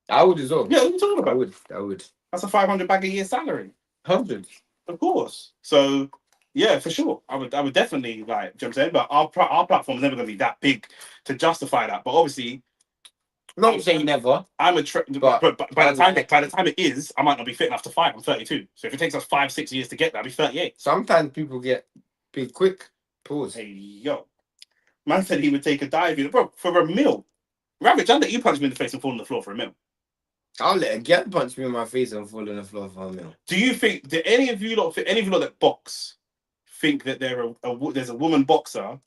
I would as well. Yeah, what are you talking about? I would. That's a 500 bag a year salary. 100. Of course. So, yeah, for sure. I would definitely, like, you know what I'm saying? But our platform is never going to be that big to justify that. But obviously, not saying never. But by the time it is, I might not be fit enough to fight. I'm 32. So if it takes us 5-6 years to get there, I'll be 38. Sometimes people get big quick. Pause. Hey, yo. Man said he would take a dive. Bro, for a meal. Ravage, I'll let you punch me in the face and fall on the floor for a meal. I'll let a girl punch me in my face and fall on the floor for a meal. Do you think, do any of you lot that box think that there's a woman boxer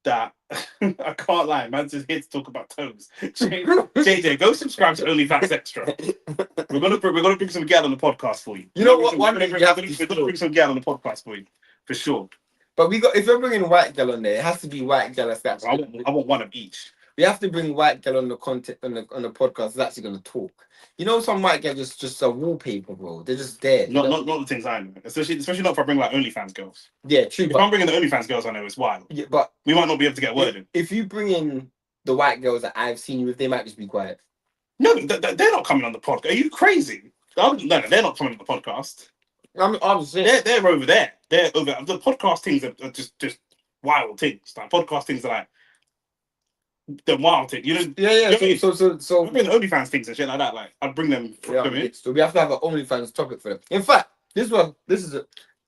that I can't lie, man's just here to talk about toes. JJ, go subscribe to OnlyFans Extra. We're gonna bring some gal on the podcast for you. You know what? We're gonna bring some gal on the podcast for you, for sure. But if we're bringing white gal on there, it has to be white gal that's I want one of each. We have to bring white gal on the content on the podcast that's actually gonna talk. You know, some white gal just a wallpaper, bro. They're just there. Not the things I know. Especially not if I bring like OnlyFans girls. Yeah, true. If I'm bringing the OnlyFans girls, I know it's wild. Yeah, but we might not be able to get a word in. If you bring in the white girls that I've seen with, they might just be quiet. No, they're not coming on the podcast. Are you crazy? No, they're not coming on the podcast. I'm saying they're over there. They're over. The podcast things are just wild things. Like podcast things are like the wild thing. You know? Yeah. So I bring the OnlyFans things and shit like that. Like I'd bring them. So we have to have an OnlyFans topic for them. In fact, this is it.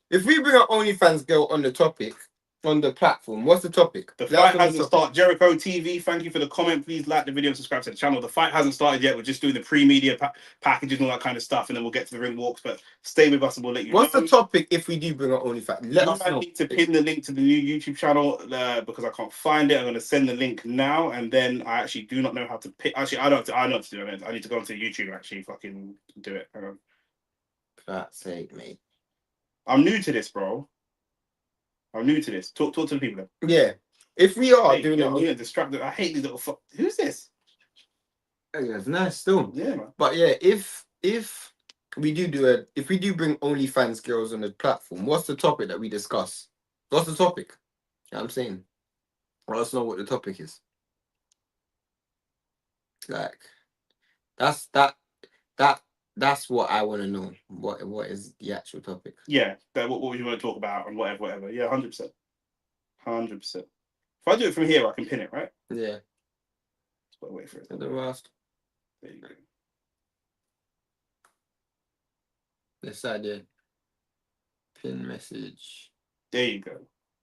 If we bring an OnlyFans girl on the topic, on the platform, what's the topic? The fight hasn't started. Jericho TV, thank you for the comment. Please like the video and subscribe to the channel. The fight hasn't started yet. We're just doing the pre-media packages and all that kind of stuff, and then we'll get to the ring walks. But stay with us and we'll let you know. What's the topic if we do bring an OnlyFans? Let us know. I need to pin the link to the new YouTube channel because I can't find it. I'm going to send the link now, and then I actually do not know how to pick. Actually, I know what to do it. I need to go onto YouTube and actually fucking do it. Hang on. For that's sake, mate. I'm new to this, bro. I'm new to this. Talk to the people then. Yeah. If we are doing it, distracted. I hate these little fuck. Who's this? Yeah, it's nice still. Yeah, man. But yeah, if we do if we do bring OnlyFans girls on the platform, what's the topic that we discuss? What's the topic? You know what I'm saying? Let us know what the topic is. Like that's what I want to know. What is the actual topic? Yeah, what you want to talk about and whatever. Yeah, 100%. 100%. If I do it from here, I can pin it, right? Yeah. Let's wait for it. The last. There you go. This side, yeah. Pin message. There you go.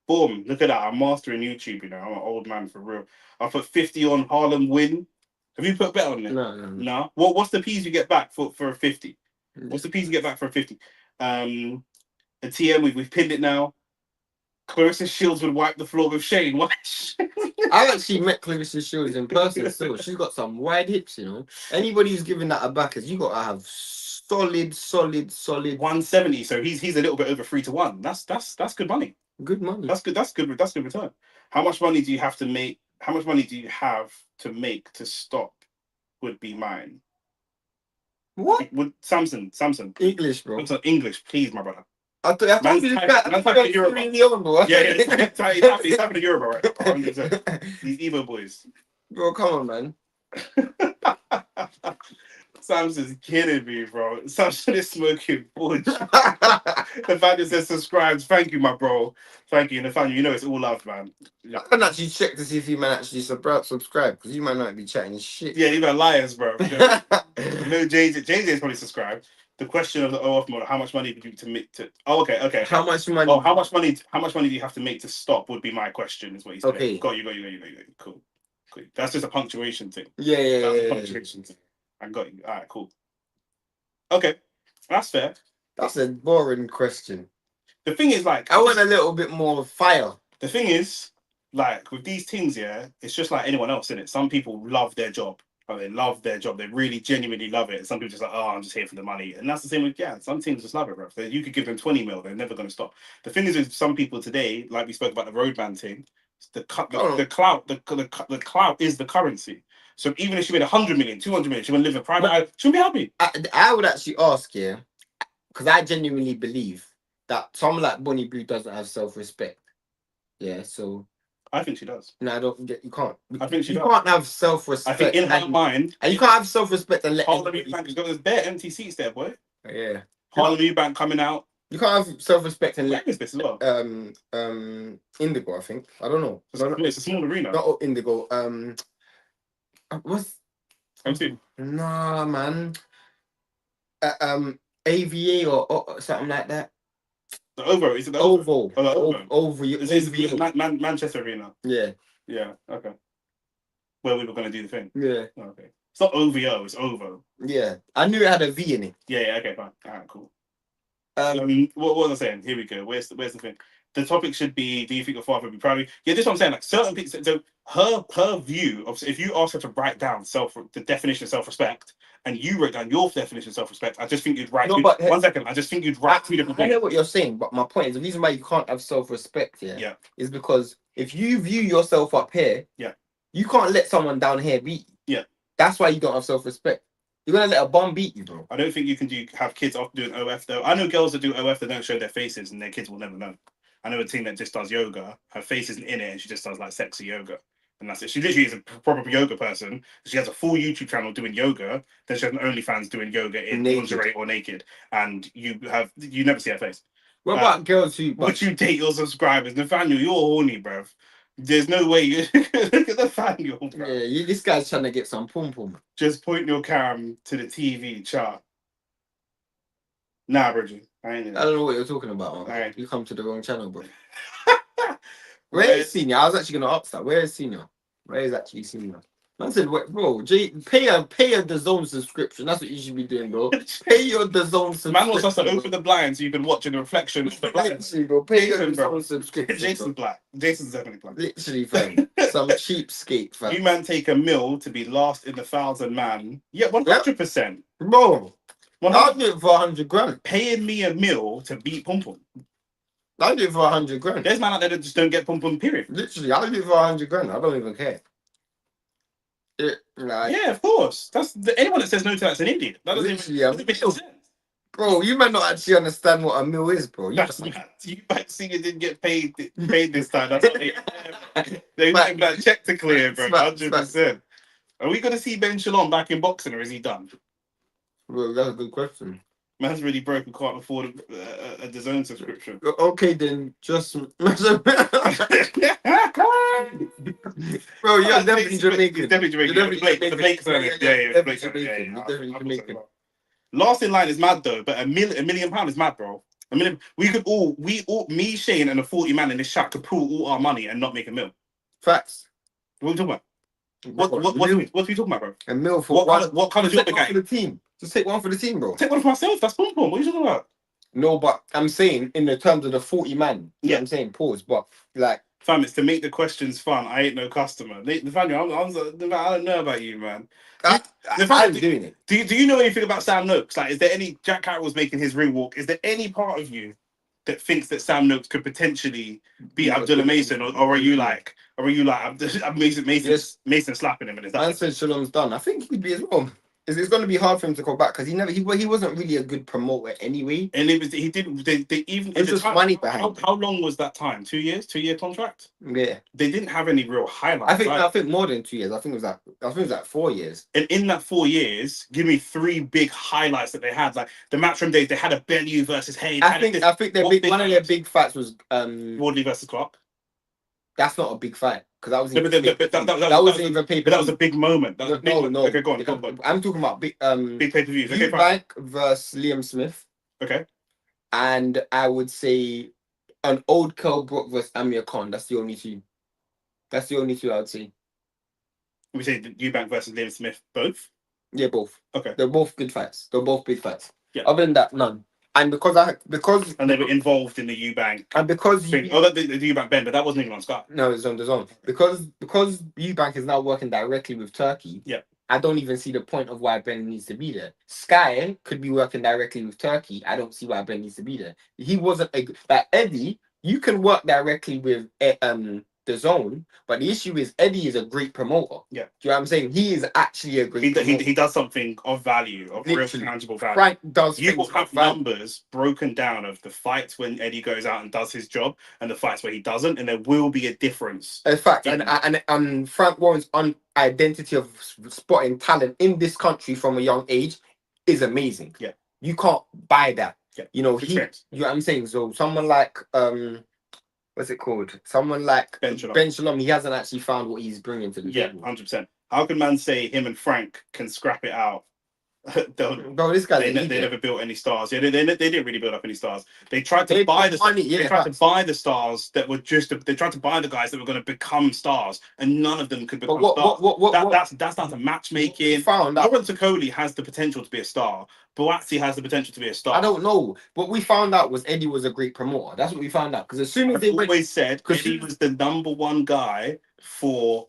Boom. Look at that. I'm mastering YouTube, you know. I'm an old man for real. I put 50 on Harlem win. Have you put a bet on it? No. What's the P's you get back for a 50? What's the P's you get back for a 50? A TM, we've pinned it now. Clarissa Shields would wipe the floor with Shane. What? I actually met Clarissa Shields in person. Still, she's got some wide hips. You know, anybody who's giving that a backers, you got to have solid. 170. So he's a little bit over 3-1. That's good money. Good money. That's good. That's good. That's good return. How much money do you have to make? How much money do you have to make to stop? Would be mine. What? Would Samson? English, bro. English, please, my brother. I thought you typing Euro. Yeah, he's typing the Euro, right? 100%. These Evo boys. Bro, come on, man. Samson's killing me, bro. Samson is smoking budge. The fact that says subscribes, thank you, my bro. Thank you. And the fact you know it's all love, man. I can actually check to see if you man actually subscribe because you might not be chatting shit. Yeah, you man liars, bro. No, JJ is probably subscribed. The question of the OF model: how much money do you to make to? Oh, okay. How much money? Oh, how much money do you have to make to stop? Would be my question. Is what he said. Okay. Got you. Cool. That's just a punctuation thing. Yeah. Punctuation thing. I got you. All right, cool. Okay, that's fair. That's a boring question. The thing is, like, I want a little bit more fire. The thing is, like, with these things, yeah, it's just like anyone else, isn't it? Some people love their job. Like, they love their job. They really genuinely love it. Some people just like, oh, I'm just here for the money. And that's the same with, yeah, some teams just love it, bro. You could give them 20 mil, they're never going to stop. The thing is with some people today, like we spoke about the roadman thing, the clout is the currency. So even if she made 100 million, 200 million, she would live in private life, she'll be happy. I would actually ask, yeah, because I genuinely believe that someone like Bonnie Blue doesn't have self-respect. Yeah, so I think she does. No, I don't get. You can't. I think she does. You can't have self-respect. I think in her mind, and you can't have self-respect and let. Harlem Eubank has got this bare empty seats there, boy. Yeah. Harlem Eubank coming out. You can't have self-respect and let. Where is this as well? Indigo, I think. I don't know. It's a small arena. Not Indigo. What's? MC. Nah, man. AVA or something like that. The OVO, is it the OVO? OVO. Is it Manchester Arena? Yeah. Yeah, okay. Where we were going to do the thing? Yeah. Okay. It's not OVO, it's OVO. Yeah. I knew it had a V in it. Yeah, okay, fine. All right, cool. What was I saying? Here we go. Where's the thing? The topic should be, do you think your father would be proud of you? Yeah, this is what I'm saying. Like, certain people, so her view of, if you ask her to write down the definition of self-respect, and you wrote down your definition of self-respect, I just think you'd write. One second, I just think you'd write 3 different things. I know what you're saying, but my point is the reason why you can't have self-respect here is because if you view yourself up here, you can't let someone down here beat you. Yeah. That's why you don't have self-respect. You're gonna let a bum beat you, bro. I don't think you can have kids off doing OF though. I know girls that do OF that don't show their faces and their kids will never know. I know a team that just does yoga. Her face isn't in it, and she just does like sexy yoga, and that's it. She literally is a proper yoga person. She has a full YouTube channel doing yoga. Then she has an OnlyFans doing yoga in lingerie or naked, and you never see her face. What about girls who? But you date your subscribers, Nathaniel. You're horny, bruv. There's no way you look at Nathaniel, bro. Yeah, this guy's trying to get some pum pum. Just point your cam to the TV chart. Nah, Bridget. I don't know what you're talking about, man. Right. You come to the wrong channel, bro. Where is Senior? I was actually gonna ask that. Where is Senior? Where is actually Senior? Man said, bro, pay a DAZN subscription. That's what you should be doing, bro. Pay your DAZN subscription. Man wants us to open the blinds so you can watch in the reflection of the blinds. Bro, pay your DAZN subscription. Jason's black. Jason's definitely black. Literally, fam. Some cheapskate, fam. You man take a mill to be last in the 1,000 man. Yeah, 100%. Bro. I'll do it for 100 grand. Paying me a mill to beat Pum Pum. I'll do it for 100 grand. There's man out there that just don't get Pum Pum, period. Literally, I'll do it for 100 grand. I don't even care. Yeah, of course. Anyone that says no to that's an idiot. That doesn't make sense. Bro, you might not actually understand what a mill is, bro. You might see you didn't get paid this time. That's what they have that check to clear, bro. 100%. Are we gonna see Ben Shalom back in boxing, or is he done? Well, that's a good question. Man's really broke and can't afford a DAZN subscription. Okay, then just bro, you're definitely Jamaican. Definitely Jamaican. The Blake surname. Yeah, Blake surname. Definitely Jamaican. Last in line is mad though, but £1 million is mad, bro. Me, Shane, and a 40 man in this chat could pool all our money and not make a mill. Facts. What are we talking about? What are we talking about, bro? A mill for what colour is your bag? For the team. Just take one for the team, bro. Take one for myself. That's Pum Pum. What are you talking about? No, but I'm saying in the terms of the 40 man. Yeah, I'm saying pause, but like. Fam, it's to make the questions fun. I ain't no customer. Nathaniel, I don't know about you, man. I'm doing it. Do you know anything about Sam Noakes? Like, is there any Jack Catterall's making his ring walk? Is there any part of you that thinks that Sam Noakes could potentially beat Abdullah Mason, or are you like Mason slapping him? And is that Man said Shalom's done. I think he'd be as well. It's going to be hard for him to go back because he wasn't really a good promoter anyway. And he didn't. They even. It's just money behind. How long was that time? 2 years? 2-year contract? Yeah. They didn't have any real highlights. I think more than 2 years. I think it was like 4 years. And in that 4 years, give me 3 big highlights that they had. Like the Matchroom days, they had a Bellew versus Hayes. I think one of their big fights was Wardley versus Clark. That's not a big fight because that was that wasn't even pay. But that was a big moment. That was no. Okay, go on. I'm talking about big big pay-per-views. Okay, Eubank versus Liam Smith. Okay. And I would say an old Kell Brook versus Amir Khan. That's the only two. That's the only two I would say. We say Eubank versus Liam Smith, both. Yeah, both. Okay. They're both good fights. They're both big fights. Yeah. Other than that, none. And because and they were involved in the Eubank. And because the Eubank Ben, but that wasn't even on Sky. No, it's on the zone. Because Eubank is now working directly with Turkey. Yeah. I don't even see the point of why Ben needs to be there. Sky could be working directly with Turkey. I don't see why Ben needs to be there. He wasn't like Eddie. You can work directly with the zone, but the issue is Eddie is a great promoter. Yeah. Do you know what I'm saying? He is actually a great promoter. He does something of value, of literally, real tangible value. Frank does. You will have numbers broken down of the fights when Eddie goes out and does his job and the fights where he doesn't, and there will be a difference. In fact, and Frank Warren's identity of spotting talent in this country from a young age is amazing. Yeah. You can't buy that. Yeah. You know, you know what I'm saying? So someone like what's it called? Someone like Ben Shalom, he hasn't actually found what he's bringing to the table. 100%. How can man say him and Frank can scrap it out? Bro, this guy they never built any stars. Yeah, they didn't really build up any stars. They tried to buy the stars that were they tried to buy the guys that were going to become stars, and none of them could become stars. That's down to matchmaking. Aaron Tokoli has the potential to be a star. Boazzi has the potential to be a star. I don't know. What we found out was Eddie was a great promoter. That's what we found out. Because as soon as they always said Eddie was the #1 guy for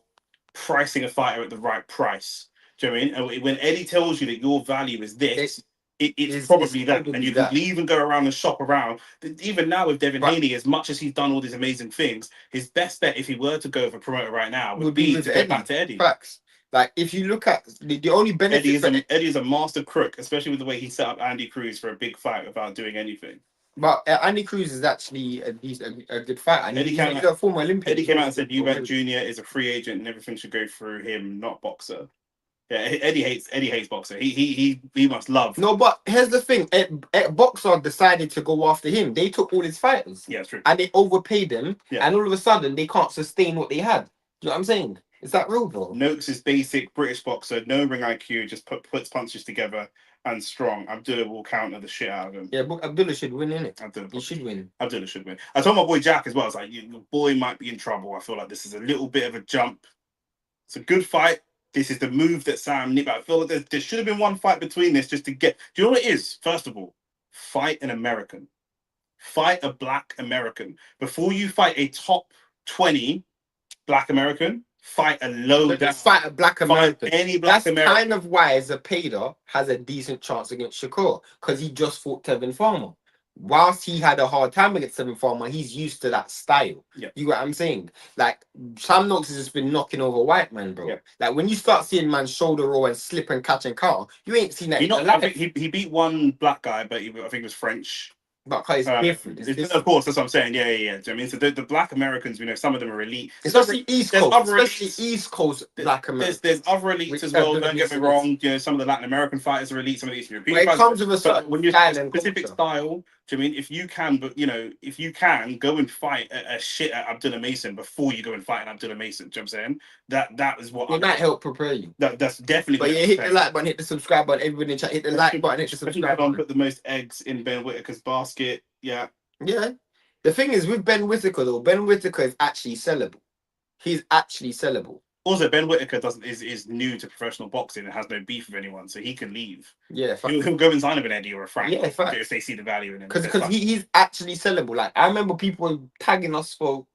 pricing a fighter at the right price. Do you know what I mean? And when Eddie tells you that your value is this, it's probably that. And you can leave and go around and shop around. Even now with Devin Haney, as much as he's done all these amazing things, his best bet if he were to go with a promoter right now would be to go back to Eddie. Facts. Like if you look at the only benefit, Eddie is a master crook, especially with the way he set up Andy Cruz for a big fight without doing anything. But Andy Cruz is actually a good fighter. And he's a former Olympian. Eddie came out and said Eubank Jr. is a free agent and everything should go through him, not boxer. Yeah, Eddie hates boxer. He must love. No, but here's the thing: Boxer decided to go after him. They took all his fighters. Yeah, it's true. And they overpaid them. Yeah. And all of a sudden, they can't sustain what they had. Do you know what I'm saying? Is that real, bro? Noakes is basic British boxer, no ring IQ, just puts punches together and strong. Abdullah will counter the shit out of him. Yeah, but Abdullah should win, innit? He should win. Abdullah should win. I told my boy Jack as well. I was like, your boy might be in trouble. I feel like this is a little bit of a jump. It's a good fight. This is the move that Sam needed. I feel like there should have been one fight between this just to get. Do you know what it is? First of all, fight an American. Fight a black American. Before you fight a top 20 black American, fight a fight a black American. Any black American. That's kind of why Zepeda has a decent chance against Shakur, because he just fought Tevin Farmer. Whilst he had a hard time against Tevin Farmer, he's used to that style. Yeah. You get what I'm saying? Like Sam Knox has just been knocking over white man, bro. Yeah. Like when you start seeing man shoulder roll and slip and catch and counter, you ain't seen that. He beat one black guy, but I think it was French. But it's different. Of course, that's what I'm saying. Yeah. Do you know what I mean? So the black Americans, some of them are elite. Especially East Coast black Americans. There's other elites as well. Don't get me wrong. Some of the Latin American fighters are elite. Some of the Eastern European fighters. It comes with a certain when you're specific style. Do you mean if you can go and fight a shit at Abdullah Mason before you go and fight an Abdullah Mason? Do you know what I'm saying? That is what it might help prepare you. That's definitely. But hit the like button, hit the subscribe button. Everybody in chat, hit the like button, hit the subscribe button. Put the most eggs in Ben Whittaker's basket. Yeah. The thing is with Ben Whittaker though, Ben Whittaker is actually sellable. He's actually sellable. Also, Ben Whittaker is new to professional boxing and has no beef with anyone, so he can leave. Yeah, he'll go and sign with an Eddie or a Frank. Yeah, if they see the value in him. Because he's actually sellable. Like I remember people tagging us to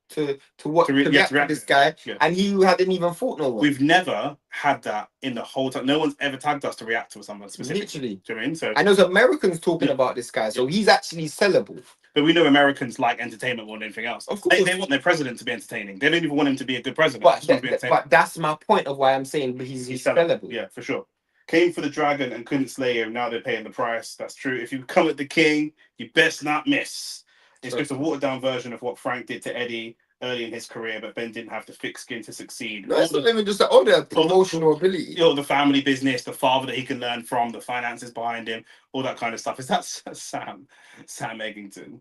react to this guy, and he hadn't even fought no one. We've never had that in the whole time. No one's ever tagged us to react to someone specifically. Literally. Do you know what I mean? So, and there's Americans talking about this guy, so he's actually sellable. But we know Americans like entertainment more than anything else. Of course. They want their president to be entertaining. They don't even want him to be a good president. But that's my point of why I'm saying he's sellable. Yeah, for sure. Came for the dragon and couldn't slay him. Now they're paying the price. That's true. If you come at the king, you best not miss. It's just a watered down version of what Frank did to Eddie early in his career, but Ben didn't have the thick skin to succeed. No, it's not even just the emotional ability. The family business, the father that he can learn from, the finances behind him, all that kind of stuff. Is that Sam Eggington?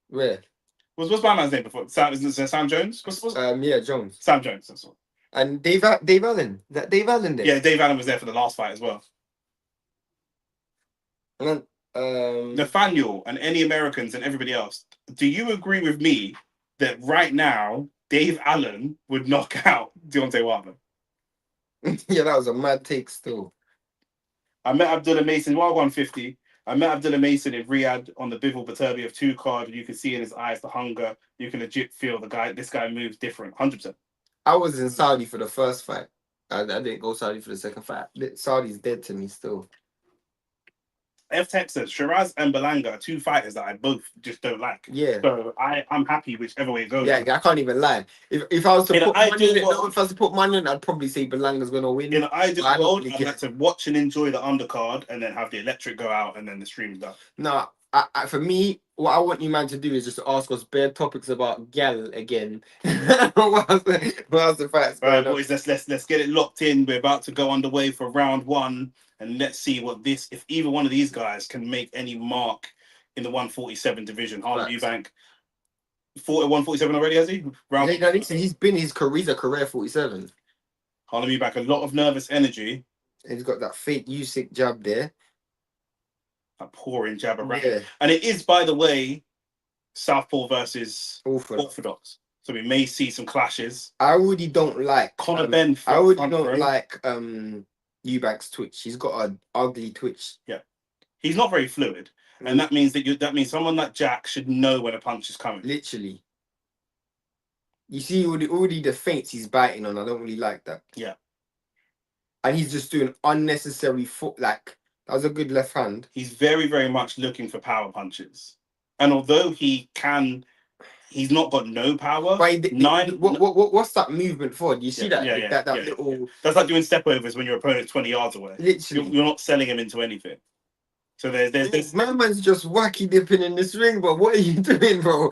Where? What's my man's name before? Sam Jones? Yeah, Jones. Sam Jones, that's all. And Dave Allen. Is that Dave Allen there? Yeah, Dave Allen was there for the last fight as well. And Nathaniel and any Americans and everybody else, do you agree with me that right now Dave Allen would knock out Deontay Wilder? Yeah, that was a mad take still. I met Abdullah Mason, 150. I met Abdullah Mason in Riyadh on the Bivol Batabi of 2 card. You can see in his eyes the hunger. You can legit feel this guy moves different, 100%. I was in Saudi for the first fight. I didn't go Saudi for the second fight. Saudi's dead to me still. F-Tech says Shiraz and Belanga are 2 fighters that I both just don't like. Yeah. So I'm happy whichever way it goes. Yeah, I can't even lie. If I was to put money in, I'd probably say Belanga's gonna win. In an ideal world, I'd like to watch and enjoy the undercard and then have the electric go out and then the stream's done. No, for me, what I want you man to do is just ask us bare topics about gal again. what else the fights? All right, boys, let's get it locked in. We're about to go underway for round 1. And let's see if either one of these guys can make any mark in the 147 division. Harlem Eubank fought at 147 already, has he? He's a career 47. Harlem Eubank, a lot of nervous energy. And he's got that fake Usyk jab there. That pouring jab around. Yeah. And it is, by the way, Southpaw versus Orthodox. So we may see some clashes. I already don't like Conor Ben. I already don't like Eubank's twitch. He's got an ugly twitch. Yeah, he's not very fluid, and that means that someone like Jack should know when a punch is coming. Literally, you see already the feints he's biting on. I don't really like that. Yeah, and he's just doing unnecessary foot. Like that was a good left hand. He's very, very much looking for power punches, and although he's not got no power. What's that movement for? Do you see that? That little. That's like doing step overs when your opponent's 20 yards away. Literally, you're not selling him into anything. So there's my man's just wacky dipping in this ring, but what are you doing, bro?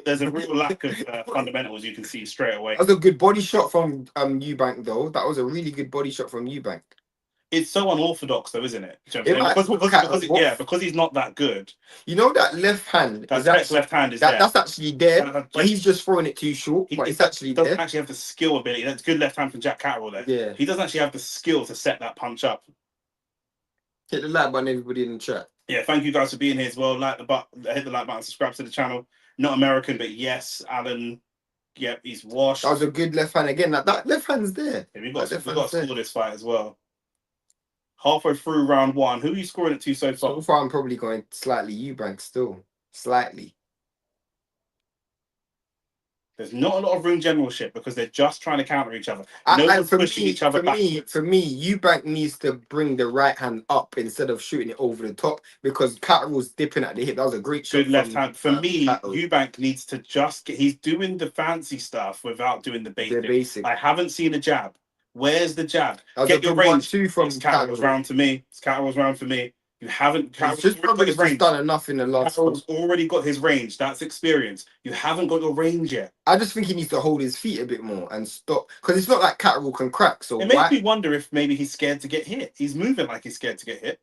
there's a real lack of fundamentals you can see straight away. That was a good body shot from Eubank, though. That was a really good body shot from Eubank. It's so unorthodox, though, isn't it? Because he's not that good. You know that left hand. Left hand is there. That's actually there, but he's just throwing it too short. But it's actually there. Doesn't actually have the skill ability. That's good left hand from Jack Catterall there. Yeah, he doesn't actually have the skill to set that punch up. Hit the like button, everybody in the chat. Yeah, thank you guys for being here as well. Hit the like button, subscribe to the channel. Not American, but yes, Alan. Yep, he's washed. That was a good left hand again. That left hand's there. Yeah, we've got to score this fight as well. Halfway through round 1, who are you scoring it to so far? So far, I'm probably going slightly Eubank still. Slightly. There's not a lot of room generalship because they're just trying to counter each other. Pushing each other back. For me, Eubank needs to bring the right hand up instead of shooting it over the top because Catterall's dipping at the hip. That was a great shot. Good left hand. For me, Eubank needs to he's doing the fancy stuff without doing the basic. I haven't seen a jab. Where's the jab? Get your range. Catterall's round to me. It's Catterall's round for me. You haven't. He's just done enough in the last. Catterall's already got his range. That's experience. You haven't got your range yet. I just think he needs to hold his feet a bit more and stop because it's not like Catterall can crack. So it makes me wonder if maybe he's scared to get hit. He's moving like he's scared to get hit.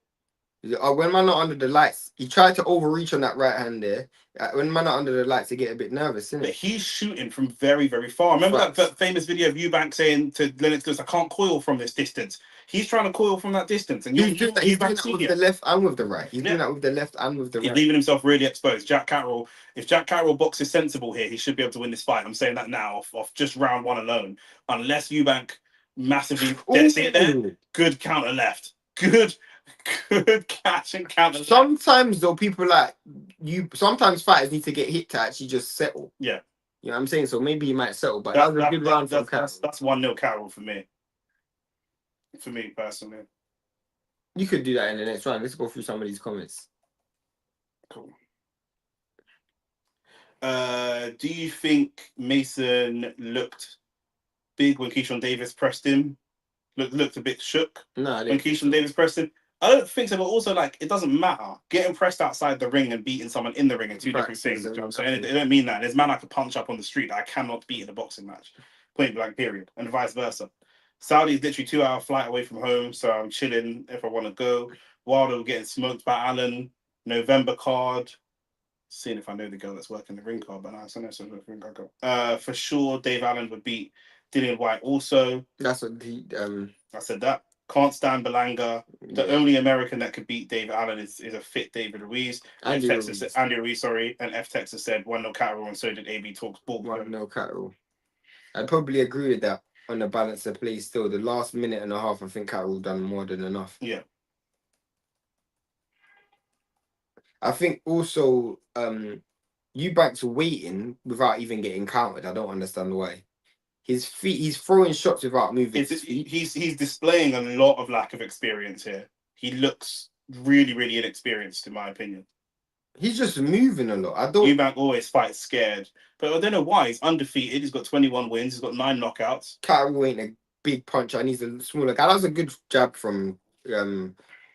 When man not under the lights, he tried to overreach on that right hand there. When man not under the lights, they get a bit nervous, isn't it? But he's shooting from very, very far. Remember that famous video of Eubank saying to Lennox, "I can't coil from this distance." He's trying to coil from that distance, and He's doing that with the left and with the right. He's doing that with the left and with the right. He's leaving himself really exposed. Jack Catterall, if Jack Catterall boxes sensible here, he should be able to win this fight. I'm saying that now off just round one alone. Unless Eubank massively gets it there, good counter left. Good catch and counter. Sometimes though, people sometimes fighters need to get hit to actually just settle. Yeah. You know what I'm saying? So maybe he might settle, but that was a good round from Catterall. That's 1-0 Catterall for me. For me personally. You could do that in the next round. Let's go through some of these comments. Cool. Do you think Mason looked big when Keyshawn Davis pressed him? Looked a bit shook when Keyshawn Davis pressed him? I don't think so, but also it doesn't matter. Getting pressed outside the ring and beating someone in the ring are two different things. You know what I'm saying? It don't mean that. There's man I could punch up on the street that I cannot beat in a boxing match. Point blank, period. And vice versa. Saudi is literally 2-hour flight away from home, so I'm chilling if I want to go. Wilder getting smoked by Allen. November card. Seeing if I know the girl that's working the ring card, but I know some ring card go. For sure, Dave Allen would beat Dillian White also. That's what I said that. Can't stand Belanga. The only American that could beat David Allen is a fit David Ruiz. Andy Ruiz, sorry. And F Texas said 1-0 Catterall, and so did AB Talks Ball. 1-0 Catterall. I'd probably agree with that on the balance of play still. The last minute and a half, I think Catterall done more than enough. Yeah. I think also Eubank's waiting without even getting countered. I don't understand why. His feet, he's throwing shots without moving. He's displaying a lot of lack of experience here. He looks really, really inexperienced, in my opinion. He's just moving a lot. Eubank always fights scared, but I don't know why. He's undefeated. He's got 21 wins. He's got 9 knockouts. Catterall ain't a big puncher, and he's a smaller guy. That was a good jab from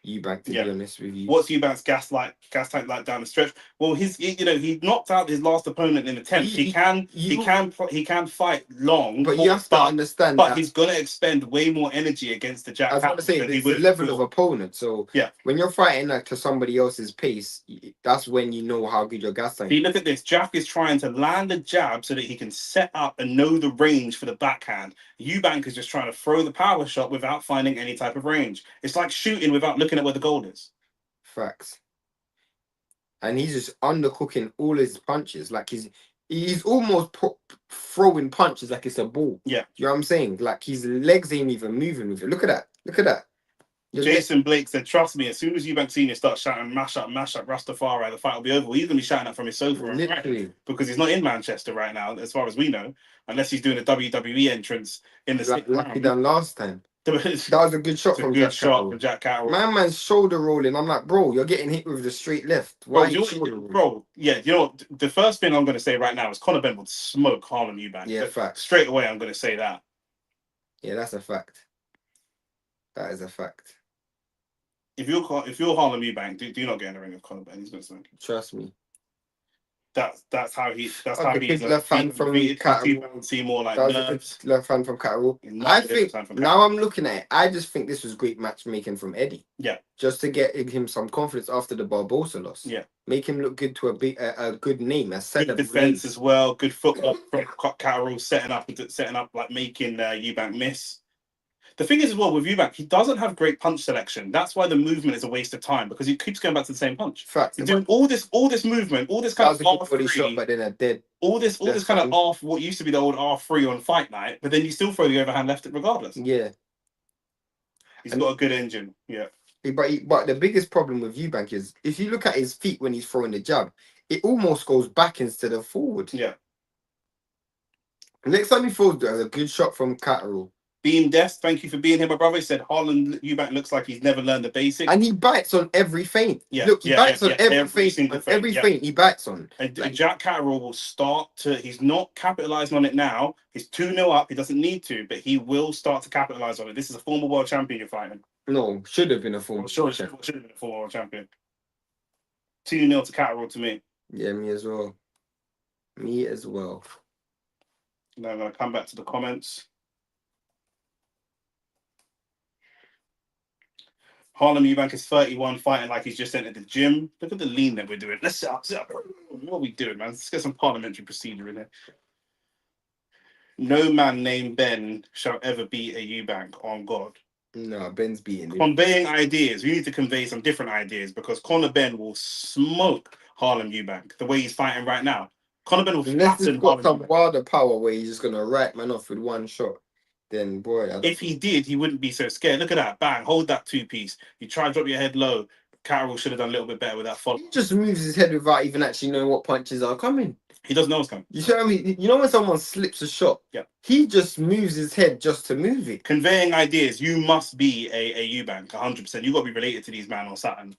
Eubank, to be honest with you. What's Eubank's gas tank like down the stretch? Well, he knocked out his last opponent in the 10th. He can fight long, but you have to understand. But he's gonna expend way more energy against the Jack. I was going to say there's a level of opponent. So when you're fighting to somebody else's pace, that's when you know how good your gas tank. See, look at this. Jack is trying to land a jab so that he can set up and know the range for the backhand. Eubank is just trying to throw the power shot without finding any type of range. It's like shooting without looking at where the goal is. Facts. And he's just undercooking all his punches. Like he's almost throwing punches like it's a ball. Yeah. You know what I'm saying? Like his legs ain't even moving with it. Look at that. Look at that. Jason Blake said, trust me, as soon as Eubank Senior starts shouting mash up Rastafari, the fight will be over. Well, he's gonna be shouting that from his sofa, right? Because he's not in Manchester right now, as far as we know, unless he's doing a WWE entrance in the like he done last time. That was a good shot from Jack Catterall. My man's shoulder rolling. I'm like, bro, you're getting hit with the straight left. Why you know what? The first thing I'm going to say right now is Conor Benn would smoke Harlem Eubank. Yeah, fact. Straight away, I'm going to say that. Yeah, that's a fact. That is a fact. If you're Harlem Eubank, do not get in the ring with Conor Benn. He's going to smoke you. Trust me. That's how he's left hand from Catterall. See more like left hand from Catterall. I think now I'm looking at it. I just think this was great matchmaking from Eddie. Yeah, just to get him some confidence after the Barbosa loss. Yeah, make him look good to a good name. Good defense as well. Good footwork from Catterall, setting up like making Eubank miss. The thing is as well with Eubank, he doesn't have great punch selection. That's why the movement is a waste of time because he keeps going back to the same punch. Fact. He's doing all this movement, all this kind of R3 shot, but then a dead. All this kind of R, what used to be the old R3 on Fight Night, but then you still throw the overhand left regardless. Yeah. He's got a good engine. Yeah. But the biggest problem with Eubank is if you look at his feet when he's throwing the jab, it almost goes back instead of forward. Yeah. Next time he throws, there's a good shot from Catterall. Beam Death, thank you for being here, my brother. He said Harlem Eubank looks like he's never learned the basics. And he bites on every feint. Yeah, look, he bites on every feint. Every feint he bites on. And Jack Catterall will start to, he's not capitalizing on it now. He's 2-0 up. He doesn't need to, but he will start to capitalize on it. This is a former world champion you're fighting. No, should have been a former. Should have been a former world champion. 2-0 to Catterall to me. Yeah, me as well. Me as well. Now I'm going to come back to the comments. Harlem Eubank is 31, fighting like he's just entered the gym. Look at the lean that we're doing. Let's sit up. What are we doing, man? Let's get some parliamentary procedure in here. No man named Ben shall ever be a Eubank, on God. No, Ben's beating him. Conveying ideas. We need to convey some different ideas because Conor Ben will smoke Harlem Eubank the way he's fighting right now. Conor Ben will Unless he's flatten got Harlem some Eubank. wilder power where he's just gonna right man off with one shot, then boy. If he did, he wouldn't be so scared. Look at that. Bang. Hold that 2-piece. You try to drop your head low. Catterall should have done a little bit better with that follow. He just moves his head without even actually knowing what punches are coming. He doesn't know what's coming. You see what I mean? You know when someone slips a shot? Yeah. He just moves his head just to move it. Conveying ideas. You must be a Eubank, 100%. You got to be related to these man or something.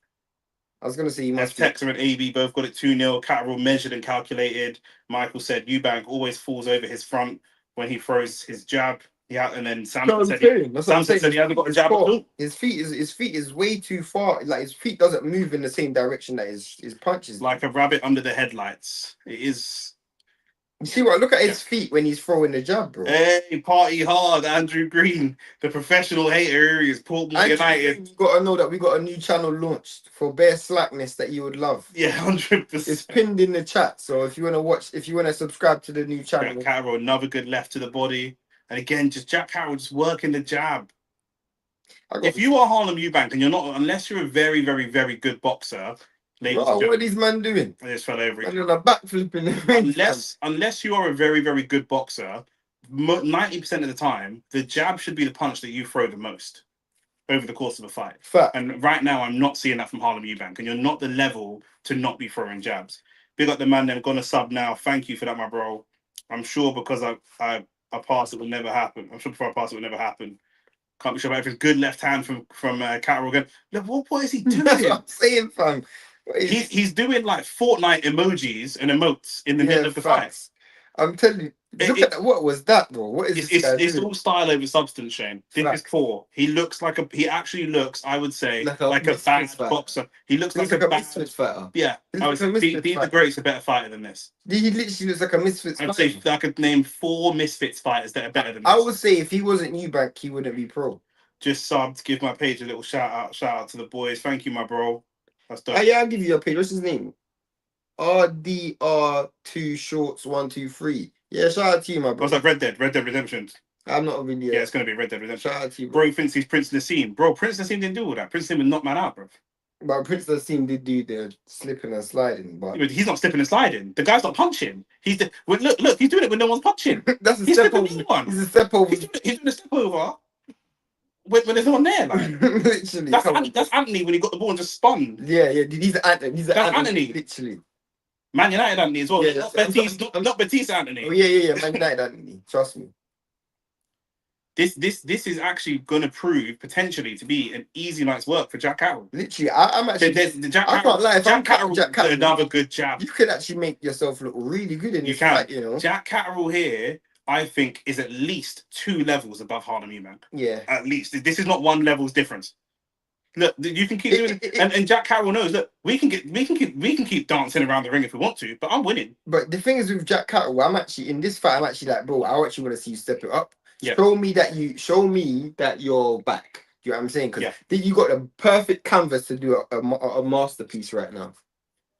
I was gonna say you must. Texer and AB both got it 2-0. Catterall measured and calculated. Michael said Eubank always falls over his front when he throws his jab. Yeah, and then Samson said he hasn't got a jab at all. His feet is way too far. Like his feet doesn't move in the same direction that his punches. Like a rabbit under the headlights. It is. You see what? Look at his feet when he's throwing the jab, bro. Hey, party hard, Andrew Green, the professional hater is Portmore United. You gotta know that we got a new channel launched for bare slackness that you would love. Yeah, 100%. It's pinned in the chat, so if you wanna subscribe to the new channel. Jack Catterall, another good left to the body, and again, just Jack Catterall just working the jab. If you are Harlem Eubank and you're not, unless you're a very, very, very good boxer. Bro, what are these men doing? I just fell over. And then a backflip in the ring. Unless you are a very, very good boxer, 90% of the time, the jab should be the punch that you throw the most over the course of a fight. Fact. And right now, I'm not seeing that from Harlem Eubank, and you're not the level to not be throwing jabs. Big up the man, then gonna sub now. Thank you for that, my bro. I'm sure because I pass, it will never happen. I'm sure before I pass, it will never happen. Can't be sure about if it's good left hand from Catterall again. Look, what is he doing? That's what I'm saying, fam. He's doing like Fortnite emojis and emotes in the middle of the fight. I'm telling you, look at that. What was that, bro? What is this? It's all style over substance, Shane. This is poor. He actually looks, I would say, like a bad boxer. He looks like a misfit fighter. Yeah, the Great's a better fighter than this. He literally looks like a misfit fighter. I'd say I could name 4 misfits fighters that are better than this. I would say if he wasn't Eubank, he wouldn't be pro. Just subbed. Give my page a little shout out to the boys. Thank you, my bro. That's dope. Yeah, I'll give you your page. What's his name? RDR2 Shorts 123. Yeah, shout out to you, my bro. What's that? Red Dead Redemption. I'm not really. Yeah, it's gonna be Red Dead Redemption. Shout out to you, bro. He thinks he's Prince Nassim. Bro, Prince Nassim didn't do all that. Prince Nassim would knock man out, bro. But Prince Nassim did do the slipping and sliding, but he's not slipping and sliding. The guy's not punching. Look, he's doing it when no one's punching. That's a step over. He's a step over. He's doing a step over. When there's no one there, like literally, that's Anthony when he got the ball and just spun. Yeah, he's Anthony. That's Anthony, literally. Man United Anthony as well. Yeah, not Batista Anthony. Oh yeah. Man United Anthony. Trust me. This is actually going to prove potentially to be an easy night's work for Jack Catterall. Literally, I'm actually. I can't lie. Jack Catterall, another good jab. You could actually make yourself look really good in this fight. You know, Jack Catterall here, I think, is at least 2 levels above Harlem Eubank. Yeah, at least. This is not 1 level's difference. Look, you can keep doing it, and Jack Catterall knows. Look, we can keep dancing around the ring if we want to, but I'm winning. But the thing is with Jack Catterall, I'm actually in this fight. I'm actually like, bro, I actually want to see you step it up. Yeah. Show me that you're back. Do you know what I'm saying? Because you got the perfect canvas to do a masterpiece right now.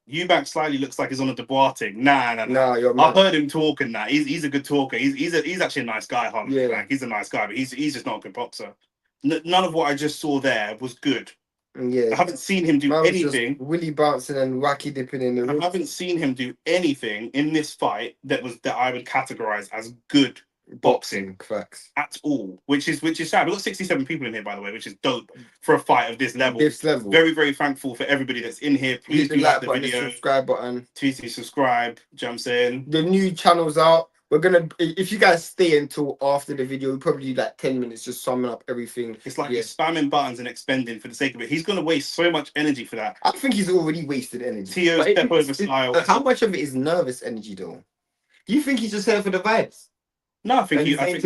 Eubank slightly looks like he's on a Duarte. Nah. I've heard him talking that. He's a good talker. He's actually a nice guy, Harlem. Yeah. Like, he's a nice guy, but he's just not a good boxer. None of what I just saw there was good. Yeah. I haven't seen him do anything. Willy bouncing and wacky dipping in the ring. I haven't seen him do anything in this fight that I would categorize as good boxing facts at all, which is sad. We've got 67 people in here, by the way, which is dope for a fight of this level. Very, very thankful for everybody that's in here. Please do like the video, subscribe button, please subscribe. Do you know what I'm saying? The new channel's out. We're gonna, if you guys stay until after the video, we'll probably do like 10 minutes just summing up everything. It's like he's spamming buttons and expending for the sake of it. He's gonna waste so much energy for that. I think he's already wasted energy. Tio's step over style. How much of it is nervous energy though? Do you think he's just here for the vibes? No, I think he thought he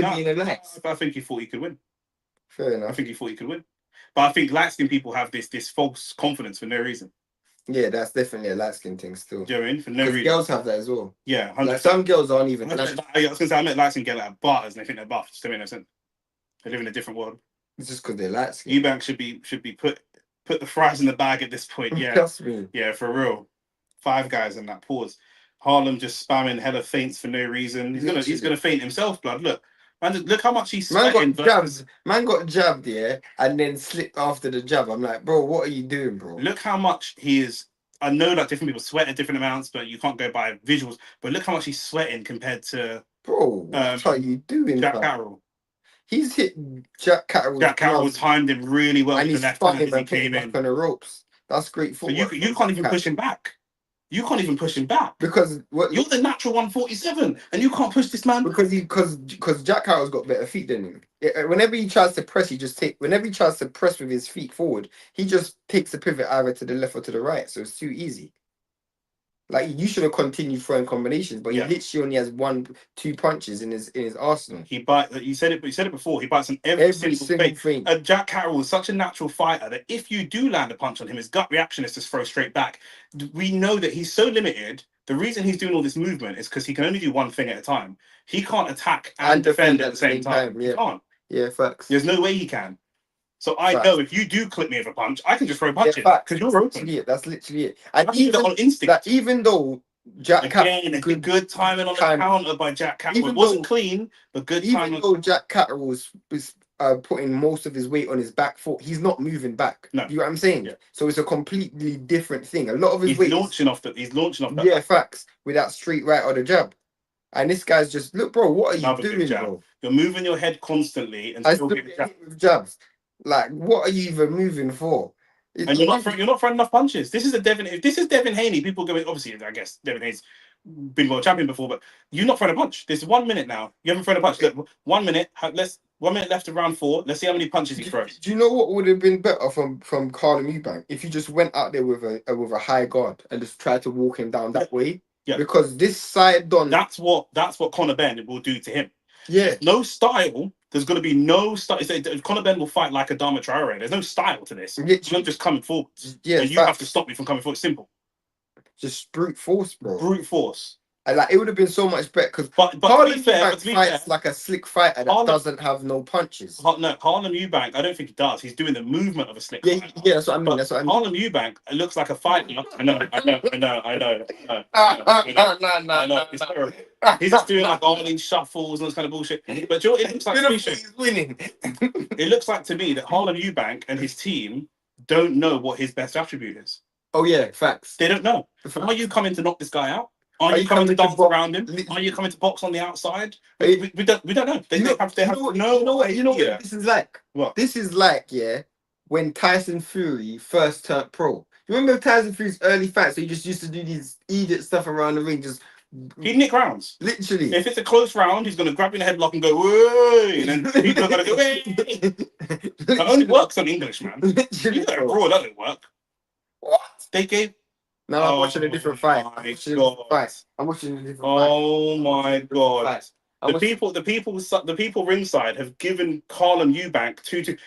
could win. Fair enough. I think he thought he could win. But I think light-skinned people have this false confidence for no reason. Yeah, that's definitely a light-skinned thing still. Do you know what I mean? For no reason. Girls have that as well. Yeah, 100%. Like some girls aren't even. I was going to say, I met light-skinned girls that have butters and they think they're buff. Just to make no sense. They live in a different world. It's just because they're light-skinned. Eubank should be put the fries in the bag at this point. Yeah. Trust me. Yeah, for real. 5 guys in that pause. Harlem just spamming hella feints for no reason. He's gonna faint himself, blood. Look. Man, look how much he's Man sweating. got jabs. Man got jabbed, yeah, and then slipped after the jab. I'm like, bro, what are you doing, bro? Look how much he is. I know that different people sweat at different amounts, but you can't go by visuals. But look how much he's sweating compared to what are you doing, Jack fam? Catterall. He's hit Jack Catterall. Jack Catterall timed him really well and with he's the left spun hand him as he and put him came back in. on the ropes. That's great So footwork. you can't even push him back. You can't even push him back because you're the natural 147, and you can't push this man because Jack Catterall's got better feet than him. Whenever he tries to press, whenever he tries to press with his feet forward, he just takes the pivot either to the left or to the right. So it's too easy. Like, you should have continued throwing combinations, but he literally only has 1-2 punches in his arsenal. He bites. You said it before. He bites on every single thing. Jack Catterall is such a natural fighter that if you do land a punch on him, his gut reaction is to throw straight back. We know that he's so limited. The reason he's doing all this movement is because he can only do one thing at a time. He can't attack and defend at the same time. Yeah. He can't. Yeah, facts. There's no way he can. So I know if you do clip me with a punch, I can just throw punches because you're open. That's literally it. And even on instinct. Even though Jack Catterall, good timing on the counter by Jack Catterall. It wasn't clean, but good timing. Even though Jack Catterall was putting most of his weight on his back foot, he's not moving back. No. You know what I'm saying? Yeah. So it's a completely different thing. A lot of his weight launching off that. He's launching off that. Yeah, facts. With that straight right or the jab. And this guy's just, look, bro, what are you doing, bro? You're moving your head constantly and still getting hit with jabs. Like, what are you even moving for? And you're not throwing enough punches. This is Devin. If this is Devin Haney, people go, obviously, I guess Devin Haney's been world champion before, but you're not throwing a punch. There's 1 minute now. You haven't thrown a punch. Look, 1 minute. 1 minute left of round 4. Let's see how many punches he throws. Do you know what would have been better from Harlem Eubank if you just went out there with a high guard and just tried to walk him down that way? Yeah. Because this side done. That's what Conor Benn will do to him. Yeah. No style. There's going to be no style. Conor Benn will fight like a Dama Traore. There's no style to this. I'm just coming forward. Yeah. And you have to stop me from coming forward. Simple. Just brute force, bro. Brute force. And like, it would have been so much better because Harlem Eubank fights like a slick fighter that doesn't have no punches. No, Harlem Eubank, I don't think he does. He's doing the movement of a slick fighter. Yeah, that's what I mean. Harlem Eubank looks like a fighter. I know. It's terrible. He's just doing like all these shuffles and this kind of bullshit. But it looks like he's winning. It looks like to me that Harlem Eubank and his team don't know what his best attribute is. Oh yeah, facts. They don't know. Are you coming to knock this guy out? Are you coming to dance around him? Are you coming to box on the outside? We don't know. They have no idea. You know what this is like? What? This is like, when Tyson Fury first turned pro. You remember Tyson Fury's early fights? So he just used to do these idiot stuff around the ring, just he'd nick rounds. Literally. If it's a close round, he's gonna grab you in the headlock and go, "Whoa!" And then people are gonna go, "Hey!" It only works on English, man. You got a raw, that didn't work. What? They gave. No, I'm watching a different fight. I'm watching a different fight. Oh my god! The people ringside have given Harlem Eubank 2-2.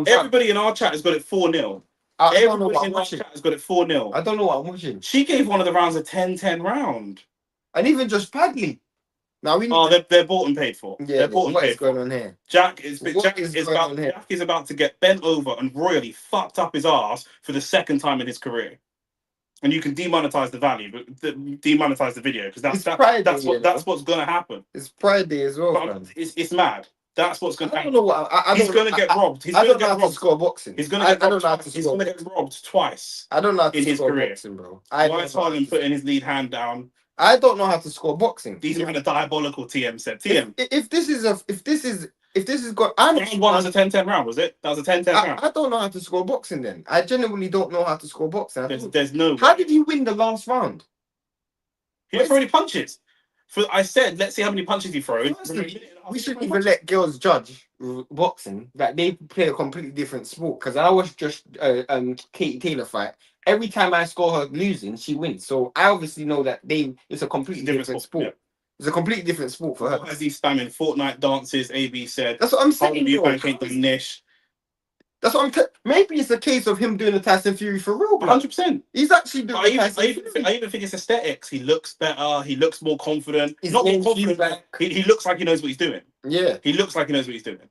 Everybody in our chat has got it 4-0. Everybody in our chat has got it 4-0. I don't know what I'm watching. She gave one of the rounds a 10-10 round, and even just badly. Now we they're bought and paid for. Yeah, what is going on here? Jack is about to get bent over and royally fucked up his ass for the second time in his career. And you can demonetize the value, but demonetize the video because that's what's gonna happen. It's Pride Day as well. It's mad. That's what's gonna happen. I don't know what he's gonna get robbed. I don't know how to score boxing. He's gonna get robbed. He's gonna get robbed twice. I don't know how to in his score career. Boxing, bro. Why is Harlem putting his lead hand down? I don't know how to score boxing. These are the diabolical. TM said. TM. If this is got, round one was a 10-10 round, was it? That was a 10-10 round. I don't know how to score boxing. Then I genuinely don't know how to score boxing. There's no. How did he win the last round? He didn't throw any punches. I said, let's see how many punches he throws. We shouldn't even let girls judge boxing. Like, they play a completely different sport. Because I watched just Katie Taylor fight. Every time I score her losing, she wins. So I obviously know that it's a completely different sport. Yeah. It's a completely different sport for her. As he's spamming Fortnite dances, AB said. That's what I'm saying. Niche. That's what I'm. Maybe it's a case of him doing the Tyson Fury for real. 100%. He's actually doing. I even think it's aesthetics. He looks better. He looks more confident. He's not more confident. He looks like he knows what he's doing. Yeah. He looks like he knows what he's doing.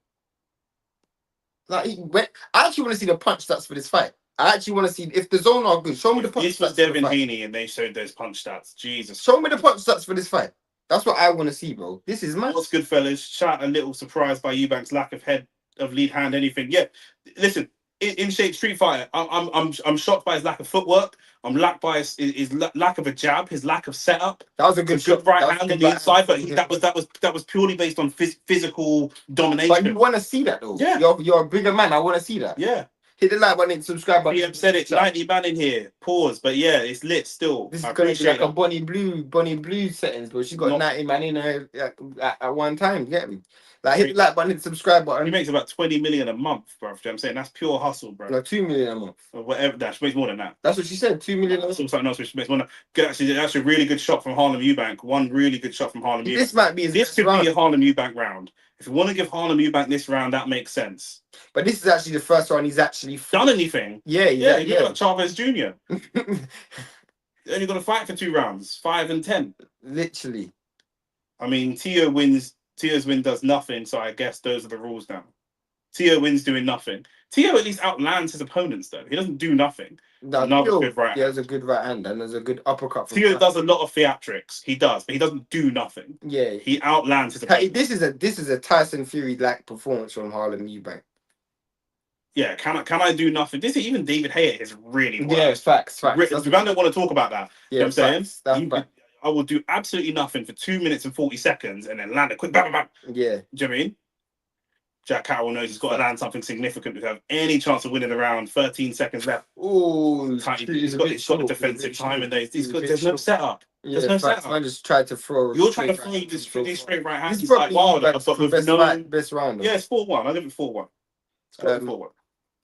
Like I actually want to see the punch stats for this fight. I actually want to see if the zone are good. Show me the punch stats. This was Devin Haney, and they showed those punch stats. Jesus. Show me the punch stats for this fight. That's what I want to see, bro. This is mad. What's good, fellas? Shout a little surprised by Eubank's lack of head of lead hand, anything. Yeah, listen, in shape Street Fighter, I'm shocked by his lack of footwork. I'm lacked by his lack of a jab, his lack of setup. That was a good shot. Right hand on the inside, but that was purely based on physical domination. But you want to see that though. Yeah, you're a bigger man. I want to see that. Yeah. Hit the like button, subscribe button. PM said it. 90 man in here. Pause. But yeah, it's lit still. This is gonna be like a Bonnie Blue settings, bro. She's got 90 man in her at one time. Get me? Like hit the like button, hit the subscribe button. He makes about 20 million a month, bro. You know what I'm saying? That's pure hustle, bro. No, 2 million a month. Or whatever that. She makes more than that. That's what she said. 2 million a month. Something else which makes more than that. Actually, that's a really good shot from Harlem Eubank. One really good shot from Harlem Eubank. This might be this could be a Harlem Eubank round. If you want to give Harlem Eubank this round, that makes sense. But this is actually the first round he's actually done anything. Yeah. He got Chavez Jr. Only got to fight for 2 rounds, 5 and 10. Literally. I mean, Tio's win does nothing, so I guess those are the rules now. Tio wins doing nothing. Tio at least outlands his opponents, though. He doesn't do nothing. No, another good right hand. He has a good right hand and there's a good uppercut. Tio does a lot of theatrics. He does, but he doesn't do nothing. Yeah. He outlands his opponents. This is a Tyson Fury-like performance from Harlem Eubank. Yeah, can I do nothing? This is even David Hayat is really well. Yeah, facts. The man don't want to talk about that. Yeah, you know what I'm saying? That's I will do absolutely nothing for 2 minutes and 40 seconds and then land a quick bam, bam, bam. Yeah. Do you know what I mean? Jack Catterall knows he's got to land something significant to have any chance of winning the round. 13 seconds left. Oh, he's got the defensive time and there's no setup. There's no setup. Man just tried to throw. You're trying to throw these straight right hands. It's probably like best round. Yeah, it's 4-1. I'll give it 4-1. It's 4-1.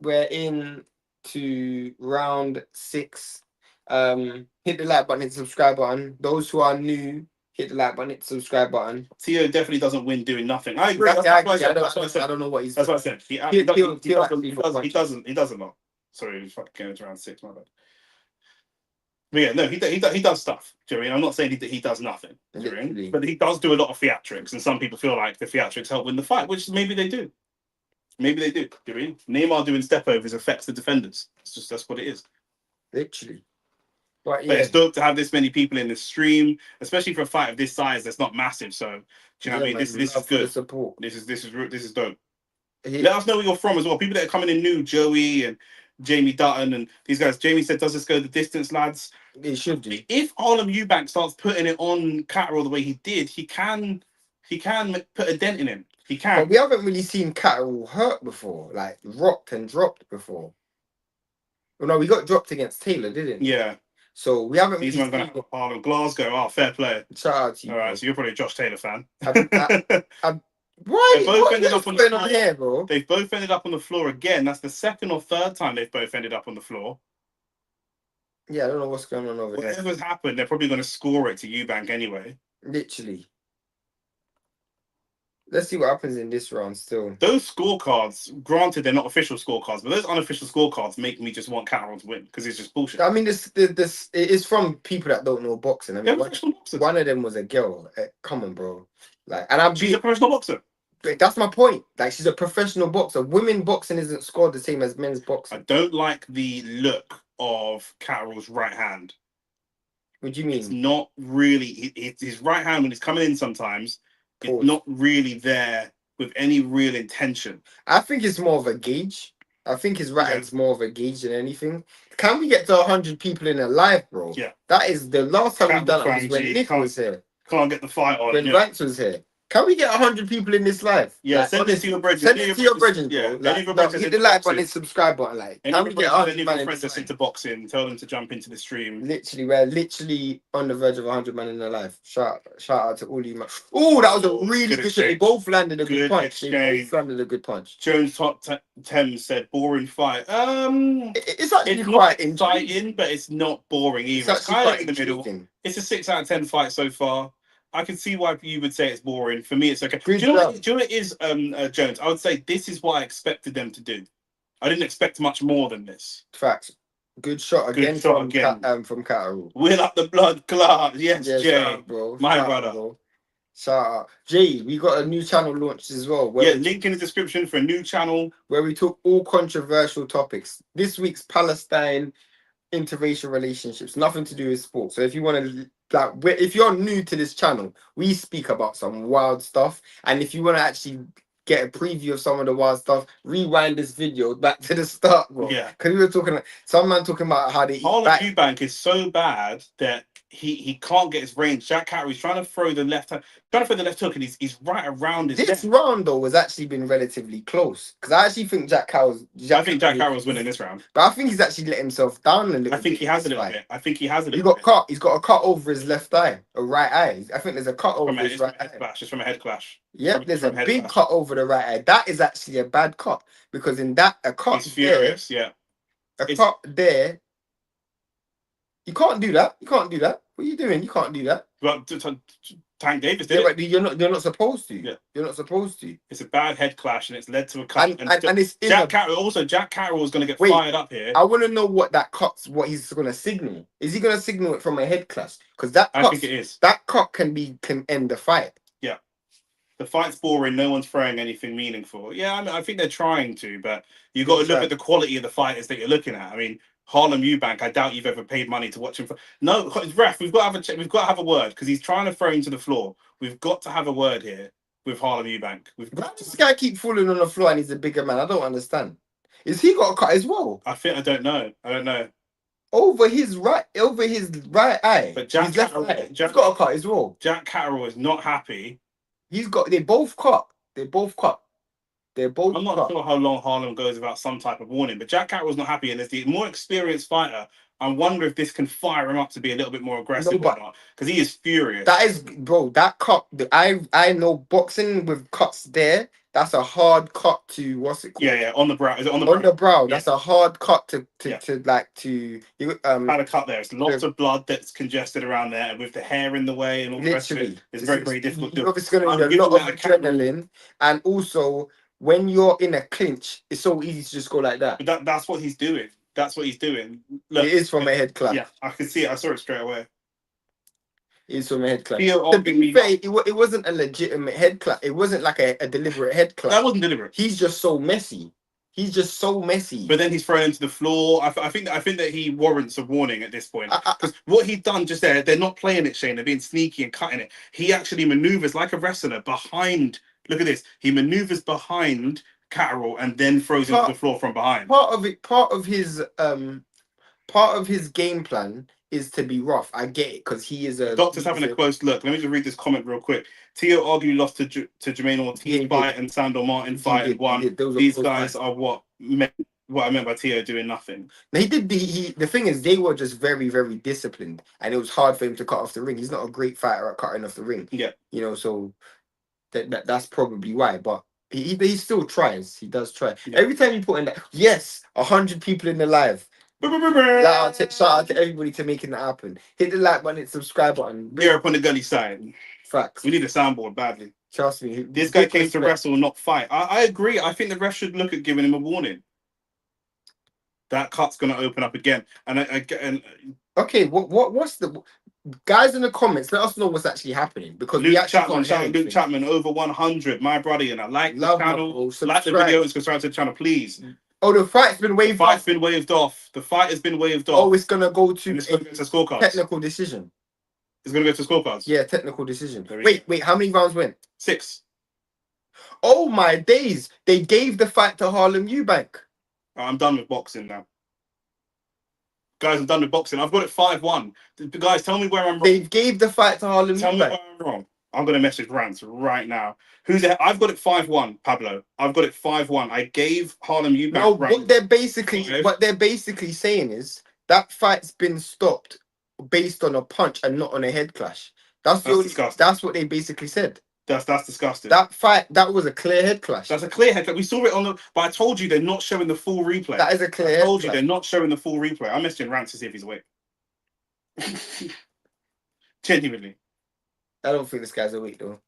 We're in to round 6. Hit the like button, hit the subscribe button. Those who are new, hit the like button, hit the subscribe button. Tio definitely doesn't win doing nothing. I agree. I don't know what he's. That's what I said. He doesn't know. Sorry, he's fucking going to round 6. My bad. But yeah, no, he does stuff. Do you know what I mean? I'm not saying he does nothing. Do you know what I mean? But he does do a lot of theatrics, and some people feel like the theatrics help win the fight, which maybe they do. Maybe they do. Do you know what I mean? Neymar doing step overs affects the defenders. That's what it is. Literally. But it's dope to have this many people in the stream, especially for a fight of this size that's not massive. So do you know what I mean? This is good. Support. This is dope. Let us know where you're from as well. People that are coming in new, Joey and Jamie Dutton and these guys. Jamie said, "Does this go the distance, lads?" It should do. If Harlem Eubank starts putting it on Catterall the way he did, he can put a dent in him. He can. But we haven't really seen Catterall hurt before, like rocked and dropped before. Well, no, we got dropped against Taylor, didn't we? Yeah. So we haven't. These ones going to Harlem Glasgow. Oh, fair play. Shout out to you. All right, so you're probably a Josh Taylor fan. Why? They both ended up on the floor. Here, bro? They've both ended up on the floor again. That's the second or third time they've both ended up on the floor. Yeah, I don't know what's going on over there. Whatever's happened, they're probably going to score it to Eubank anyway. Literally. Let's see what happens in this round still. Those scorecards, granted they're not official scorecards, but those unofficial scorecards make me just want Catterall to win because it's just bullshit. I mean, this it is from people that don't know boxing. I mean, one of them was a girl. Come on, bro. Like, and she's a professional boxer. That's my point. Like, she's a professional boxer. Women boxing isn't scored the same as men's boxing. I don't like the look of Catterall's right hand. What do you mean? It's not really his right hand when he's coming in sometimes. It's not really there with any real intention. I think it's more of a gauge. I think his right hand's more of a gauge than anything. Can we get to 100 people in a live, bro? Yeah. That is the last time we've done it was when Nick was here. Can't get the fight on. When Banks was here. Can we get 100 people in this live? Yeah, like, send it to your brethren. Send it to your brethren, bro. Yeah, like, hit the like button, subscribe button. Like, can we get 100 friends that's into boxing? Tell them to jump into the stream. Literally, we're literally on the verge of 100 man in their life. Shout out to all you man. Oh, that was a really good shot. They both landed a good punch. They both landed a good punch. Jones Thames said boring fight. It's actually quite exciting, but it's not boring either. It's kind of in the middle. It's a 6 out of 10 fight so far. I can see why you would say it's boring. For me, it's okay. Do you know what it is, Jones? I would say this is what I expected them to do. I didn't expect much more than this. Facts. Good shot again from Catterall. Wheel up the blood clot. Yes, Jay. Out, bro. My brother. Bro. Shout out. Jay, we got a new channel launched as well. Link in the description for a new channel. Where we talk all controversial topics. This week's Palestine, interracial relationships, nothing to do with sports. So if you want to, if you're new to this channel, we speak about some wild stuff. And if you want to actually get a preview of some of the wild stuff, rewind this video back to the start, bro. Yeah. Because we were talking, some man talking about how they eat Harlem back. Eubank is so bad that he can't get his range. Jack Catterall is trying to throw the left hand, trying to throw the left hook, and he's right around his This neck. round though has actually been relatively close because I actually think Jack Catterall's. I think Jack Catterall's winning this round. But I think he's actually let himself down a little bit. I think he has a little bit. I think he has a little got bit. cut. He's got a cut over his left eye, a right eye. I think there's a cut over his right eye. Clash. It's from a head clash. Yep, there's a big cut over the right eye. That is actually a bad cut because in that a cut he's furious. Yeah, a cut there. You can't do that. You can't do that. What are you doing? You can't do that. But Tank Davis did it. You're not supposed to. Yeah. You're not supposed to. It's a bad head clash and it's led to a cut. And it's Jack Catterall is going to get fired up here. I want to know what that cut's, what he's going to signal. Is he going to signal it from a head clash? Because that cut, I think it is. That cut can end the fight. Yeah. The fight's boring. No one's throwing anything meaningful. Yeah, I mean, I think they're trying to, but you got to look at the quality of the fighters that you're looking at. I mean, Harlem Eubank, I doubt you've ever paid money to watch him. No, ref, we've got to have a check. We've got to have a word because he's trying to throw him to the floor. We've got to have a word here with Harlem Eubank. Why does this guy keep falling on the floor and he's a bigger man? I don't understand. Is he got a cut as well? I don't know. Over his right eye. But Jack Catterall, he's got a cut as well. Jack Catterall is not happy. They both cut. I'm not sure how long Harlem goes without some type of warning, but Jack Catterall's not happy, and as the more experienced fighter, I wonder if this can fire him up to be a little bit more aggressive or not, because he is furious. That is, bro. That cut. I know boxing with cuts there. That's a hard cut to what's it called? Yeah, on the brow. Is it on the brow? On the brow. Yeah. That's a hard cut to had a cut there. It's lots of blood that's congested around there, and with the hair in the way and all the rest of it, it's very, very difficult to do. Obviously, going to need a lot of adrenaline, and also when you're in a clinch, it's so easy to just go like that. But that's what he's doing. That's what he's doing. Look, it is from a head clap. Yeah, I can see it. I saw it straight away. It is from a head clap. To be fair, it wasn't a legitimate head clap. It wasn't like a deliberate head clap. That wasn't deliberate. He's just so messy. But then he's thrown into the floor. I think that he warrants a warning at this point. Because what he'd done just there, they're not playing it, Shane. They're being sneaky and cutting it. He actually maneuvers like a wrestler behind. Look at this. He maneuvers behind Catterall and then throws him to the floor from behind. Part of his game plan is to be rough. I get it because he is a Doctor's having a close look. Let me just read this comment real quick. Tio arguably lost to Jermaine Ortiz fight and Sandor Martin fight and won. These guys are what I meant by Tio doing nothing. He did the thing is they were just very, very disciplined, and it was hard for him to cut off the ring. He's not a great fighter at cutting off the ring. Yeah, so that's probably why. But he still tries. He does try. Yeah. Every time you put in that, 100 people in the live. Shout out to everybody to making that happen. Hit the like button, hit the subscribe button. We're up on the gully side. Facts. We need a soundboard badly. Trust me. This guy came to wrestle, not fight. I agree. I think the ref should look at giving him a warning. That cut's going to open up again. Okay, what's the guys in the comments? Let us know what's actually happening because Luke Chapman over 100. My brother, and I like the channel. Like the video and subscribe to the channel, please. Oh, the fight's been waved off. The fight has been waved off. Oh, it's going to go to scorecards. Technical decision. It's going to go to scorecards. Yeah, technical decision. Wait, how many rounds went? 6. Oh my days. They gave the fight to Harlem Eubank. I'm done with boxing now. Guys, I'm done with boxing. I've got it 5-1. Guys, tell me where I'm wrong. They gave the fight to Harlem Eubank. Tell me where I'm wrong. I'm going to message Rants right now. I've got it 5-1, Pablo. I've got it 5-1. I gave Harlem Eubank. No, what they're basically saying is that fight's been stopped based on a punch and not on a head clash. That's disgusting. That's what they basically said. That's disgusting. That fight, that was a clear head clash. That's a clear head clash. We saw it on the. But I told you they're not showing the full replay. That is a clear. I told you they're not showing the full replay. I'm messaging Rants to see if he's awake. Genuinely. I don't think this guy's awake though.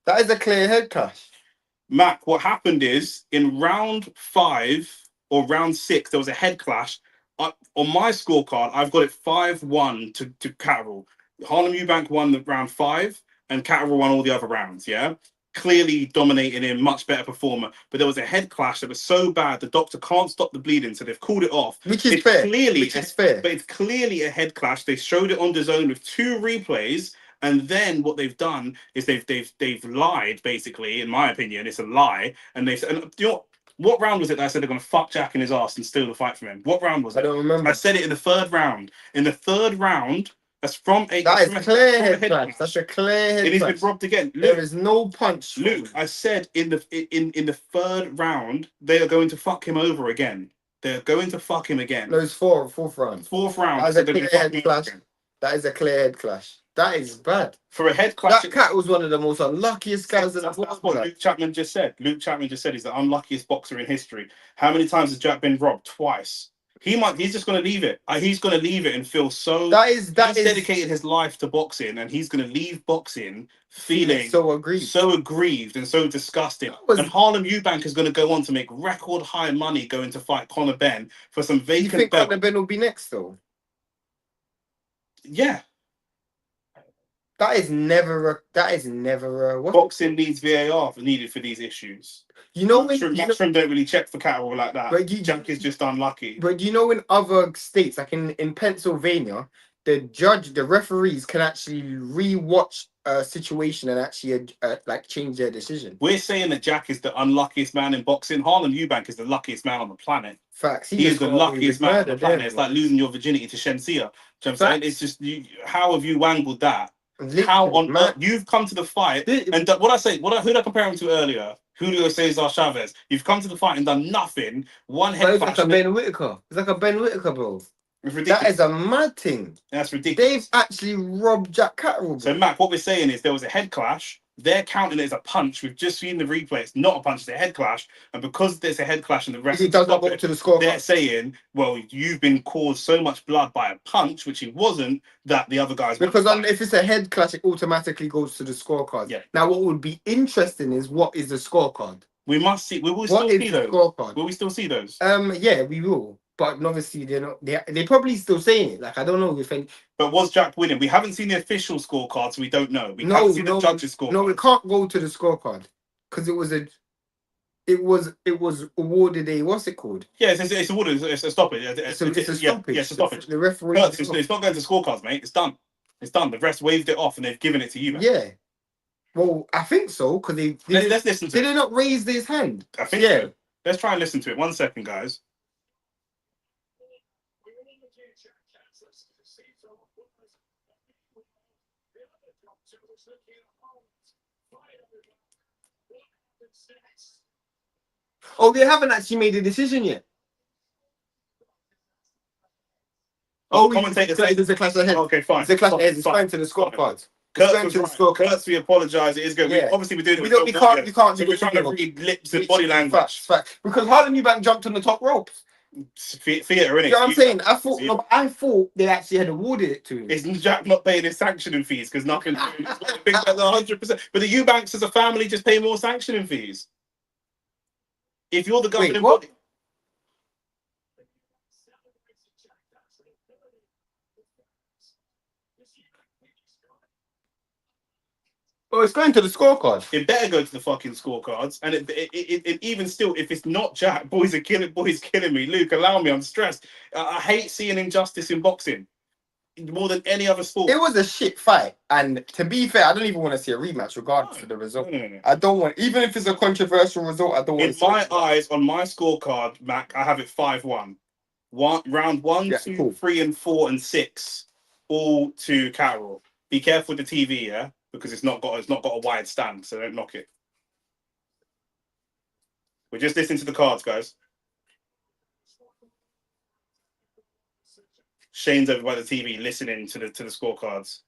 That is a clear head clash. Mac, what happened is in round 5 or round 6, there was a head clash. On my scorecard, I've got it 5-1 to Catterall. Harlem Eubank won the round 5 and Catterall won all the other rounds, yeah? clearly dominating him, much better performer. But there was a head clash that was so bad, the doctor can't stop the bleeding, so they've called it off. Which is fair. Clearly, which is fair. But it's clearly a head clash. They showed it on the zone with 2 replays. And then what they've done is they've lied, basically, in my opinion. It's a lie. And you know what round was it that I said they're gonna fuck Jack in his ass and steal the fight from him? What round was it? I don't remember. I said it in the 3rd round. In the 3rd round, that's from a that is clear head clash. That's a clear head clash. He's been robbed again. Luke, there is no punch. Luke, I said in the 3rd round, they are going to fuck him over again. They're going to fuck him again. No, it's 4th round. 4th round. That is a clear head clash. That is a clear head clash. That is bad. For a head clash. That cat was one of the most unluckiest guys in the world. That's what Luke Chapman just said. Luke Chapman just said he's the unluckiest boxer in history. How many times has Jack been robbed? Twice. He's just going to leave it. He's going to leave it and feel so. He's dedicated his life to boxing, and he's going to leave boxing feeling so aggrieved and so disgusted. And Harlem Eubank is going to go on to make record high money going to fight Conor Benn for some vacant. You think Conor Benn will be next though? Yeah. That is never a boxing needs VAR needed for these issues. You know, Matchroom don't really check for Catterall like that. But Jack is just unlucky. But you know, in other states, like in Pennsylvania, the referees can actually re-watch a situation and actually like change their decision. We're saying that Jack is the unluckiest man in boxing. Harlem Eubank is the luckiest man on the planet. Facts. He is the luckiest man on the planet. It's like losing your virginity to Shensia. Do you know what I'm saying? It's just, how have you wangled that? Literally, how on earth you've come to the fight and who did I compare him to earlier? Julio Cesar Chavez. You've come to the fight and done nothing. One head clash. It's like a Ben Whittaker. It's like a Ben Whittaker, bro. It's ridiculous. That is a mad thing. That's ridiculous. They've actually robbed Jack Catterall. So, Mac, what we're saying is there was a head clash. They're counting it as a punch. We've just seen the replay. It's not a punch, it's a head clash. And because there's a head clash and the rest does not go to the score, they're saying, well, you've been caused so much blood by a punch, which he wasn't, that the other guys... Because if it's a head clash, it automatically goes to the scorecard. Yeah. Now, what would be interesting is what is the scorecard? We must see. We will still see those. Scorecard? Will we still see those? Yeah, we will. But obviously, they're not. They're probably still saying it. Like, I don't know if any. But was Jack winning? We haven't seen the official scorecard, so we don't know. We haven't seen the judges' scorecard. No, we can't go to the scorecard because it was awarded a what's it called? Yeah, it's awarded. It's a stoppage. It's a stoppage. Yeah, it's a stoppage. The referee. It's not going to scorecards, mate. It's done. It's done. The refs waved it off and they've given it to you, man. Yeah. Well, I think so because let's listen to it. Did they not raise his hand? I think so. Let's try and listen to it. 1 second, guys. Oh, they haven't actually made a decision yet. Commentators there's a clash ahead. Okay, fine. There's a clash ahead. It's going to the scorecards. Kurtz, we apologise. It is good. Yeah. Obviously, we're doing it. We can't. So we're trying to read lips and body language. Facts. Because Harlem Eubank jumped on the top ropes. Theatre, innit? You know what I'm saying? I thought they actually had awarded it to him. Isn't Jack not paying his sanctioning fees because nothing? 100%. But the Eubanks as a family just pay more sanctioning fees. If you're the governing body. Oh, it's going to the scorecard. It better go to the fucking scorecards. And it even still, if it's not Jack, boys killing me. Luke, allow me, I'm stressed. I hate seeing injustice in boxing more than any other sport. It was a shit fight. And to be fair, I don't even want to see a rematch regardless of the result. No. I don't want, even if it's a controversial result, I don't want to. In my eyes, on my scorecard, Mac, I have it 5-1. Round 1, 2, 3, and 4, and 6, all to Catterall. Be careful with the TV, yeah? Because it's not got a wide stand, so don't knock it. We're just listening to the cards, guys. Shane's over by the TV listening to the scorecards.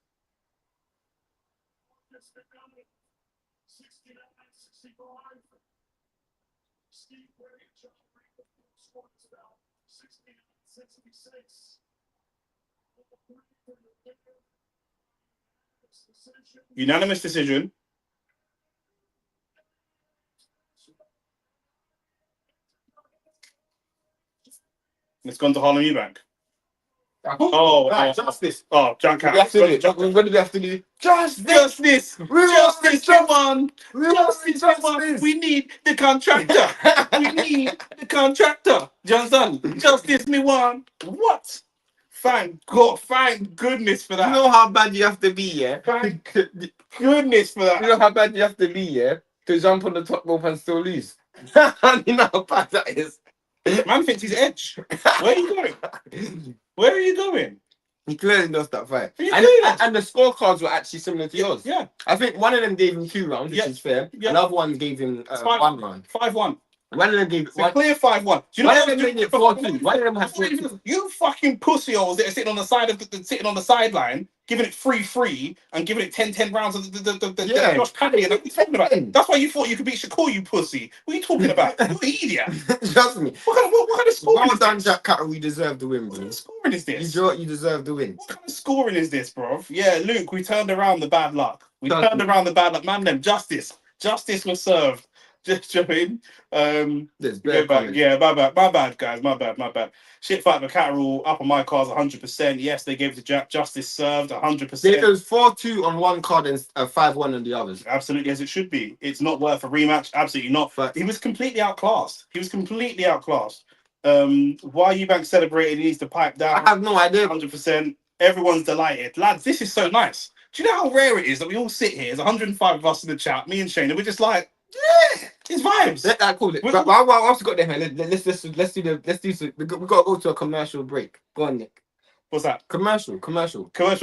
Unanimous decision. It's gone to Harlem Eubank. Justice. Oh, Jack We have to do Catterall. it. What do we have to do? Justice. Justice. We want Justice. Come on. justice. Justice. We need the contractor. We need the contractor. Johnson. Justice. Me one. What? Thank God. Thank goodness for You that. know how bad you have to be, yeah? Thank goodness for that. You know how bad you have to be, yeah? To jump on the top rope and still lose. You know how bad that is. Man thinks he's edge. Where are you going? Where are you going? He clearly lost that fight. He clearly lost. And the scorecards were actually similar to yours. Yeah. I think one of them gave him 2 rounds, which is fair. Yeah. Another one gave him 1 round. 5-1. One of them gave It's a clear 5-1. Do you know one what of them made it 4-2. One of them had 4-2. You fucking pussy holes that are sitting on the side of sitting on the sideline, giving it 3-3 and giving it 10 rounds of the Josh Paddy. And what are you talking about? That's why you thought you could beat Shakur, you pussy. What are you talking about? You're an idiot. Trust me. What kind of scoring Well is done, this? Jack Catterall. You deserve the win, What bro. kind of scoring is this? You deserve the win. What kind of scoring is this, bro? Yeah, Luke, we turned around the bad luck. Man, them. Justice was served. Just joking. Go back. Yeah, my bad, guys. My bad. Shit fight for Catterall up on my cards 100%. Yes, they gave it to Jack. Justice served 100%. It was 4-2 on one card and 5-1 on the others. Absolutely, as it should be. It's not worth a rematch. Absolutely not. But he was completely outclassed. Why Eubank celebrated? He needs to pipe down. I have no idea. 100%. Everyone's delighted. Lads, this is so nice. Do you know how rare it is that we all sit here? There's 105 of us in the chat, me and Shane, and we're just like, yeah, it's vibes. Let that call it. But I also got them here. Let's do. We got to go to a commercial break. Go on, Nick. What's that? Commercial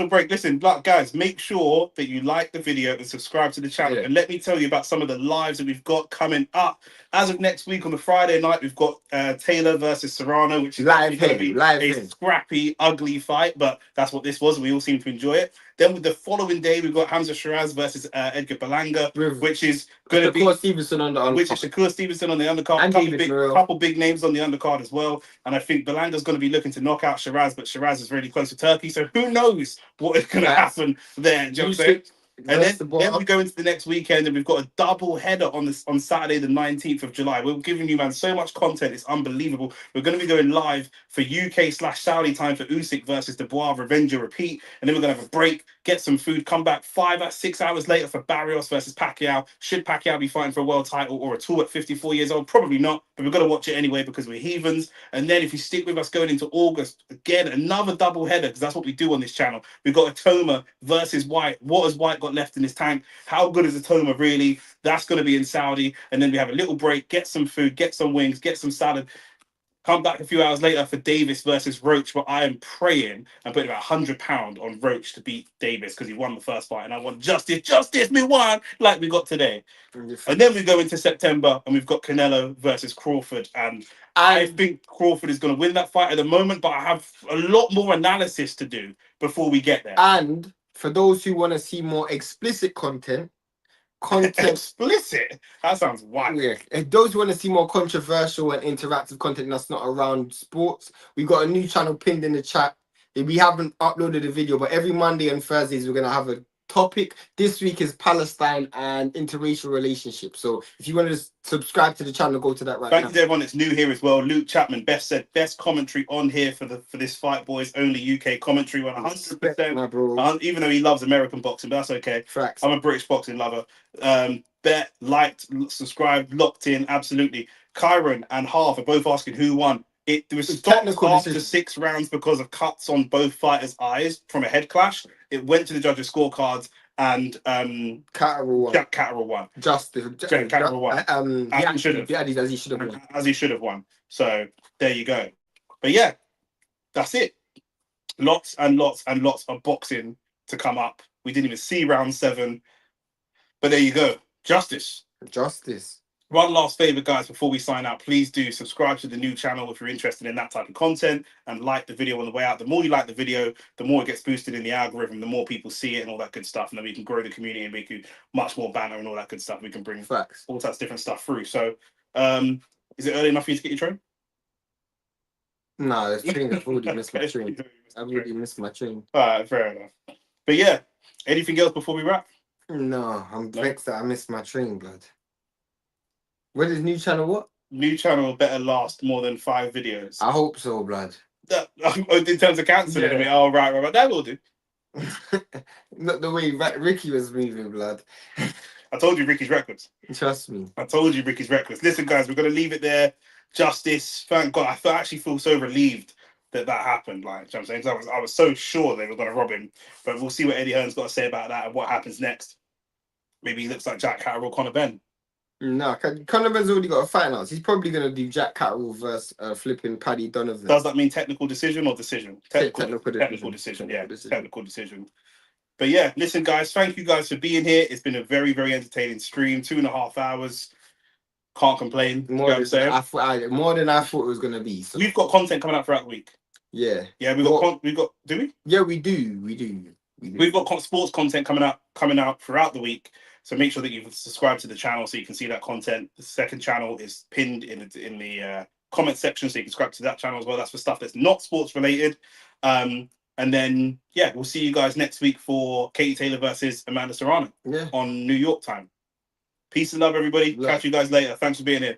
break. Listen, guys, make sure that you like the video and subscribe to the channel. Yeah. And let me tell you about some of the lives that we've got coming up. As of next week on the Friday night, we've got Taylor versus Serrano, which is going to be a scrappy, ugly fight, but that's what this was. We all seem to enjoy it. Then with the following day, we've got Hamza Shiraz versus Edgar Berlanga, which is going to be Shakur Stevenson on the undercard. Which is Shakur Stevenson on the undercard. And a couple big names on the undercard as well. And I think Berlanga's going to be looking to knock out Shiraz, but Shiraz is really close to Turkey, so who knows what is going to happen there. Do you know what I'm saying? And then we go into the next weekend, and we've got a double header on Saturday, the 19th of July. We're giving you, man, so much content. It's unbelievable. We're going to be going live for UK/Saudi time for Usyk versus Dubois, Revenge or Repeat. And then we're going to have a break, get some food, come back 6 hours later for Barrios versus Pacquiao. Should Pacquiao be fighting for a world title or a tour at 54 years old? Probably not, but we're going to watch it anyway because we're heathens. And then if you stick with us going into August, again, another double header, because that's what we do on this channel. We've got Atoma versus White. What has White got left in his tank? How good is Atoma really? That's going to be in Saudi. And then we have a little break, get some food, get some wings, get some salad. Come back a few hours later for Davis versus Roach, but I am praying and putting about £100 on Roach to beat Davis because he won the first fight, and I want justice, me one, like we got today. And then we go into September, and we've got Canelo versus Crawford, and I think Crawford is going to win that fight at the moment, but I have a lot more analysis to do before we get there. And for those who want to see more explicit content. Explicit? That sounds wild. Yeah. If those who want to see more controversial and interactive content that's not around sports, we got a new channel pinned in the chat. We haven't uploaded a video, but every Monday and Thursdays we're going to have a topic. This week is Palestine and interracial relationships. So if you want to subscribe to the channel, go to that right now. Thank you to everyone that's new here as well. Luke Chapman, best commentary on here for this Fight Boys only UK commentary. 100%. Even though he loves American boxing, but that's okay. Facts. I'm a British boxing lover. Bet, liked, subscribed, locked in, absolutely. Kyron and Half are both asking who won. There was stopped after 6 rounds because of cuts on both fighters' eyes from a head clash. It went to the judges' scorecards, and Jack Catterall won. Jack Catterall won. As he should have won. So there you go. But yeah, that's it. Lots and lots and lots of boxing to come up. We didn't even see round 7. But there you go. Justice. One last favor, guys, before we sign out, please do subscribe to the new channel if you're interested in that type of content, and like the video on the way out. The more you like the video, the more it gets boosted in the algorithm, the more people see it and all that good stuff, and then we can grow the community and make you much more banner and all that good stuff. We can bring all types of different stuff through. So is it early enough for you to get your train? No, I've already missed my train. All right, fair enough. But yeah, anything else before we wrap? No, I'm vexed that I missed my train, blood. What is new channel? What? New channel better last more than 5 videos. I hope so, blood. in terms of cancelling, I mean, oh right, that will do. Not the way Ricky was moving, blood. I told you Ricky's reckless. Trust me. I told you Ricky's reckless. Listen, guys, we're gonna leave it there. Justice, thank God. I actually feel so relieved that happened. Like, you know what I'm saying, I was so sure they were gonna rob him. But we'll see what Eddie Hearn's got to say about that and what happens next. Maybe he looks like Jack Catterall, Conor Benn. No, Conor Benn's already got a fight now. He's probably gonna do Jack Catterall versus flipping Paddy Donovan. Does that mean technical decision or decision? Technical decision. Technical decision. But yeah, listen, guys, thank you guys for being here. It's been a very, very entertaining stream. 2.5 hours. Can't complain. More than I thought it was gonna be. So. We've got content coming out throughout the week. Yeah. Yeah, we got. Do we? Yeah, we do. We've got sports content coming out throughout the week. So make sure that you've subscribed to the channel so you can see that content. The second channel is pinned in the comment section, so you can subscribe to that channel as well. That's for stuff that's not sports related. And then, yeah, we'll see you guys next week for Katie Taylor versus Amanda Serrano on New York time. Peace and love, everybody. Catch you guys later. Thanks for being here.